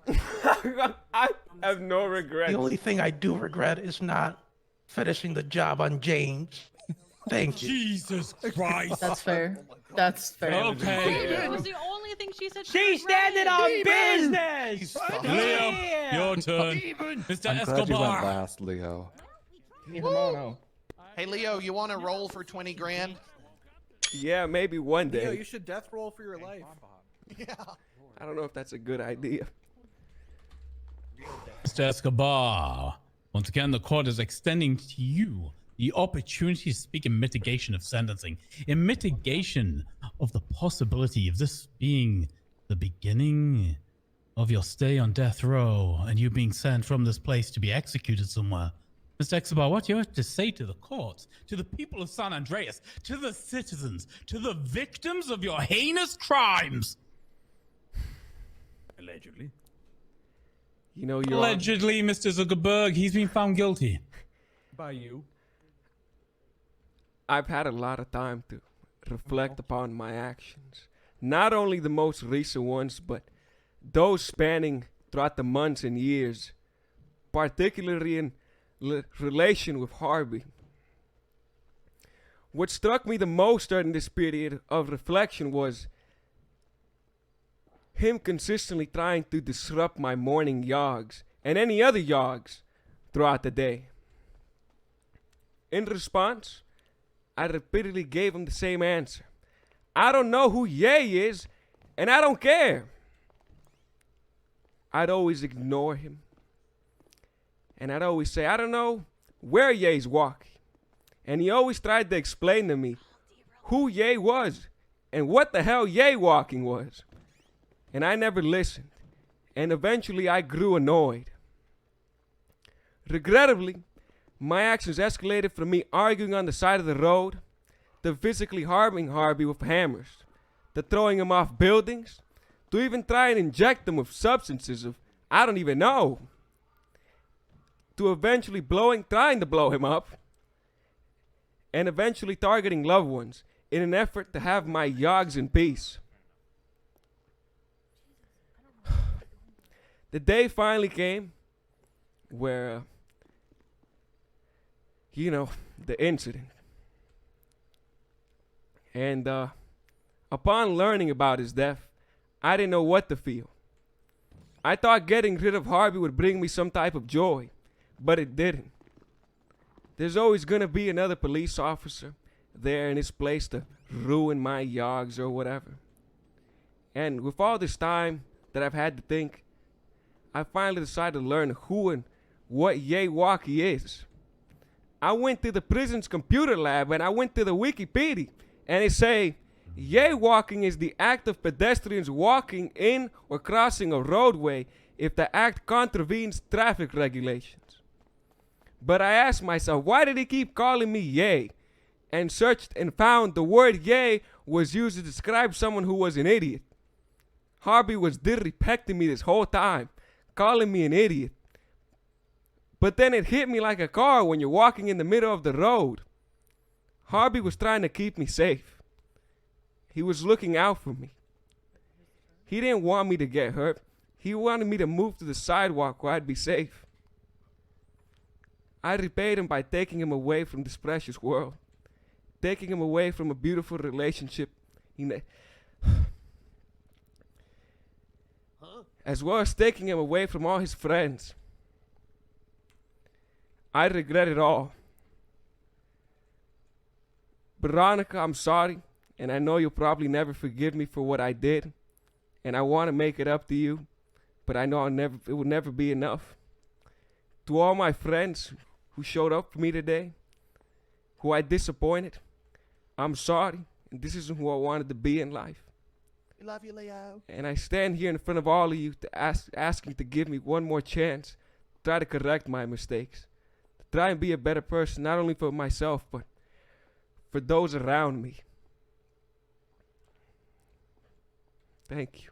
I have no regrets. The only thing I do regret is not finishing the job on James. Thank you. Jesus Christ. That's fair. That's fair. Okay. It was the only thing she said. She's standing on business. Leo, your turn. Mr. I'm glad you went Escobar. last, Leo. Hey, Leo, you want to roll for 20 grand? Yeah, maybe one day. Leo, you should death roll for your life. I don't know if that's a good idea. Mr. Escobar, once again, the court is extending to you the opportunity to speak in mitigation of sentencing, in mitigation of the possibility of this being the beginning of your stay on death row and you being sent from this place to be executed somewhere. Mr. Escobar, what do you have to say to the court, to the people of San Andreas, to the citizens, to the victims of your heinous crimes? Allegedly. You know, you're Allegedly, Mr. Zuckerberg, he's been found guilty. By you. I've had a lot of time to reflect upon my actions. Not only the most recent ones, but those spanning throughout the months and years, particularly in relation with Harvey. What struck me the most during this period of reflection was him consistently trying to disrupt my morning jogs and any other jogs throughout the day. In response, I repeatedly gave him the same answer. I don't know who Ye is, and I don't care. I'd always ignore him. And I'd always say, I don't know where Ye's walking. And he always tried to explain to me who Ye was and what the hell Ye walking was. And I never listened. And eventually I grew annoyed. Regrettably, my actions escalated from me arguing on the side of the road, to physically harming Harvey with hammers, to throwing him off buildings, to even try and inject him with substances of I don't even know, to eventually trying to blow him up, and eventually targeting loved ones in an effort to have my yogs in peace. The day finally came where, the incident. And upon learning about his death, I didn't know what to feel. I thought getting rid of Harvey would bring me some type of joy, but it didn't. There's always going to be another police officer there in his place to ruin my yogs or whatever. And with all this time that I've had to think, I finally decided to learn who and what Yaywalkie is. I went to the prison's computer lab and I went to the Wikipedia and it say Yaywalking is the act of pedestrians walking in or crossing a roadway if the act contravenes traffic regulations. But I asked myself, why did he keep calling me yay? And searched and found the word yay was used to describe someone who was an idiot. Harvey was disrespecting me this whole time, calling me an idiot. But then it hit me like a car when you're walking in the middle of the road. Harvey was trying to keep me safe. He was looking out for me. He didn't want me to get hurt. He wanted me to move to the sidewalk where I'd be safe. I repaid him by taking him away from this precious world. Taking him away from a beautiful relationship. As well as taking him away from all his friends. I regret it all. Veronica, I'm sorry. And I know you'll probably never forgive me for what I did. And I want to make it up to you. But I know it will never be enough. To all my friends who showed up for me today, who I disappointed, I'm sorry. And this isn't who I wanted to be in life. We love you, Leo. And I stand here in front of all of you to asking to give me one more chance. Try to correct my mistakes. To try and be a better person, not only for myself, but for those around me. Thank you.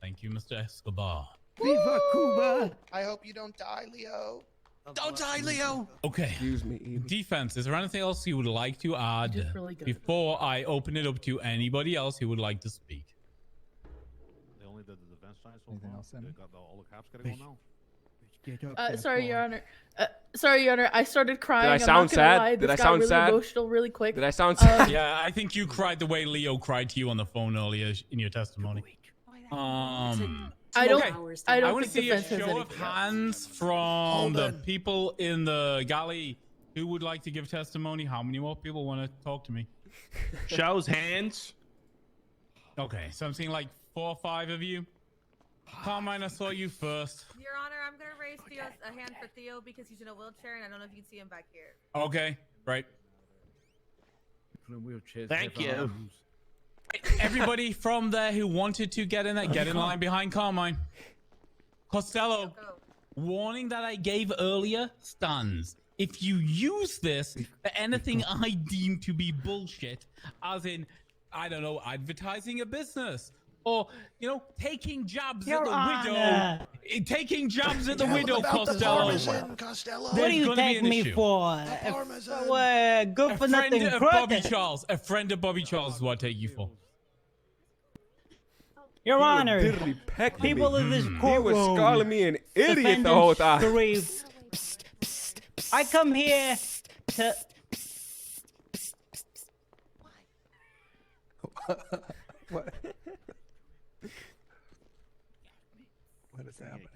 Thank you, Mr. Escobar. Viva Cuba! I hope you don't die, Leo. Don't die, Leo! Okay. Excuse me. Defense, is there anything else you would like to add before I open it up to anybody else who would like to speak? They only did the defense side so Anything far. else, They Sammy? got all the cops gotta go now. Sorry, Your Honor. Sorry, Your Honor. I started crying. Did I sound sad? Did I sound really sad? Emotional, really quick. Did I sound sad? Yeah, I think you cried the way Leo cried to you on the phone earlier in your testimony. I don't want to think see a defense has show of anything else. hands from the people in the galley who would like to give testimony. How many more people want to talk to me? Shows hands. Okay, so I'm seeing like 4 or 5 of you. Carmine, I saw you first. Your Honor, I'm gonna raise a hand for Theo because he's in a wheelchair, and I don't know if you can see him back here. Okay, right. Thank you. Everybody from there who wanted to get in there, get in line behind Carmine. Costello, warning that I gave earlier stands. If you use this for anything I deem to be bullshit, as in, I don't know, advertising a business, or, you know, taking jabs at the widow. Taking jabs at the widow, Costello. What do you take me for? Good for nothing. A friend of Bobby Charles is what I take you for. Your Honor, people in this He courtroom. was calling me an idiot the whole time. I come here to. What? What is happening?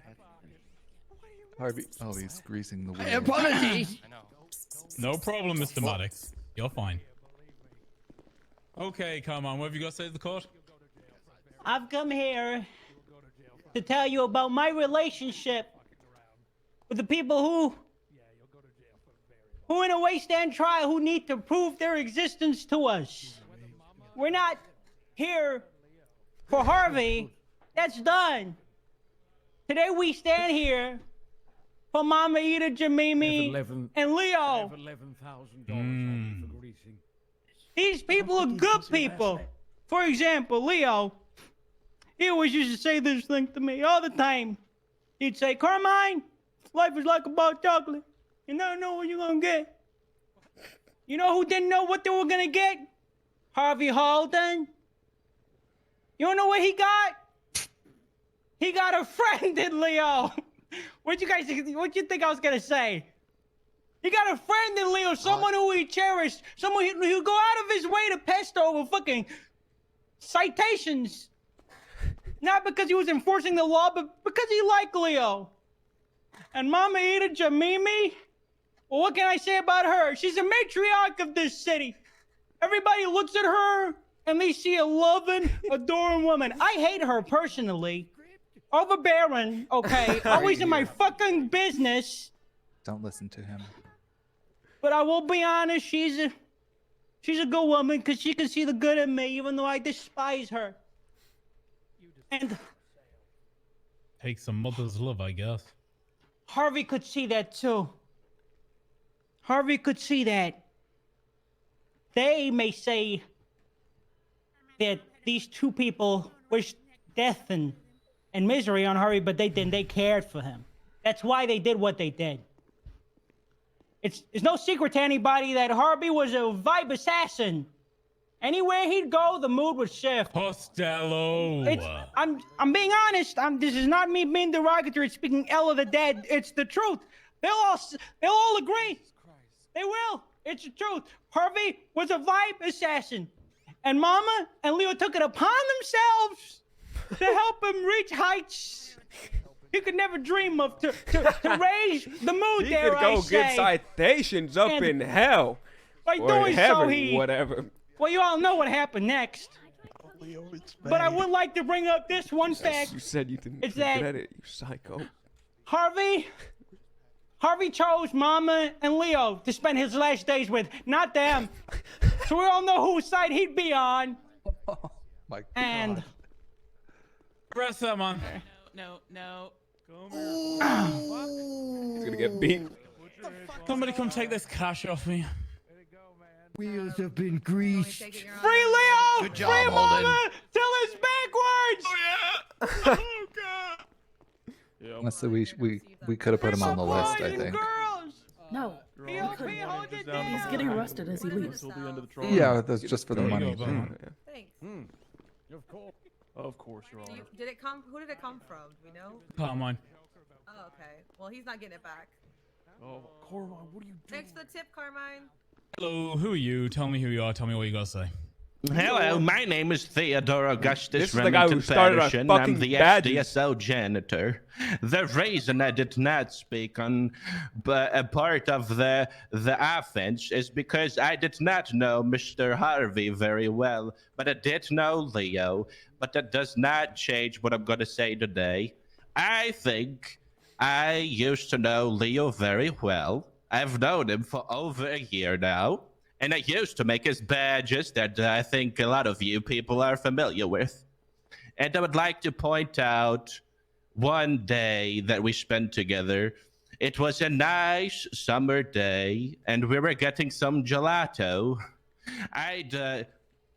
Harvey. Oh, he's greasing the wheel. Apologies. No problem, Mr. Maddox. You're fine. Okay, come on. What have you got to say to the court? I've come here to tell you about my relationship with the people who in a waste and trial who need to prove their existence to us. We're not here for Harvey. That's done. Today we stand here for Mama Ida, Jamimi, and Leo. These people are good people. For example, Leo, he always used to say this thing to me all the time. He'd say, Carmine, life is like a box of chocolate. You never know what you're gonna get. You know who didn't know what they were gonna get? Harvey Halden. You don't know what he got? He got a friend in Leo. What you think I was gonna say? He got a friend in Leo, someone who he cherished, someone who go out of his way to pester over fucking citations. Not because he was enforcing the law, but because he liked Leo. And Mama Ida Jamimi, well, what can I say about her? She's a matriarch of this city. Everybody looks at her and they see a loving, adoring woman. I hate her personally. Overbearing, okay? Always in my fucking business. Don't listen to him. But I will be honest, she's She's a good woman because she can see the good in me, even though I despise her. And Take some mother's love, I guess. Harvey could see that too. Harvey could see that. They may say that these two people wished death and misery on Harvey, but they didn't. They cared for him. That's why they did what they did. It's no secret to anybody that Harvey was a vibe assassin. Anywhere he'd go, the mood would shift. Costello. I'm being honest. This is not me being derogatory. It's speaking ill of the dead. It's the truth. They'll all agree. They will. It's the truth. Harvey was a vibe assassin, and Mama and Leo took it upon themselves to help him reach heights he could never dream of, to raise the mood. He Dare could I go say. get citations up And in hell. by or doing heaven, so, he whatever. Well, you all know what happened next. But I would like to bring up this one fact. You said you didn't It's that regret it, you psycho. Harvey chose Mama and Leo to spend his last days with, not them. So we all know whose side he'd be on. My God. And Press that, man. No. He's gonna get beat. Somebody come take this cash off me. Wheels have been greased. Free Leo! Good job, Free Holden. Mama! Till it's backwards! Honestly, we could have put him on the list, I think. No. He's getting arrested as he leaves. Yeah, that's just for the There you money. go, Bummer. Thanks. Of course, Your Honor. Did it come? Who did it come from? Do we know? Carmine. Oh, okay. Well, he's not getting it back. Oh, Carmine, what are you doing? Thanks for the tip, Carmine. Hello, who are you? Tell me who you are. Tell me what you gotta say. Hello, my name is Theodore Augustus This is the guy who Remington started our Patterson. fucking I'm the badges. SDSO janitor. The reason I did not speak on a part of the offense is because I did not know Mr. Harvey very well, but I did know Leo. But that does not change what I'm going to say today. I think I used to know Leo very well. I've known him for over a year now. And I used to make his badges that I think a lot of you people are familiar with. And I would like to point out one day that we spent together. It was a nice summer day, and we were getting some gelato.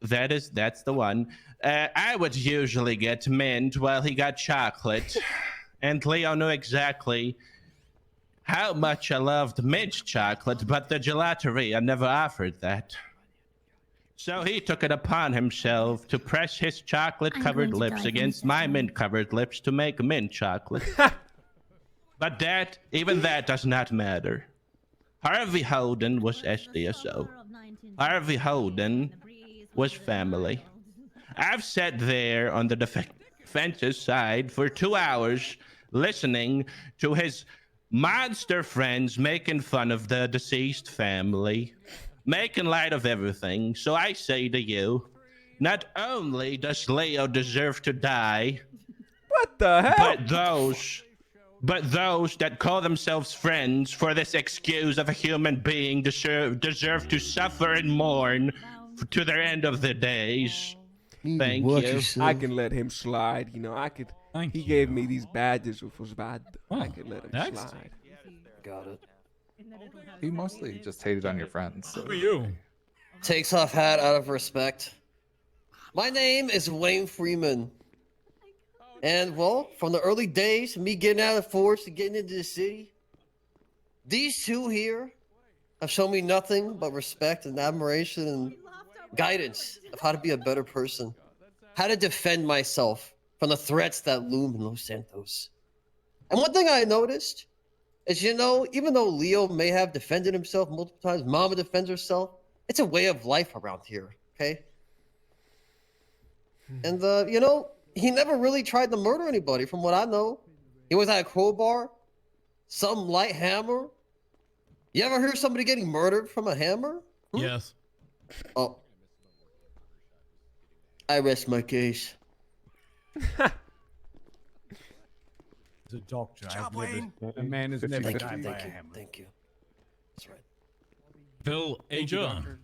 That's the one. I would usually get mint while he got chocolate. And Leo knew exactly how much I loved mint chocolate, but the gelateria never offered that. So he took it upon himself to press his chocolate-covered lips against my mint-covered lips to make mint chocolate. But even that does not matter. Harvey Holden was SDSO. Harvey Holden was family. I've sat there on the defense's side for 2 hours listening to his monster friends making fun of the deceased family, making light of everything. So I say to you, not only does Leo deserve to die, what the hell? But those that call themselves friends for this excuse of a human being deserve to suffer and mourn to their end of their days. Thank you. I can let him slide. You know, I could. He gave me these badges, which was bad. I could let him slide. Got it. He mostly just hated on your friends. So. Who are you? Takes off hat out of respect. My name is Wayne Freeman. And, well, from the early days, me getting out of the force and getting into the city, these two here have shown me nothing but respect and admiration and guidance of how to be a better person, how to defend myself from the threats that loom in Los Santos. And one thing I noticed is, you know, even though Leo may have defended himself multiple times, Mama defends herself, it's a way of life around here, okay? And, you know, he never really tried to murder anybody from what I know. He was at a crowbar, some light hammer. You ever hear somebody getting murdered from a hammer? Yes. Oh. I rest my case. As a doctor, Job, a man has never died by a hammer. Thank you. That's right. Phil, hey John.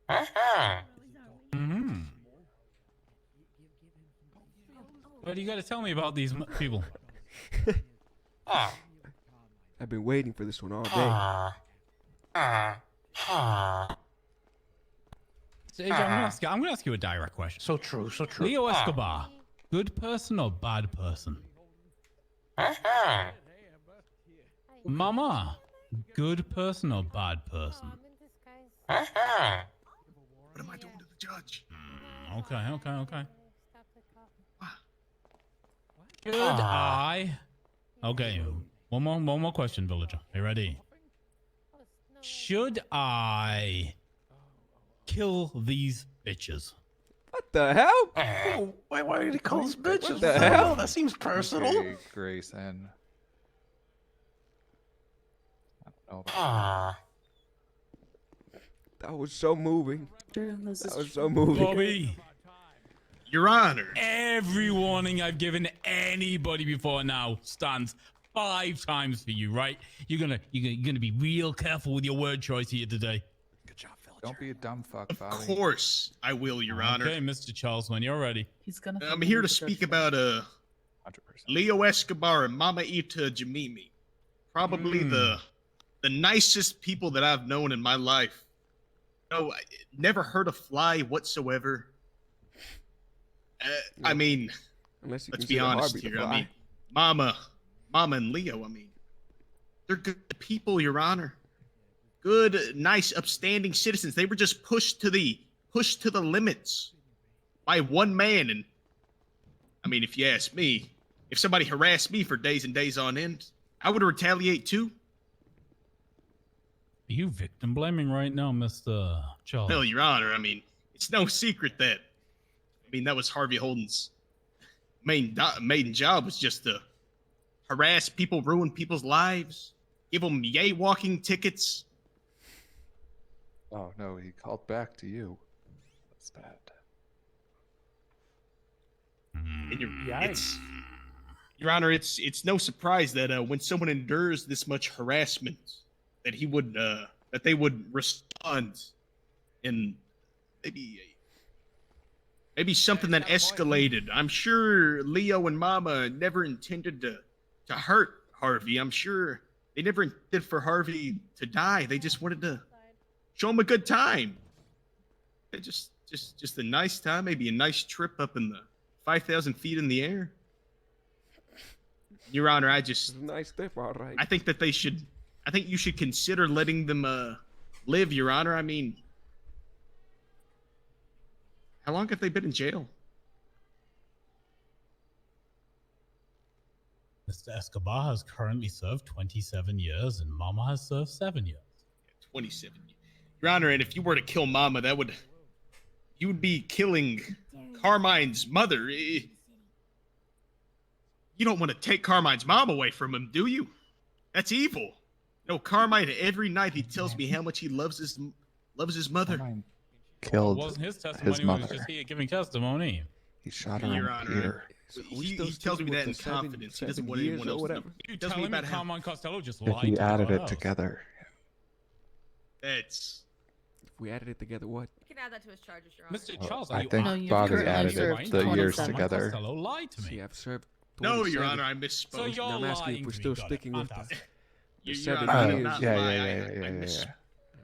Mm-hmm. What do you got to tell me about these people? I've been waiting for this one all day. Sage, I'm gonna ask you a direct question. So true, so true. Leo Escobar, good person or bad person? Mama, good person or bad person? What am I doing to the judge? Okay. Should I? Okay, one more question, villager. Are you ready? Should I kill these bitches? What the hell? Oh, why did he call us bitches? What the hell? That seems personal. Okay, Grayson. I don't know about That was so moving. Sure, this That is was true. so moving. Bobby, Your Honor. every warning I've given anybody before now stands 5 times for you, right? You're gonna be real careful with your word choice here today. Good job, villager. Don't be a dumb fuck, Of Bobby. course I will, Your Honor. Okay, Mr. Charles, when you're ready. He's gonna. I'm here to speak about 100%. Leo Escobar and Mama Ita Jamimi. Probably the nicest people that I've known in my life. No, I never hurt a fly whatsoever. I mean, Unless you let's be consider honest Harvey the here. I fly. mean, Mama and Leo, I mean, they're good people, Your Honor. Good, nice, upstanding citizens. They were just pushed to the limits by one man. And I mean, if you ask me, if somebody harassed me for days and days on end, I would retaliate too. Are you victim blaming right now, Mr. Charles? No, Your Honor. I mean, it's no secret that, that was Harvey Holden's main job, was just to harass people, ruin people's lives, give them yay walking tickets. Oh no, he called back to you. That's bad. And Your Honor, it's no surprise that when someone endures this much harassment, that they would respond in maybe something that escalated. I'm sure Leo and Mama never intended to hurt Harvey. I'm sure they never intended for Harvey to die. They just wanted to show him a good time. Just a nice time, maybe a nice trip up in the 5,000 feet in the air. Your Honor, nice trip, all right. I think you should consider letting them live, Your Honor. I mean, how long have they been in jail? Mr. Escobar has currently served 27 years, and Mama has served 7 years. 27. Your Honor, and if you were to kill Mama, you would be killing Carmine's mother. You don't want to take Carmine's mom away from him, do you? That's evil. No, Carmine, every night he tells me how much he loves his mother. Carmine killed It wasn't his testimony. his He was mother. just here giving testimony. He shot her Your in Honor, the ear. he tells me that in confidence. He doesn't want anyone else to know. He You tells tell me him about that how Carmine Costello just If lied he to added everyone it else. together. that's. If we added it together, what? You can add that to his charges, Your Honor. Mr. Charles, are I you think No, you've Bobby currently added served it, the years 27. together. Costello lied to me. See, I've served. No, Your 27. Honor, I misspoke. So you're I'm asking lying if we're to me. still Got it. sticking with Fantastic. Your 7 Honor, I did years. not yeah, lie. yeah.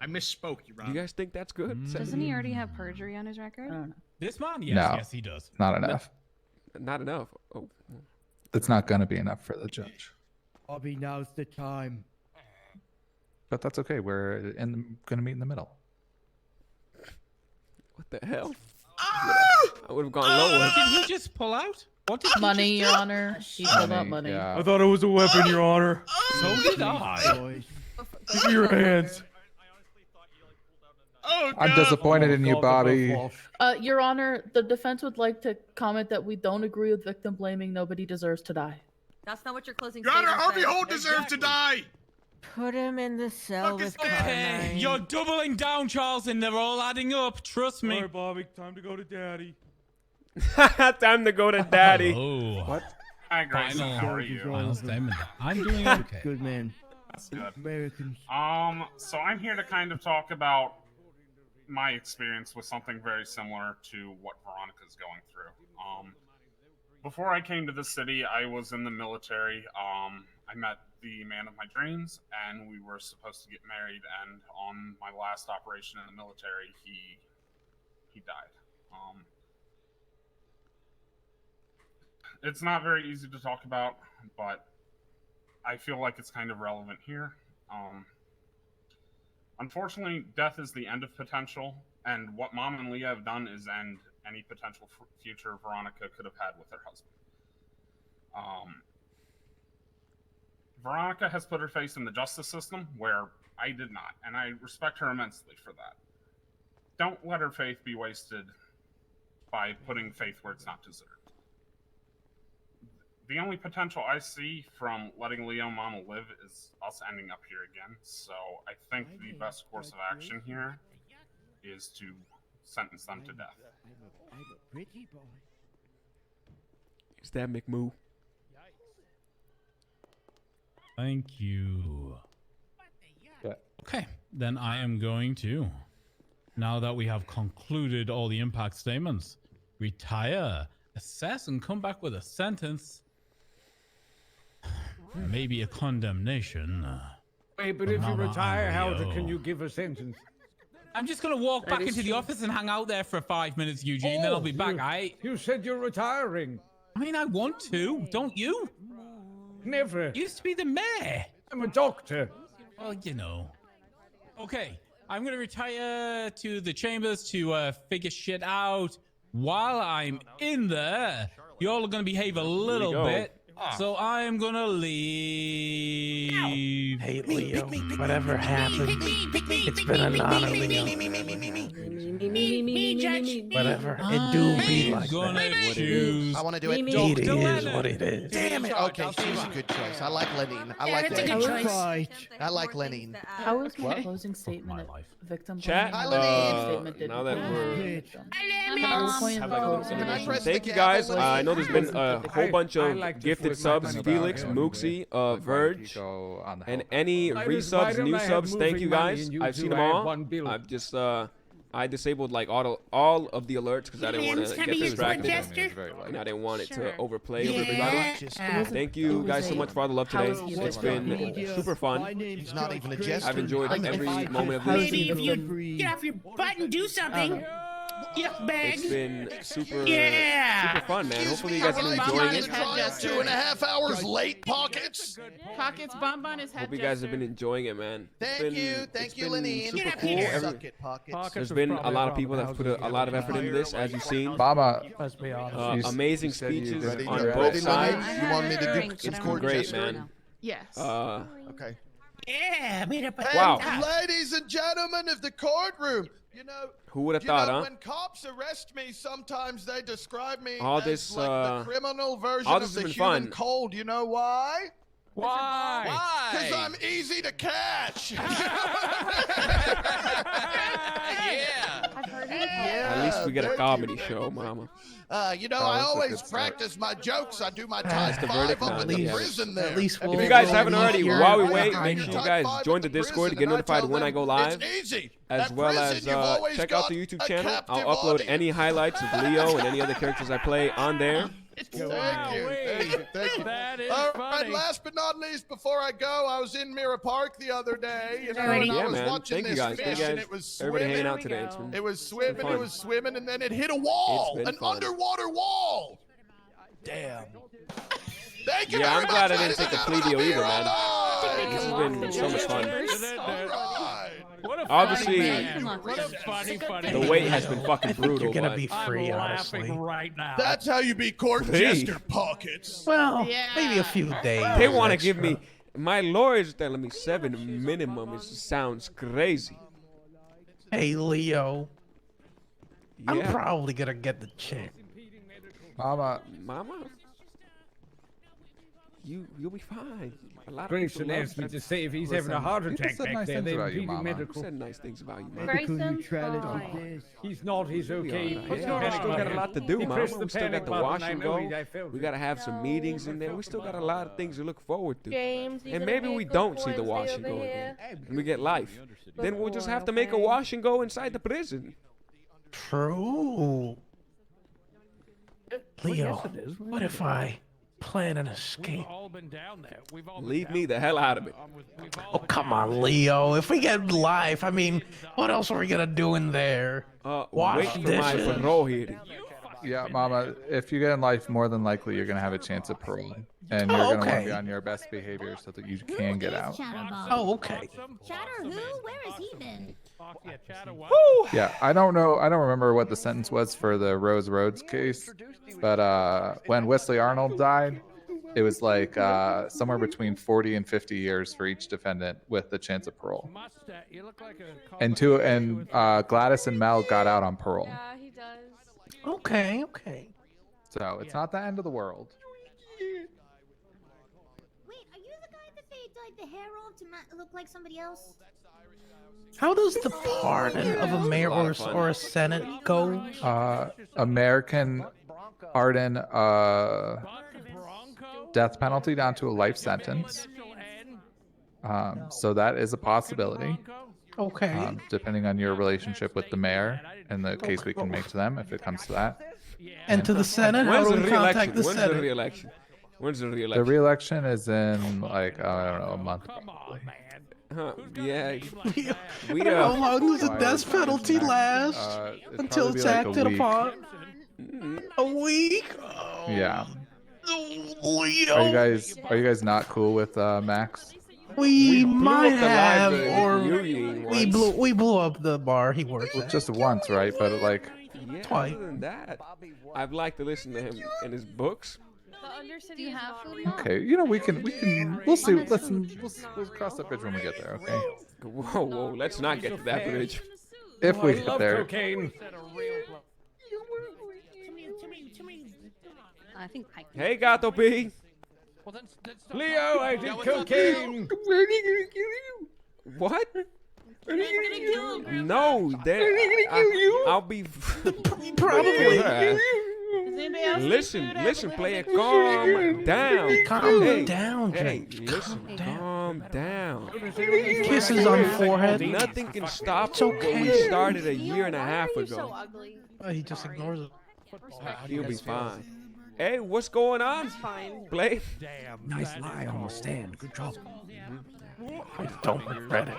I misspoke, Your Do Honor. you guys think that's good? Doesn't he already have perjury on his record? I don't know. This man? Yes, No. yes, he does. Not enough. Not enough. Oh. It's not going to be enough for the judge. Bobby, now's the time. But that's okay. We're going to meet in the middle. What the hell? Ah! I would have gone lower. Did he just pull out? What did he Money, just Your Honor. He pulled out money. Yeah. I thought it was a weapon, Your Honor. So did I. Give me your hands. Oh, I'm God. disappointed in you, Bobby. Your Honor, the defense would like to comment that we don't agree with victim blaming. Nobody deserves to die. That's not what your closing Your Honor, statement Harvey said. Holt deserves to die. Put him in the cell Fuck with is that? Okay, Carmine. you're doubling down, Charles, and they're all adding up. Trust me. All right, Bobby, time to go to Daddy. Time to go to Daddy. Oh, What? Hi, Grayson. final, How are you? final statement. I'm doing okay. Good man. That's good. Americans. So I'm here to kind of talk about my experience was something very similar to what Veronica's going through. Before I came to the city, I was in the military. I met the man of my dreams, and we were supposed to get married. And on my last operation in the military, he died. It's not very easy to talk about, but I feel like it's kind of relevant here. Unfortunately, death is the end of potential, and what Mom and Leah have done is end any potential future Veronica could have had with her husband. Veronica has put her face in the justice system where I did not, and I respect her immensely for that. Don't let her faith be wasted by putting faith where it's not deserved. The only potential I see from letting Leo and Mama live is us ending up here again, so I think the best course of action here is to sentence them to death. I'm a pretty boy. Is that McMoo? Thank you. Okay, then I am going to, now that we have concluded all the impact statements, retire, assess, and come back with a sentence. Maybe a condemnation. Wait, but if you retire, how can you give a sentence? I'm just going to walk back into the office and hang out there for 5 minutes, Eugene, then I'll be back, You said you're retiring. I mean, I want to, don't you? Never. You used to be the mayor. I'm a doctor. Well, you know. Okay, I'm going to retire to the chambers to figure shit out. While I'm in there, you all are going to behave a little bit. So I'm going to leave. Hey, Leo, whatever happened, it's been an honor, Leo. Whatever, it do be like that. Choose. I want to do it. It is what it is. Damn it. Okay, she's a good choice. I like Lenine. I like That's a Lenine. good choice. I like Lenine. How was my closing statement a victim? Chat. Now that we're thank you guys. I know there's been a whole bunch of gifted subs: Felix, Mooksy, Verge, and any resubs, new subs. Thank you guys. I've seen them all. I've just I disabled like all of the alerts because I didn't want to get distracted, and I didn't want it to overplay with everybody. Thank you guys so much for all the love today. It's been super fun. He's not even a jester. I've enjoyed every moment of this. Maybe if you get off your butt and do something. It's been super fun, man. Hopefully you guys have been enjoying it. 2.5 hours late, Pockets. Pockets, Bonbon is head Hope you guys have been enjoying it, man. Thank you, Lenine. Super cool. There's been a lot of people that have put a lot of effort into this, as you've seen. Mama, amazing speeches on both sides. You want me to do It's been great, man. Yes. Okay. Yeah, meet up. Wow. Ladies and gentlemen of the courtroom, you know. Who would have thought, huh? When cops arrest me, sometimes they describe me All as this, like the criminal version all of this the has been human fun. cold. You know why? Why? Because I'm easy to catch. At least we get a comedy show, mama. You know, I always practice my jokes. I do my That's type the 5 verdict, up in man. the Yeah. prison there. At least If you guys haven't already, while we wait, make sure you guys join the Discord to get notified when I go live. It's easy. As well as check out the YouTube channel. I'll upload any highlights of Leo and any other characters I play on there. Thank you. That is All right, funny. last but not least, before I go, I was in Mirror Park the other day, you know, Alrighty. and I Yeah, was man. watching Thank you this guys. fish, Thank you and guys. it was Everybody swimming. hanging out today. It's been It was swimming, fun. it was swimming, and then it hit a wall, It's been an fun. underwater wall. Damn. Thank you Yeah, very I'm glad much, I didn't take the ladies plea and deal either, gentlemen. man. This has been so much fun. What a Obviously, funny man. What a funny. The wait has been fucking brutal. You're gonna but be free, I'm honestly. laughing right now. That's how you be court Hey. jester, Pockets. Well, maybe a few days. They want to extra. give me. My lawyer's telling me 7 minimum. It sounds crazy. Hey, Leo. I'm Yeah. probably gonna get the check. Mama, Mama? you'll be fine. A lot of Grayson people love asked me you. to say if he's Listen, having a heart people attack said back nice there, things they about you, need Mama. Who medical. said nice things about you, Mama? Grayson's fine. He's not. He's okay. Alright. Press the Yeah, we panic still got a button. lot to do, He Mama. pressed the We still got panic the button. wash I and know go. I felt We it. gotta have some meetings in there. We still got a lot of things to look forward to. James, you And gonna maybe be a we good don't boy see the and wash stay and over go here? again. And we get life. Then we'll just boy, have to make a okay. wash and go inside the prison. True. Leo, what if I plan an escape? Leave me the hell out of it. Oh, come on, Leo. If we get life, I mean, what else are we gonna do in there? Wash Wait for my dishes. parole hearing. Yeah, Mama, if you get in life, more than likely you're going to have a chance at parole. And you're going to want to be on your best behavior so that you can get out. Oh, okay. Chatter who? Where has he been? Yeah, I don't know. I don't remember what the sentence was for the Rose Rhodes case. But when Wesley Arnold died, it was like somewhere between 40 and 50 years for each defendant with the chance of parole. And Gladys and Mel got out on parole. Yeah, he does. Okay, okay. So it's not the end of the world. Wait, are you the guy that they dyed the hair off to look like somebody else? How does the pardon of a mayor or a senate go? American pardon death penalty down to a life sentence. So that is a possibility. Okay. Depending on your relationship with the mayor and the case we can make to them if it comes to that. And to the Senate? How When's do the we contact re-election? the When's Senate? the re-election? When's the The re-election? re-election is in like I don't know, a month. Huh, yeah. I don't know how long does the death penalty last until it's acted upon? A week? Yeah. Leo. Are you guys not cool with Max? We might up the have, library or reunion we blew up the bar he works Well, at. just once, right? But like Yeah, Twice. other than that, I'd like to listen to him and his books. Do you have food? okay, we'll see. We'll cross that bridge when we get there, okay? Whoa, let's not get to that bridge. If we I get love there. cocaine. I think I Hey, Gato P. Leo, I did cocaine. What? No, I'll be. Probably. Listen, player, calm down. Calm down, Hey, Jake. listen, calm down. Kisses on forehead. Nothing can stop It's what okay. we started a year and a half ago. He just ignores it. He'll be fine. Hey, what's going on? Fine. Blake? Nice lie on the stand. Good job. I don't regret it.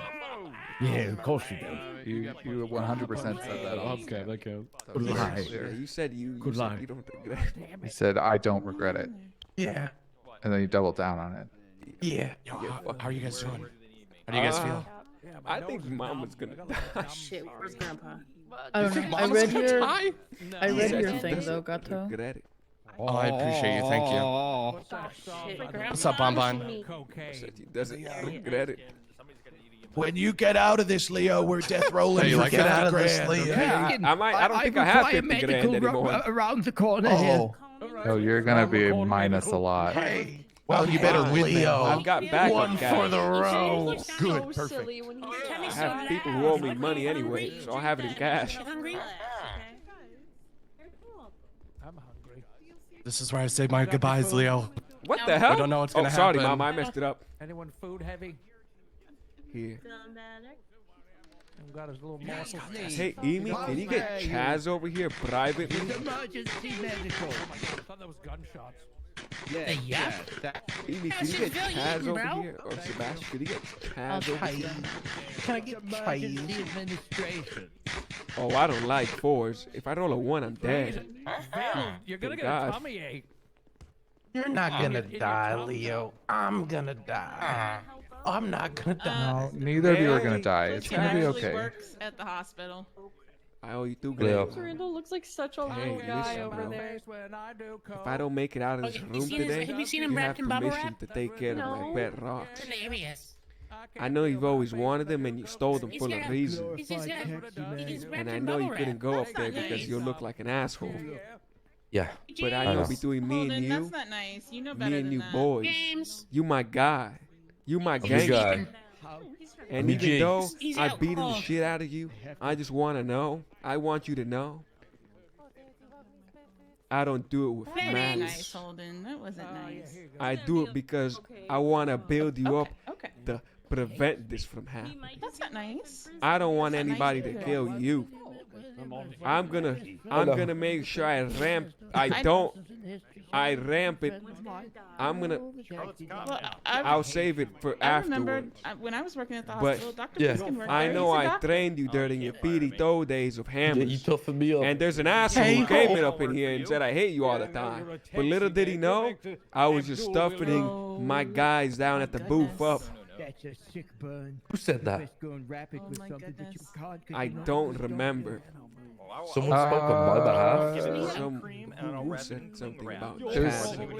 Yeah, of course you do. You 100% said that. Okay. That Good was very lie. clear. Yeah, you said you Good said lie. you don't regret it. He said, "I don't regret it," Yeah. and then you doubled down on it. Yeah. How are you guys doing? How do you guys feel? I think Mama's gonna die. Shit, where's Grandpa? I don't know. I read your thing though, Gato. Good at it. Oh, I appreciate you. Thank you. What's up, Bonbon? Said he doesn't regret it. When you get out of this, Leo, we're death rolling. Hey, for get out of this, 50 grand, Leo. okay? I don't think I have 50 grand anymore. around the corner Oh, Oh, you're gonna be minus a lot. hey. Well, you better win, Leo. I've got backup One cash. for the row. Good, perfect. I have people who owe me money anyway, so I'll have it in cash. This is where I say my goodbyes, Leo. What the hell? I don't know what's gonna sorry, happen. Mama, I messed it up. Anyone food heavy? Here. Got his little muscle. Hey, Amy, can you get Chaz over here privately? Emergency medical. I thought that was gunshots. Yeah. Amy, can you get Chaz over here? Or Sebastian, can you get Chaz over here? Can I get Emergency administration. Oh, I don't like fours. If I roll a 1, I'm dead. You're gonna Thank get God. a tummy ache. You're not gonna die, Leo. I'm gonna die. I'm not gonna die. No, neither of you are gonna die. It's gonna be okay. works at the hospital. I owe you 2 Leo. grand. Randall looks like such a Hey, little guy listen, over bro. there. If I don't make it out of this room you seen his- today, have you seen him you have wrapped in bubble permission wrap? to take care of my No. pet rocks. Hilarious. I know you've always wanted them and you stole them for a reason. He's just got. He just wrapped And I in know bubble you couldn't wrap. go up there That's because nice. you'll look like an asshole. Yeah. But I know between me and you, That's not nice. You know better me and than you that. boys, you my guy. You my I'm your guy. gangster. I'm And your even G. though I've beaten the shit out of you, I just want to know. I want you to know. I don't do it with That wasn't nice, malice. Holden. That wasn't nice. I do it because I want to build you up Okay. to prevent this from happening. That's not nice. I don't want That's not anybody nice to either. kill you. I'm gonna make sure I ramp. I ramp it. I'm gonna. Well, I'll save it for I remember afterwards. when I was working at the But hospital, Dr. Biskin worked I there. know He's a I doctor. trained you during your PD days of hammers. You toughened me up. And there's an asshole who came in up in here and said I hate you all the time. But little did he know, I was just stuffing my guys down at the booth up. That's a sick burn. Who said that? I don't remember. Someone spoke on my behalf. Who said something about It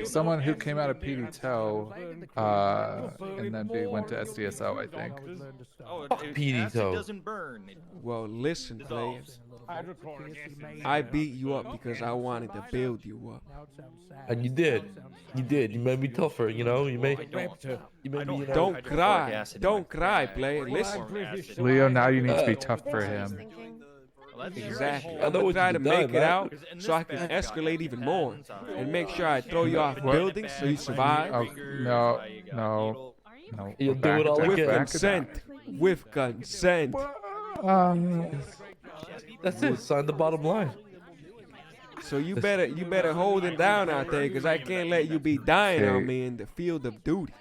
was someone who came out of PD Toe, and then went to SDSO, I think. PD Toe. Well, listen, players. I beat you up because I wanted to build you up. And you did. You did. You made me tougher, you know? You made me, you know, Don't cry. Don't cry, player. Listen. Leo, now you need to be tough for him. Exactly. I I'm know gonna what try you to done, make it man. out so I can escalate even more and make sure I throw you off buildings so you survive. Oh, no. You'll do it all with again. consent. With consent. That's it. Sign the bottom line. So you better hold it down out there, because I can't let you be dying on Okay. me in the field of duty.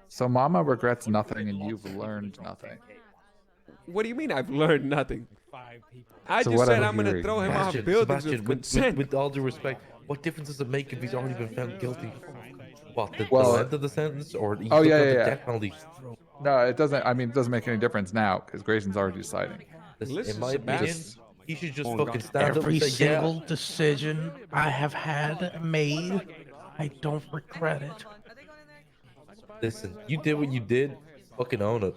So Mama regrets nothing, and you've learned nothing. What do you mean I've learned nothing? I So just what said I'm I'm gonna hearing- throw him off Sebastian, buildings Sebastian, with consent. with all due respect, what difference does it make if he's already been found guilty? What, the Well, length of the sentence, or he's oh, still yeah, got yeah, the yeah. death penalty? No, it doesn't. I mean, it doesn't make any difference now because Grayson's already deciding. In my opinion, he should just fucking stand up Every and say, single yeah. decision I have had made, I don't regret it. Listen, you did what you did. Fucking own it.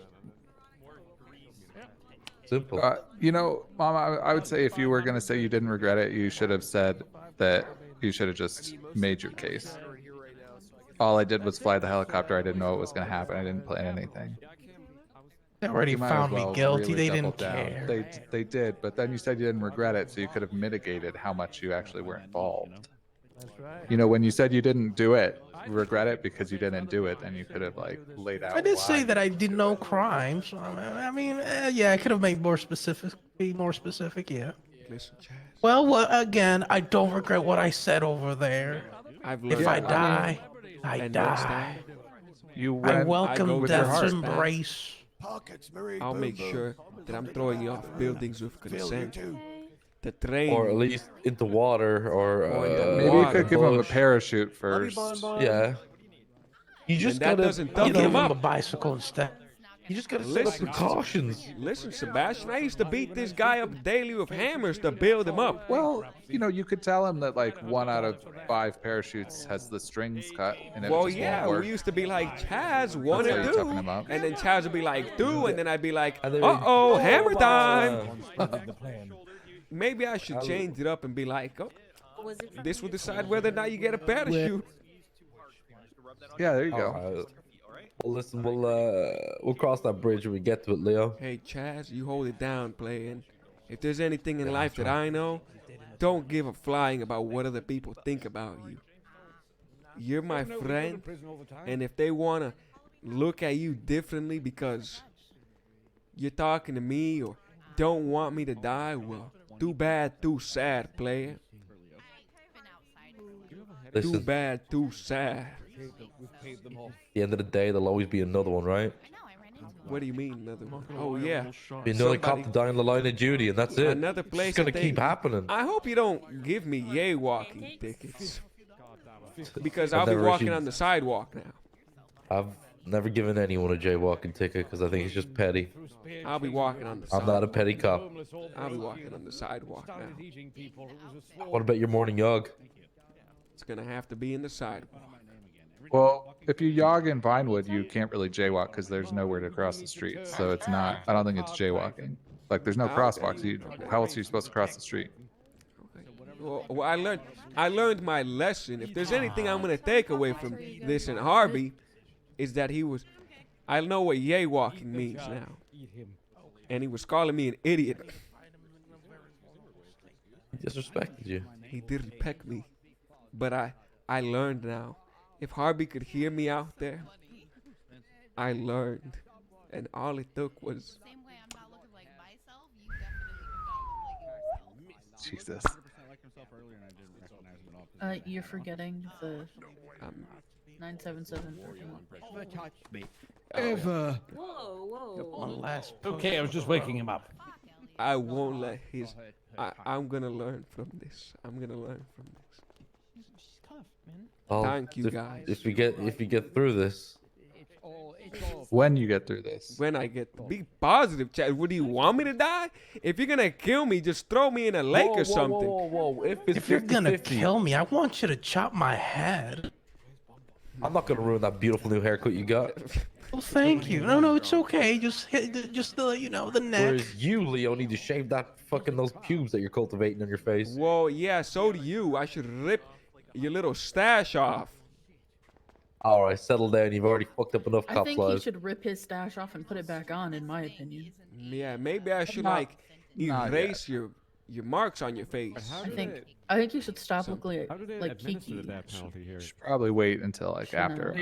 Simple. You know, Mama, I would say if you were going to say you didn't regret it, you should have said that you should have just made your case. All I did was fly the helicopter. I didn't know what was going to happen. I didn't plan anything. They already You might found as me well guilty. really They double didn't down. care. They did, but then you said you didn't regret it, so you could have mitigated how much you actually were involved. You know, when you said you didn't do it, regret it because you didn't do it, then you could have like laid out. I did why. say that I did no crimes. I mean, yeah, I could have made more specific. Be more specific, yeah. Listen, Chaz. Well, again, I don't regret what I said over there. If I die, I And next die. time, You I went, I go welcome with your death's heart, embrace. I'll make sure that I'm throwing you off buildings with consent. To train. Or at least into water, or maybe you could give him a parachute first. Yeah. You just that gotta doesn't I'll toughen give him him a up. bicycle instead. You just gotta set up Listen, precautions. Listen, Sebastian, I used to beat this guy up daily with hammers to build him up. Well, you know, you could tell him that like 1 out of 5 parachutes has the strings cut, and it Well, just yeah, won't work. we used to be like, Chaz, what That's how to you do? toughen him up. And then Chaz would be like, do, and then I'd be like, And then uh-oh, hammer time. wow. Maybe I should change it up and be like, oh, this will decide whether or not you get a parachute. Yeah, there you go. Alright. Well, listen, we'll cross that bridge when we get to it, Leo. Hey, Chaz, you hold it down, play. And if there's anything in life that I know, don't give a flying about what other people think about you. You're my friend, and if they want to look at you differently because you're talking to me or don't want me to die, well, too bad, too sad, player. Listen, Too at bad, too sad. the end of the day, there'll always be another one, right? What do you mean, another one? Oh, yeah. Be another cop to die on the line of duty, and that's it. Another place It's gonna that keep they- happening. I hope you don't give me yay walking tickets. Because I've I'll be never walking issued- on the sidewalk now. I've never given anyone a jaywalking ticket because I think it's just petty. I'll be walking on the I'm sidewalk. not a petty cop. I'll be walking on the sidewalk now. What about your morning jog? It's gonna have to be in the sidewalk. Well, if you jog in Vinewood, you can't really jaywalk because there's nowhere to cross the street. So it's not. I don't think it's jaywalking. Like there's no crosswalks. How else are you supposed to cross the street? Well, I learned my lesson. If there's anything I'm gonna take away from this and Harvey, is that I know what yaywalking means now, and he was calling me an idiot. He disrespected you. He didn't peck me, but I learned now. If Harvey could hear me out there, I learned, and all it took was. Jesus. You're forgetting the 977. Ever. Whoa, whoa. One last. Okay, I was just waking him up. I won't let his. I'm gonna learn from this. I'm gonna learn from this. Oh, Thank you, guys. If you get through this. When you get through this. When I get, be positive, Chad. Would you want me to die? If you're gonna kill me, just throw me in a lake or something. Whoa. If you're gonna kill me, I want you to chop my head. I'm not gonna ruin that beautiful new haircut you got. Well, thank you. No, it's okay. Just the the neck. Whereas you, Leo, need to shave those pubes that you're cultivating on your face. Whoa, yeah, so do you. I should rip your little stash off. All right, settle down. You've already fucked up enough I cops' think he lives. should rip his stash off and put it back on, in my opinion. Yeah, maybe I should Not erase your marks on your face. I think you should stop looking like Kiki. Should probably wait until like after.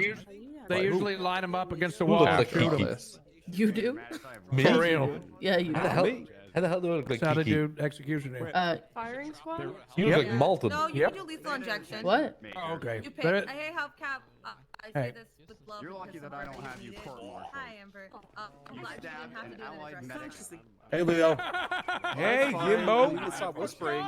They usually line them up against the Who wall. looks like After Kiki? this. You do? Me? For real. Yeah, you do. How the hell do I look like Sounded Kiki? dude, executioner. Firing squad? You look like Malton. No, you can do lethal injection. What? Oh, okay. You But pick. Hey, help cap. I say this with love. You're lucky that I don't have you court-martialed. Hi, Amber. I'm glad you didn't have to do an address. Hey, Leo. Hey, Gimbo. Stop whispering.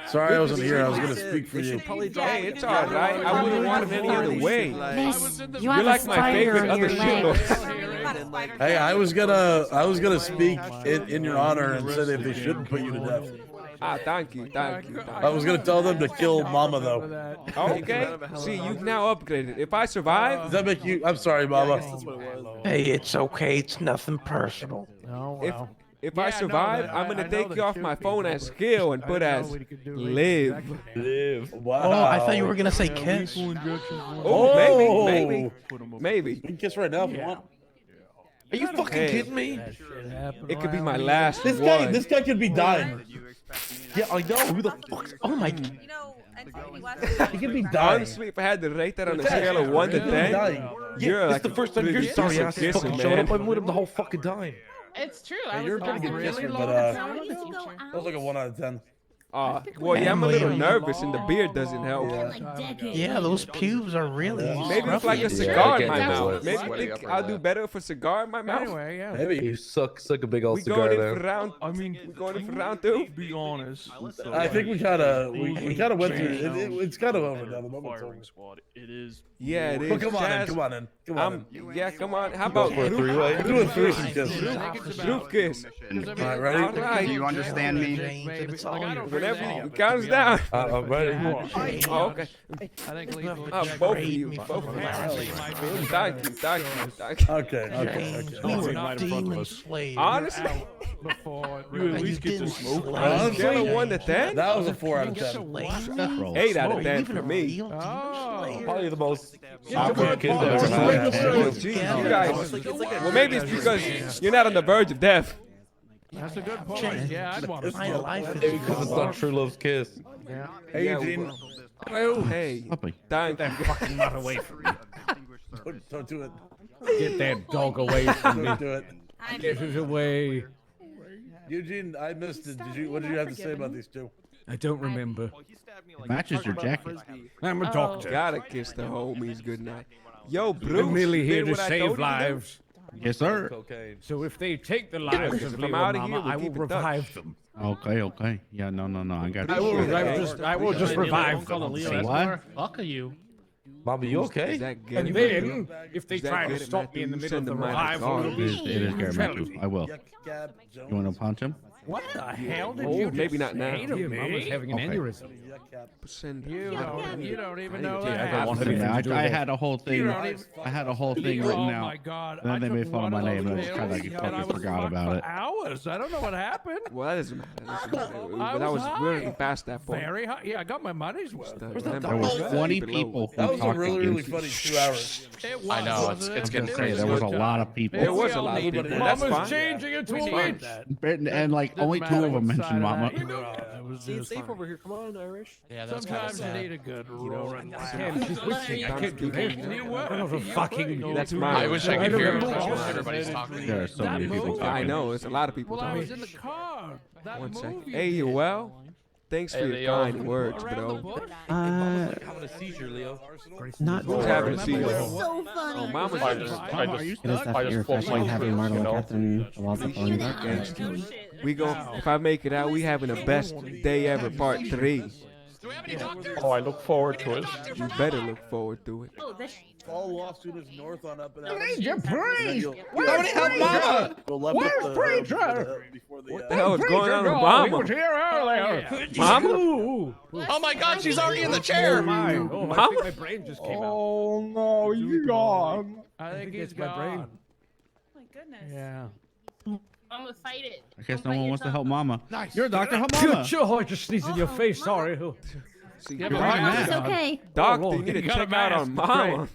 Sorry I wasn't here. I was gonna speak for you. Hey, it's all right. I wouldn't want it any other way. Miss, you You're have like a my spider favorite on other your shitlords. leg. Hey, I was gonna speak in your honor and say that they shouldn't put you to death. Thank you. I was gonna tell them to kill Mama though. Okay. See, you've now upgraded. If I survive, Does that make you? I'm sorry, Mama. Hey, it's okay. It's nothing personal. if I survive, I'm gonna take you off my phone as skill and put as live. Wow. Oh, I thought you were gonna say kiss. Oh, maybe. You can kiss right now if you want. Are you fucking kidding me? It could be my last This one. guy could be dying. Yeah, I know. Who the fuck? Oh my. You know, He could be dying. Honestly, if I had to rate that on a scale of 1 to 10, you're like the first time your really sorry ass decent fucking kisser, showed up. man. I'm with him the whole fucking time. It's true. Yeah, I you're was a pretty good really kisser, long but time. that was like a 1 out of 10. Well, yeah, I'm a little nervous, and the beard doesn't help. Yeah, those pubes are really. Maybe it's like a Yeah, cigar I in my get mouth. that. Maybe you think I'll do better with a cigar in my mouth. Anyway, yeah. Maybe. You suck a big old We cigar going in there. for round. We going in for round 2. Be honest. I think we kind of went through. It's kind of over now. The moment's over. Squad. It is. Yeah, it is. But come on in. Jazz. Come on in. Come on in. Yeah, come on. How about for a three-way? We're doing threesome kiss. group kiss? All right, ready? All right. Do you understand me? Whenever it counts down. I'm ready. Oh, okay. I think lethal Both of you. Both of you. Thank you. Okay. You were demon slave. Honestly, before. You at least get to smoke. on a scale of 1 to 10, That was a 4 out of 10. 8 out of 10 for me. Probably the most Yeah, awkward kiss I've ever Oh, had. geez, you guys. Well, maybe it's because you're not on the verge of death. That's a good point. Yeah, I'd want to My smoke. life is. Maybe because it's not true love's kiss. Hey, Yeah, Eugene. Hey, thank you. Fucking nut away from me. Don't do it. Get that dog away from me. Don't do it. Get it away. Eugene, I missed it. What did you have to say about these two? I don't remember. Matches your jacket. I'm a doctor. Gotta kiss the homies goodnight. Yo, I'm Bruce. merely here did to what I told save you to lives. Yes, sir. Cocaine. So if they take the lives If of I'm Leo outta Mama, here, we'll I will keep in touch. revive them. Okay. Yeah, no. I got I will just revive them. Say what? Fuck you. Mama, you okay? Is that good? And then, if they Is that try to good, stop me Matthew? in the You middle of send the them out of revival, the It is Gary Matthews. I will. You want to punch him? What the hell did you maybe just not now. say to me? Mom was having an aneurysm. You don't even know I that. don't want anything to do with I it. had a whole thing. I had a whole thing written Oh out. my God! And then they I made took fun of one my of name, and I those just kind of pills, like and I fucking was forgot fucked about for it. hours. I don't know what happened. Well, that doesn't matter. I That was high. we're past that point. Very high. Yeah, I got my money's worth. There was 20 people who That was a talked really, really against funny it. 2 hours. It was, I know, wasn't it's it? getting It crazy. was There was a good lot time. of people. There was We a all lot of needed people. that. That's Mama's fine. changing into a Fine. witch. And like only 2 of them mentioned Mama. It's safe over here. Come on, Irish. Yeah, that's Sometimes you kind of need a good roaring laugh. She's witching. I can't do that. Fucking. That's mine. I wish I could hear everybody's talking. There are so many people talking. I know. It's a lot of people Well, I talking. was in the car. That One second. movie Hey, you well? Thanks for Hey, your Leo. kind words, Around the bro. bush. having a seizure, Leo. Not Who's having a seizure? So funny. Oh, Mama's I having a just, seizure. I Mama, are you just, It is stuck? I after just your pulled fashion my having tooth, Marla you know? Catherine while the phone back. Gangster. We go. If I make it out, we having the best day ever, part 3. Oh, I look forward to it. You better look forward to it. Oh, this. All Washington is north on up and out. Ranger, please! Where's Mama? Where's Preacher? What the hell is going on with He Mama? was here earlier. Mama? Oh my God, she's already in the chair. Oh, I think my brain just came out. Oh no, he's gone. I think he's it's my brain. gone. My goodness. Yeah. I'm gonna fight it. I guess no one wants to help Mama. Nice. You're a doctor, help Mama. Sure, I just sneezed in your face. Sorry. See, Yeah, you're but right, why It's man. okay. Doctor, Oh, you need to you got a check out on mask. Mama.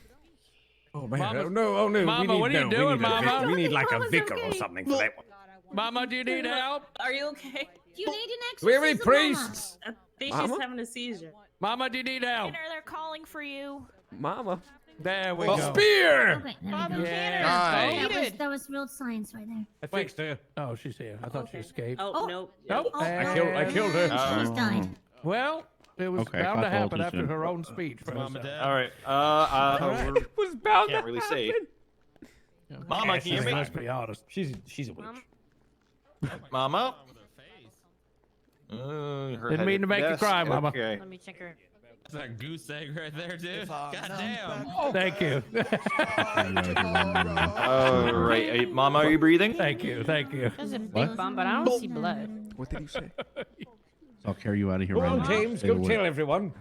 Oh man. Mama's- Oh no. Oh no. Mama, what are you doing, Mama? We need like a Mama's vicar or okay. something for that one. Mama, do you need help? Are you okay? You need an exorcism. Do we have any Mama. priests? I think Mama? she's having a seizure. Mama, do you need help? They're calling for you. Mama. There we Oh, go. spear! Okay, there Mom, we you go. can't. That was real science right there. I fixed her. Oh, she's here. I thought she escaped. Oh, no. Nope. Oh, I killed her. She's died. Well, it was Okay, bound to I thought happen you after said- her own speech. For Mama herself. dead? All right. It was bound Can't to really happen. say. Mama, can you hear me? Let's be honest. She's a witch. Mama? Didn't mean to make you cry, Mama. Okay. Let me check her. That's a goose egg right there, dude. God damn. Thank you. All right. Hey, Mama, are you breathing? Thank you. Thank you. There's a What? big bump, but I don't see blood. What did you say? I'll carry you out of here Go right on, now. James. Stay Go away. tell everyone.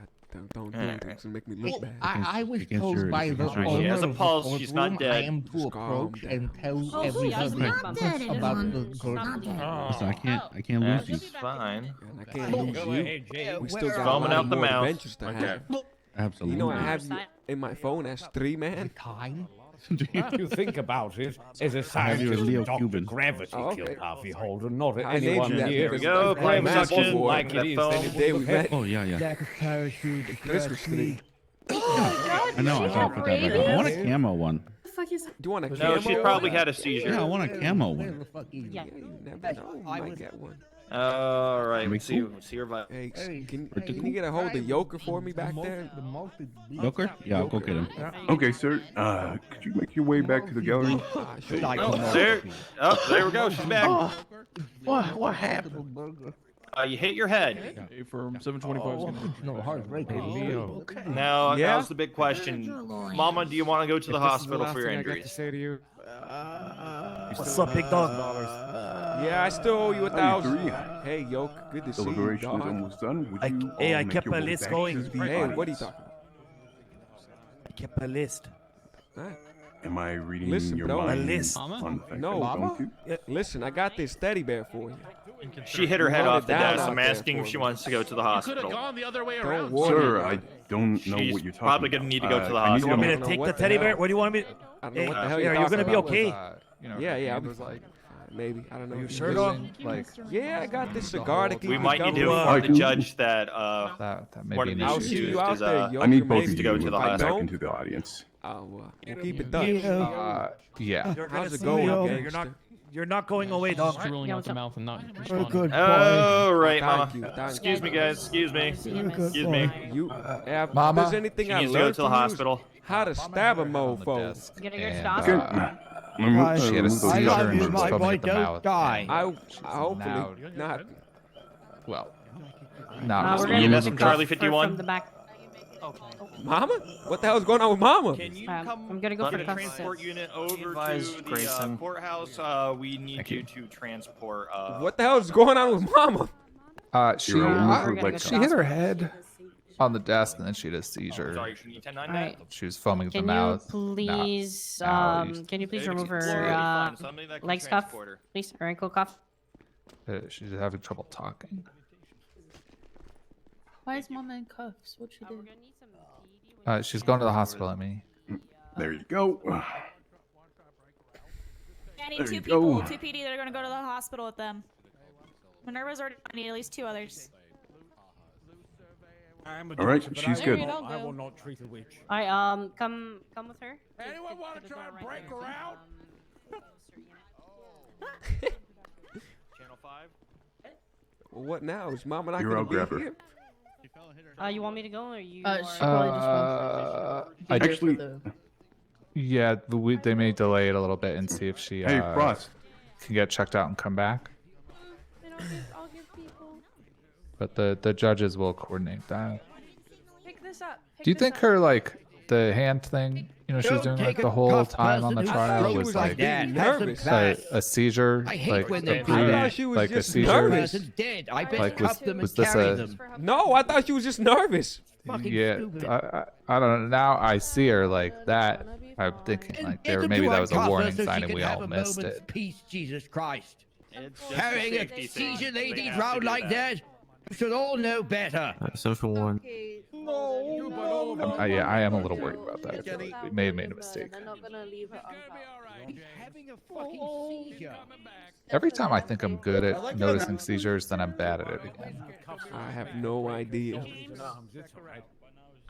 Don't do it. It's gonna make me look bad. I was Against told your- by the against your- owner She has a of the pulse, she's not courtroom I dead. am to Just calm approach down. and tell Oh, she's everybody not dead, about everyone. the She's court. not dead. Listen, I can't lose you. That's fine. And I can't lose Go you. ahead, James. We still got a Foaming lot out the more mouth. adventures to have. Absolutely. You know, I have you in my phone as 3 man. Time. If you think about it, as a I have you as scientist, Leo Dr. Cuban. Gravity Oh, okay. killed Harvey Holden, not I anyone named you that here. because There we go, my playing mask suction, before, like it that is. phone. then The it day we would have met. Oh yeah, yeah. Jack of parachute. Christmas tree. I know. I thought about that. I want a camo one. What the fuck is that? Do you want a No, camo? she probably had a seizure. Yeah, I want a camo one. Yeah. You never know. You might get one. All right. Be Let's see. cool. Let's see her vibe. Hey, can you get a hold of Yoker for me back there? Joker? Yeah, I'll go get him. Okay, sir. Could you make your way back to the gallery? Sure. There. Oh, there we go. She's back. What happened? You hit your head. From 725. No, heartbreak. Now, Yeah? now's the big question. Mama, do you want to go to the hospital for your injuries? say to you. What's up, big dog? Yeah, I still owe you 1,000. 93. Hey, Yoke, good to see you, Celebration is dog. almost done. Would I- you hey, all I make kept your my way list back going. to the Hey, audience? what are you talking I kept my list. about? Am I reading Listen, your bro. mind? My list. On the fact No, that I don't do? Listen, I got this teddy bear for you. She hit her head Hold off it the down desk. out I'm there asking for if she me. wants to go to the Could have hospital. gone the other way Don't around. worry. Sir, I don't know She's what you're talking probably about. gonna need to go to the I need You want me I to don't know take what the the teddy bear? hell. Where do you want me? I don't know what the Hey, hell are you're you talking gonna be about. okay? Yeah, I'll be fine. Maybe. I don't know. You if sure, listen. dog? Like, Yeah, I got this cigar to keep We me might need to company. inform the do. judge that That may one be of an I'll these see issue. you accused out is there, Yoker. I need both maybe. of to go you to the back hospital. into the audience. We'll keep it done. Yeah. How's it going, gangster? You're not going away, dog. Drooling out the mouth and not We're responding. good. All right, Thank Mama. you, thank Excuse you. me, guys. Excuse me. Excuse me. You, if Mama? there's anything She I needs to go learned to the from you, hospital. how to stab a mofo. Getting your And, stop. Okay. She had a seizure and was my foaming boy at the don't mouth. die. I Now- hopefully not. Well, We're not gonna You need mess to with go Charlie from 51? the back. Okay. Mama? What the hell's going on with Mama? Can you I'm gonna go get for a cuffs. transport unit over Advise to the Grayson. courthouse? We need you to transport. What the hell's going on with Mama? She You're almost like she hit her head on the desk and then she had a seizure. Sorry, can you 10-9 All right. She was foaming at the Can mouth. you please, Now you- can you please remove Well, her it'll be fine. Somebody that can leg cuff, transport her. please, or ankle cuff? She's having trouble talking. Why is Mama in cuffs? What'd she do? She's going to the hospital, I mean. There you go. I need There two you people, go. 2 PD that are gonna go to the hospital with them. Minerva's already. I need at least 2 others. I'm a All right, doctor, but she's I good. will- I will not treat a witch. All right, come with her. Anyone want to try and break her out? Channel 5. Well, what now? Is Mama not Here, gonna I'll be grab her. here? You want me to go or you? She probably just wants Actually, Yeah, they may delay it a little bit and see if she Hey, boss. can get checked out and come back. But the judges will coordinate that. Pick this up. Do you think her the hand thing, she was doing the whole time on the trial was like nervous? a seizure, I hate like when a they do pre- that. She was like a just seizure? nervous. Person's dead. I bet Like, cuff them was and this carry a- them. No, I thought she was just nervous. Fucking Yeah, stupid. I don't know. Now I see her like that. I'm thinking like Get them maybe to that was a uncuff her warning so sign she and can we have all a missed moment's it. Peace, Jesus Christ. It's just Carrying a safety thing. seizure They lady have to around do like that? You should all know better. Social one. Yeah, I am a little worried about that. I feel like we may have made a mistake. They're not gonna leave her He's having a fucking seizure. Every time I think I'm good at noticing seizures, then I'm bad at it again. I have no idea.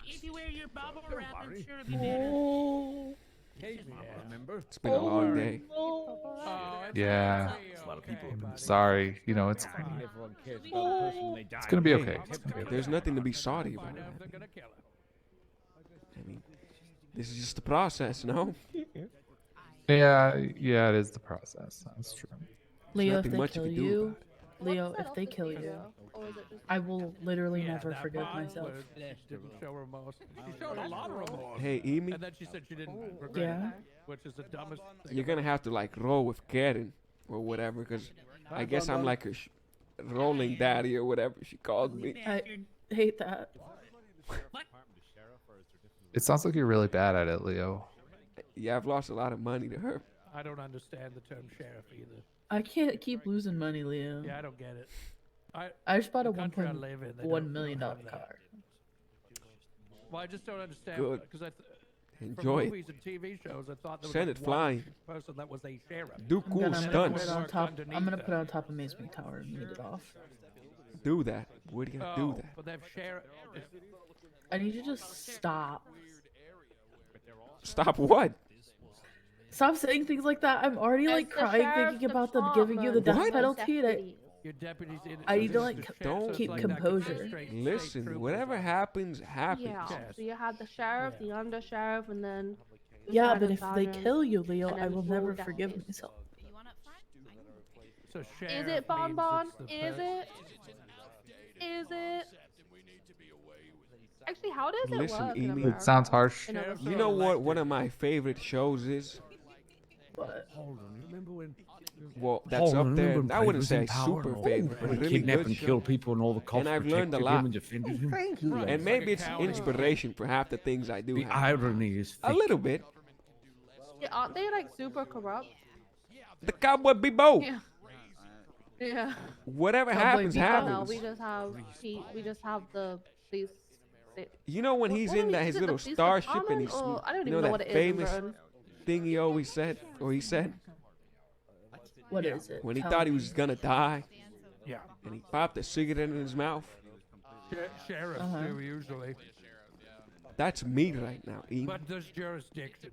If you wear your bubble wrap, I'm sure it'll be better. It's been a long day. Yeah. I'm sorry. It's gonna be okay. It's gonna be okay. There's nothing to be sorry about. I mean, this is just the process, no? Yeah, it is the process. That's true. Leo, if nothing they much you kill can do you, Leo, if they kill you, I will literally never forgive myself. Didn't show remorse. She showed a lot of remorse. Hey, Amy, And then she said she didn't regret Yeah. it, which is the dumbest thing. you're gonna have to roll with Karen or whatever, because I guess I'm like a rolling daddy or whatever she called me. I hate that. It sounds like you're really bad at it, Leo. Yeah, I've lost a lot of money to her. I don't understand the term sheriff either. I can't keep losing money, Leo. Yeah, I don't get it. I just bought a the country I live in, they $1 don't million have that. car. Well, I just don't understand. Good. Because Enjoy it. from movies and TV shows, I thought there was Send like it flying. one person that was a sheriff. Do cool I'm gonna put stunts. it on top. I'm gonna Underneath put it on top of Amazement Tower and meet it off. Do that. What are you gonna do that? But they've sheriff. I need you to just stop. Stop what? Stop saying things like that. I'm already As like the crying sheriff thinking about them giving you the department. death penalty. And Your deputies in I need to so like the sheriff don't says keep like that could composure. straight Listen, troopers. whatever happens, happens. Yeah. So you had the sheriff, the under sheriff, and then. the Yeah, sergeant but if they sergeant, kill you, Leo, and I then will full never deputies. forgive myself. So Is sheriff it Bon means Bon? it's the Is best. it? Is it? Actually, how does it Listen, work? in Amy. America? It sounds harsh. In other You know states? what one of my favorite shows is? But Hold on, you remember when? Well, that's up there. I wouldn't say super favorite, but a really kidnap good and show. kill people and all the cops And I've learned a protected lot. him and defended him. Thank you. And maybe it's inspiration for half the things I do. The have. irony is A thick. little bit. Yeah, aren't they like super corrupt? The Cowboy Bebop. Yeah. Yeah. Whatever Cowboy happens, Bebop. No, happens. we just have the police. You know when he's in that his little starship and he's I don't you even know know what that it is in famous Britain. thing he always said or he said what is it? when he Tell thought he me. was gonna die Yeah. and he popped a cigarette in his mouth. Sheriffs do usually. That's me right now, Ian. But there's jurisdictions.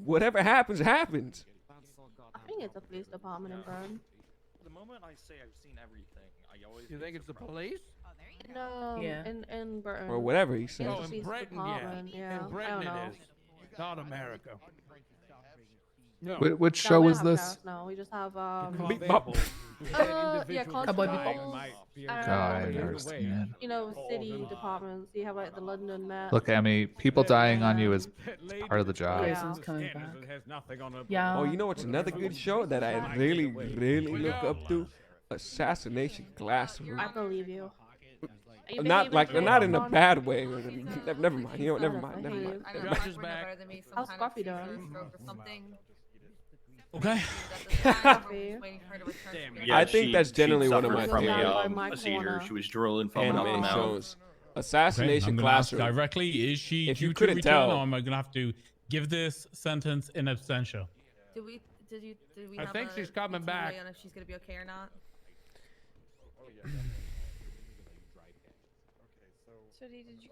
Whatever happens, happens. I think it's a police department in Britain. The moment I say I've seen everything, I always. You think it's the police? No, Yeah. in Britain. Or whatever he It's said. a Oh, in police Britain, department, yeah. In Britain I don't know. it is. Not America. No. Which No, show we was don't have this? sheriffs, no, we just have Beep bop. Yeah, Cowboy Bebop. God, I've seen it. You know, city departments. You have like the London Met. Look, Emmy, people dying on you is part of the job. Grayson's coming back. Yeah. Oh, you know what's another good show that I really, really look up to? Assassination Classroom. I believe you. Not like not in a bad way. Never mind. You know, never mind. Never mind. I know Mark would know better than me. Some How's kind of Coffee seizure or doing? stroke or something. Okay. I think that's generally one of my suffered favorite from a seizure. She was drooling, foaming up the anime mouth. shows. Assassination I'm gonna ask Classroom. directly, is she If due you to couldn't return, tell- or am I gonna have to give this sentence in absentia? Did we I have think a she's coming ETA back. on if she's gonna be okay or not?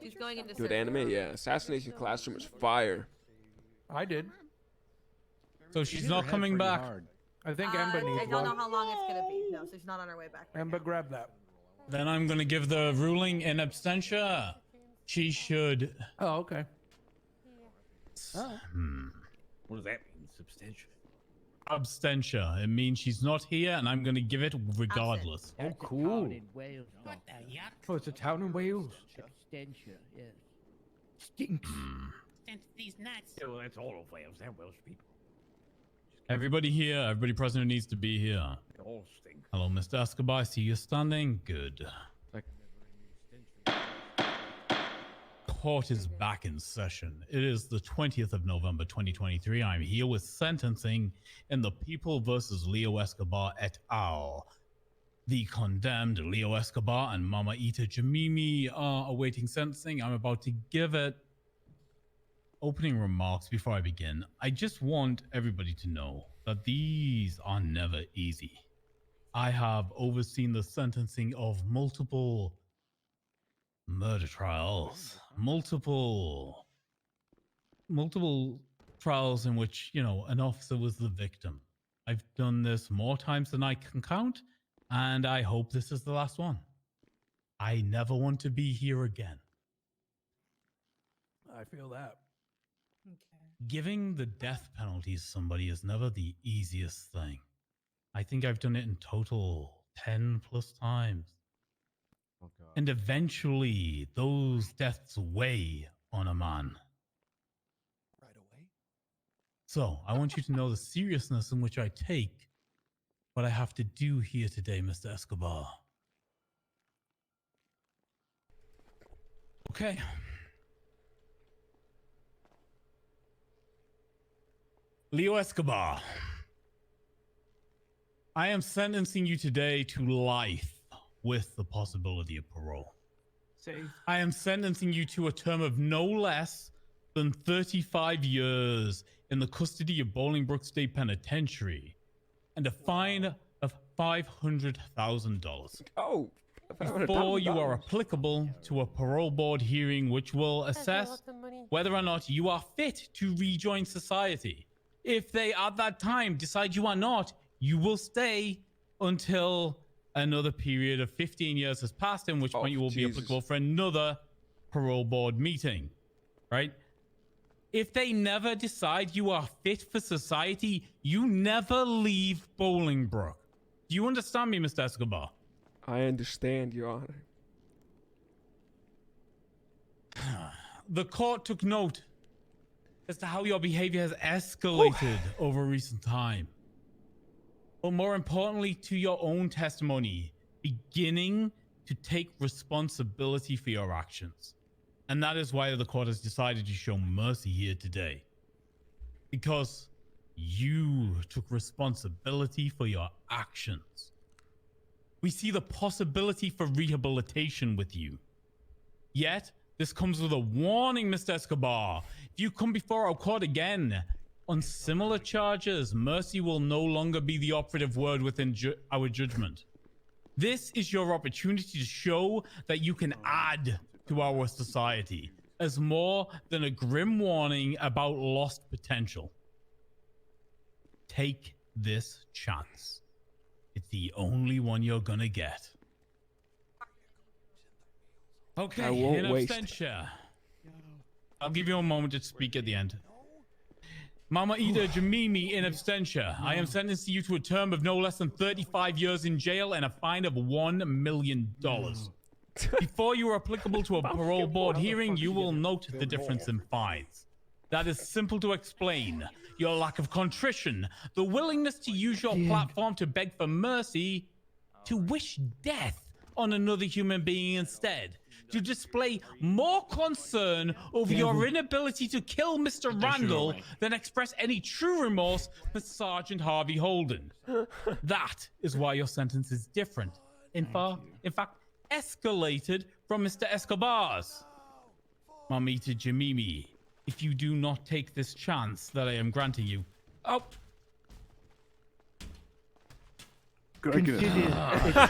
She's going into Good surgery. anime, yeah. Assassination Classroom is fire. I did. So she's not coming back. I think Ember needs I don't know one. how long it's gonna be. No, so she's not on her way back. Ember, grab that. Then I'm gonna give the ruling in absentia. She should. Oh, okay. What does that mean? Substantial. Abstentia. It means she's not here, and I'm gonna give it regardless. Oh, cool. What the yuck? Oh, it's a town in Wales. Substantia, yes. Stinks. These nuts. Yeah, well, that's all of Wales. They're Welsh people. Everybody here, everybody present who needs to be here. They all stink. Hello, Mr. Escobar. I see you standing. Good. Court is back in session. It is the 20th of November, 2023. I'm here with sentencing in the People versus Leo Escobar et al. The condemned Leo Escobar and Mama Ita Jamimi are awaiting sentencing. I'm about to give it opening remarks before I begin. I just want everybody to know that these are never easy. I have overseen the sentencing of multiple murder trials, multiple trials in which, you know, an officer was the victim. I've done this more times than I can count, and I hope this is the last one. I never want to be here again. I feel that. Giving the death penalty to somebody is never the easiest thing. I think I've done it in total 10 plus times. Oh, God. And eventually, those deaths weigh on a man. Right away. So, I want you to know the seriousness in which I take what I have to do here today, Mr. Escobar. Okay. Leo Escobar, I am sentencing you today to life with the possibility of parole. I am sentencing you to a term of no less than 35 years in the custody of Bolingbroke State Penitentiary and a fine of $500,000. Oh, before you are applicable to a parole board hearing which will assess whether or not you are fit to rejoin society. If they at that time decide you are not, you will stay until another period of 15 years has passed, in which point you will be applicable for another parole board meeting, right? If they never decide you are fit for society, you never leave Bolingbroke. Do you understand me, Mr. Escobar? I understand, Your Honor. The court took note as to how your behavior has escalated over recent time. But more importantly, to your own testimony, beginning to take responsibility for your actions. And that is why the court has decided to show mercy here today. Because you took responsibility for your actions. We see the possibility for rehabilitation with you. Yet, this comes with a warning, Mr. Escobar. If you come before our court again on similar charges, mercy will no longer be the operative word within our judgment. This is your opportunity to show that you can add to our society as more than a grim warning about lost potential. Take this chance. It's the only one you're gonna get. Okay, I won't in waste. absentia. I'll give you a moment to speak at the end. Mama Ida Jamimi in absentia. I am sentencing you to a term of no less than 35 years in jail and a fine of $1 million. Before you are applicable to a parole board hearing, you will note the difference in fines. That is simple to explain. Your lack of contrition, the willingness to use your platform to beg for mercy, to wish death on another human being instead, to display more concern over your inability to kill Mr. Randall than express any true remorse for Sergeant Harvey Holden. That is why your sentence is different. In fact, escalated from Mr. Escobar's. Mamita Jamimi, if you do not take this chance that I am granting you... Oh!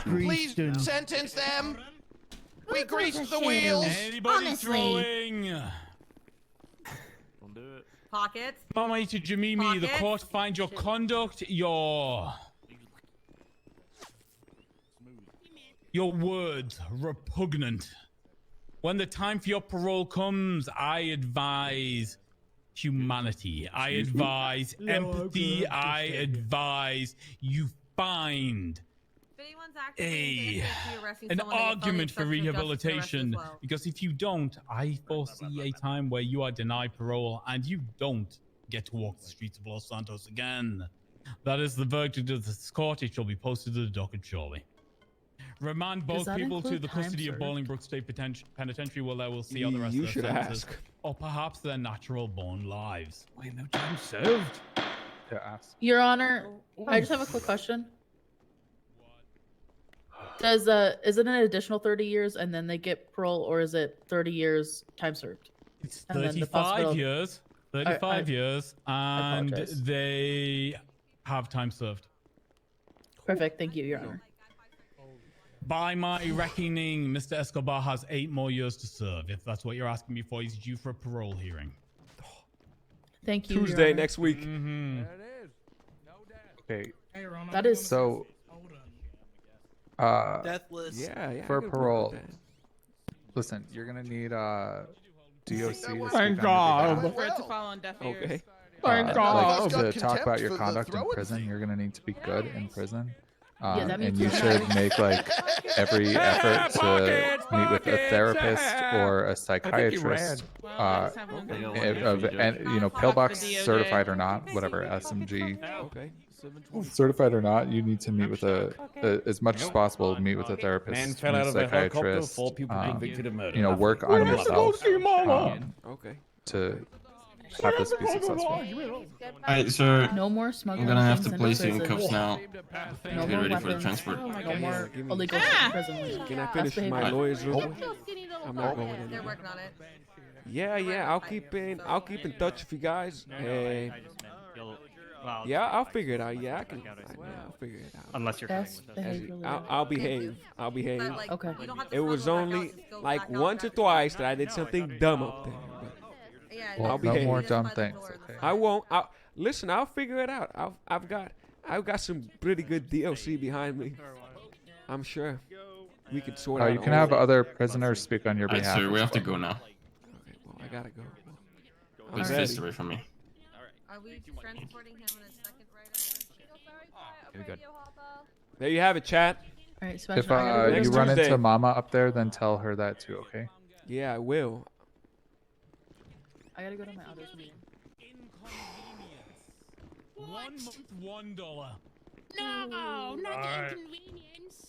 Please sentence them. We greased the wheels. Anybody throwing? Don't do it. Pockets. Mamita Jamimi, the court finds your conduct, your words repugnant. When the time for your parole comes, I advise humanity. I advise empathy. I advise you find an argument for rehabilitation. Because if you don't, I foresee a time where you are denied parole and you don't get to walk the streets of Los Santos again. That is the verdict of this court. It shall be posted to the docket shortly. Remand both people to the custody of Bolingbroke State Penitentiary where they will see how the rest of their sentences, or perhaps their natural-born lives. Wait, no time served. Your Honor, I just have a quick question. Is it an additional 30 years and then they get parole, or is it 30 years time served? It's 35 years. 35 years, and they have time served. Perfect. Thank you, Your Honor. By my reckoning, Mr. Escobar has 8 more years to serve. If that's what you're asking me for, he's due for a parole hearing. Thank you. Tuesday next week. Okay. That is so. Deathless. Yeah. For parole. Listen, you're gonna need DOC to speak Thank on God. your behalf. To fall on deaf ears. Okay. Thank God. Like, to talk about your conduct in prison, you're gonna need to be good in prison. that And means you should make like every effort to meet with a therapist or a psychiatrist, pillbox certified or not, whatever, SMG. Okay. Certified or not, you need to meet with as much as possible, meet with a therapist, Man fell out of a helicopter, psychiatrist, 4 people convicted of murder. work on yourself Okay. to have this be successful. Alright, sir. No more smuggling. I'm gonna have to into place you in prison. cuffs now. No Get more ready for the weapons. transport. No more illegal prison. Can I finish my lawyer's report? I'm not going in. They're working on it. Yeah. I'll keep in touch with you guys. Yeah, I'll figure it out. Yeah, I'll figure it out. Unless you're Best behavior. I'll behave. Okay. It was only like once or twice that I did something dumb up there. Well, I'll no behave. more dumb things. Okay. I won't. Listen, I'll figure it out. I've got some pretty good DLC behind me. I'm sure we could sort out. You can have other prisoners speak on your Alright, behalf. sir, we have to go now. Okay, well, I gotta go. Please face away from me. Are we transporting him in a second right Good. There you have it, chat. All right, If Next you run Tuesday. into Mama up there, then tell her that too, okay? Yeah, I will. I gotta go to my other meeting. $1 month, $1. No, not the Alright. inconvenience.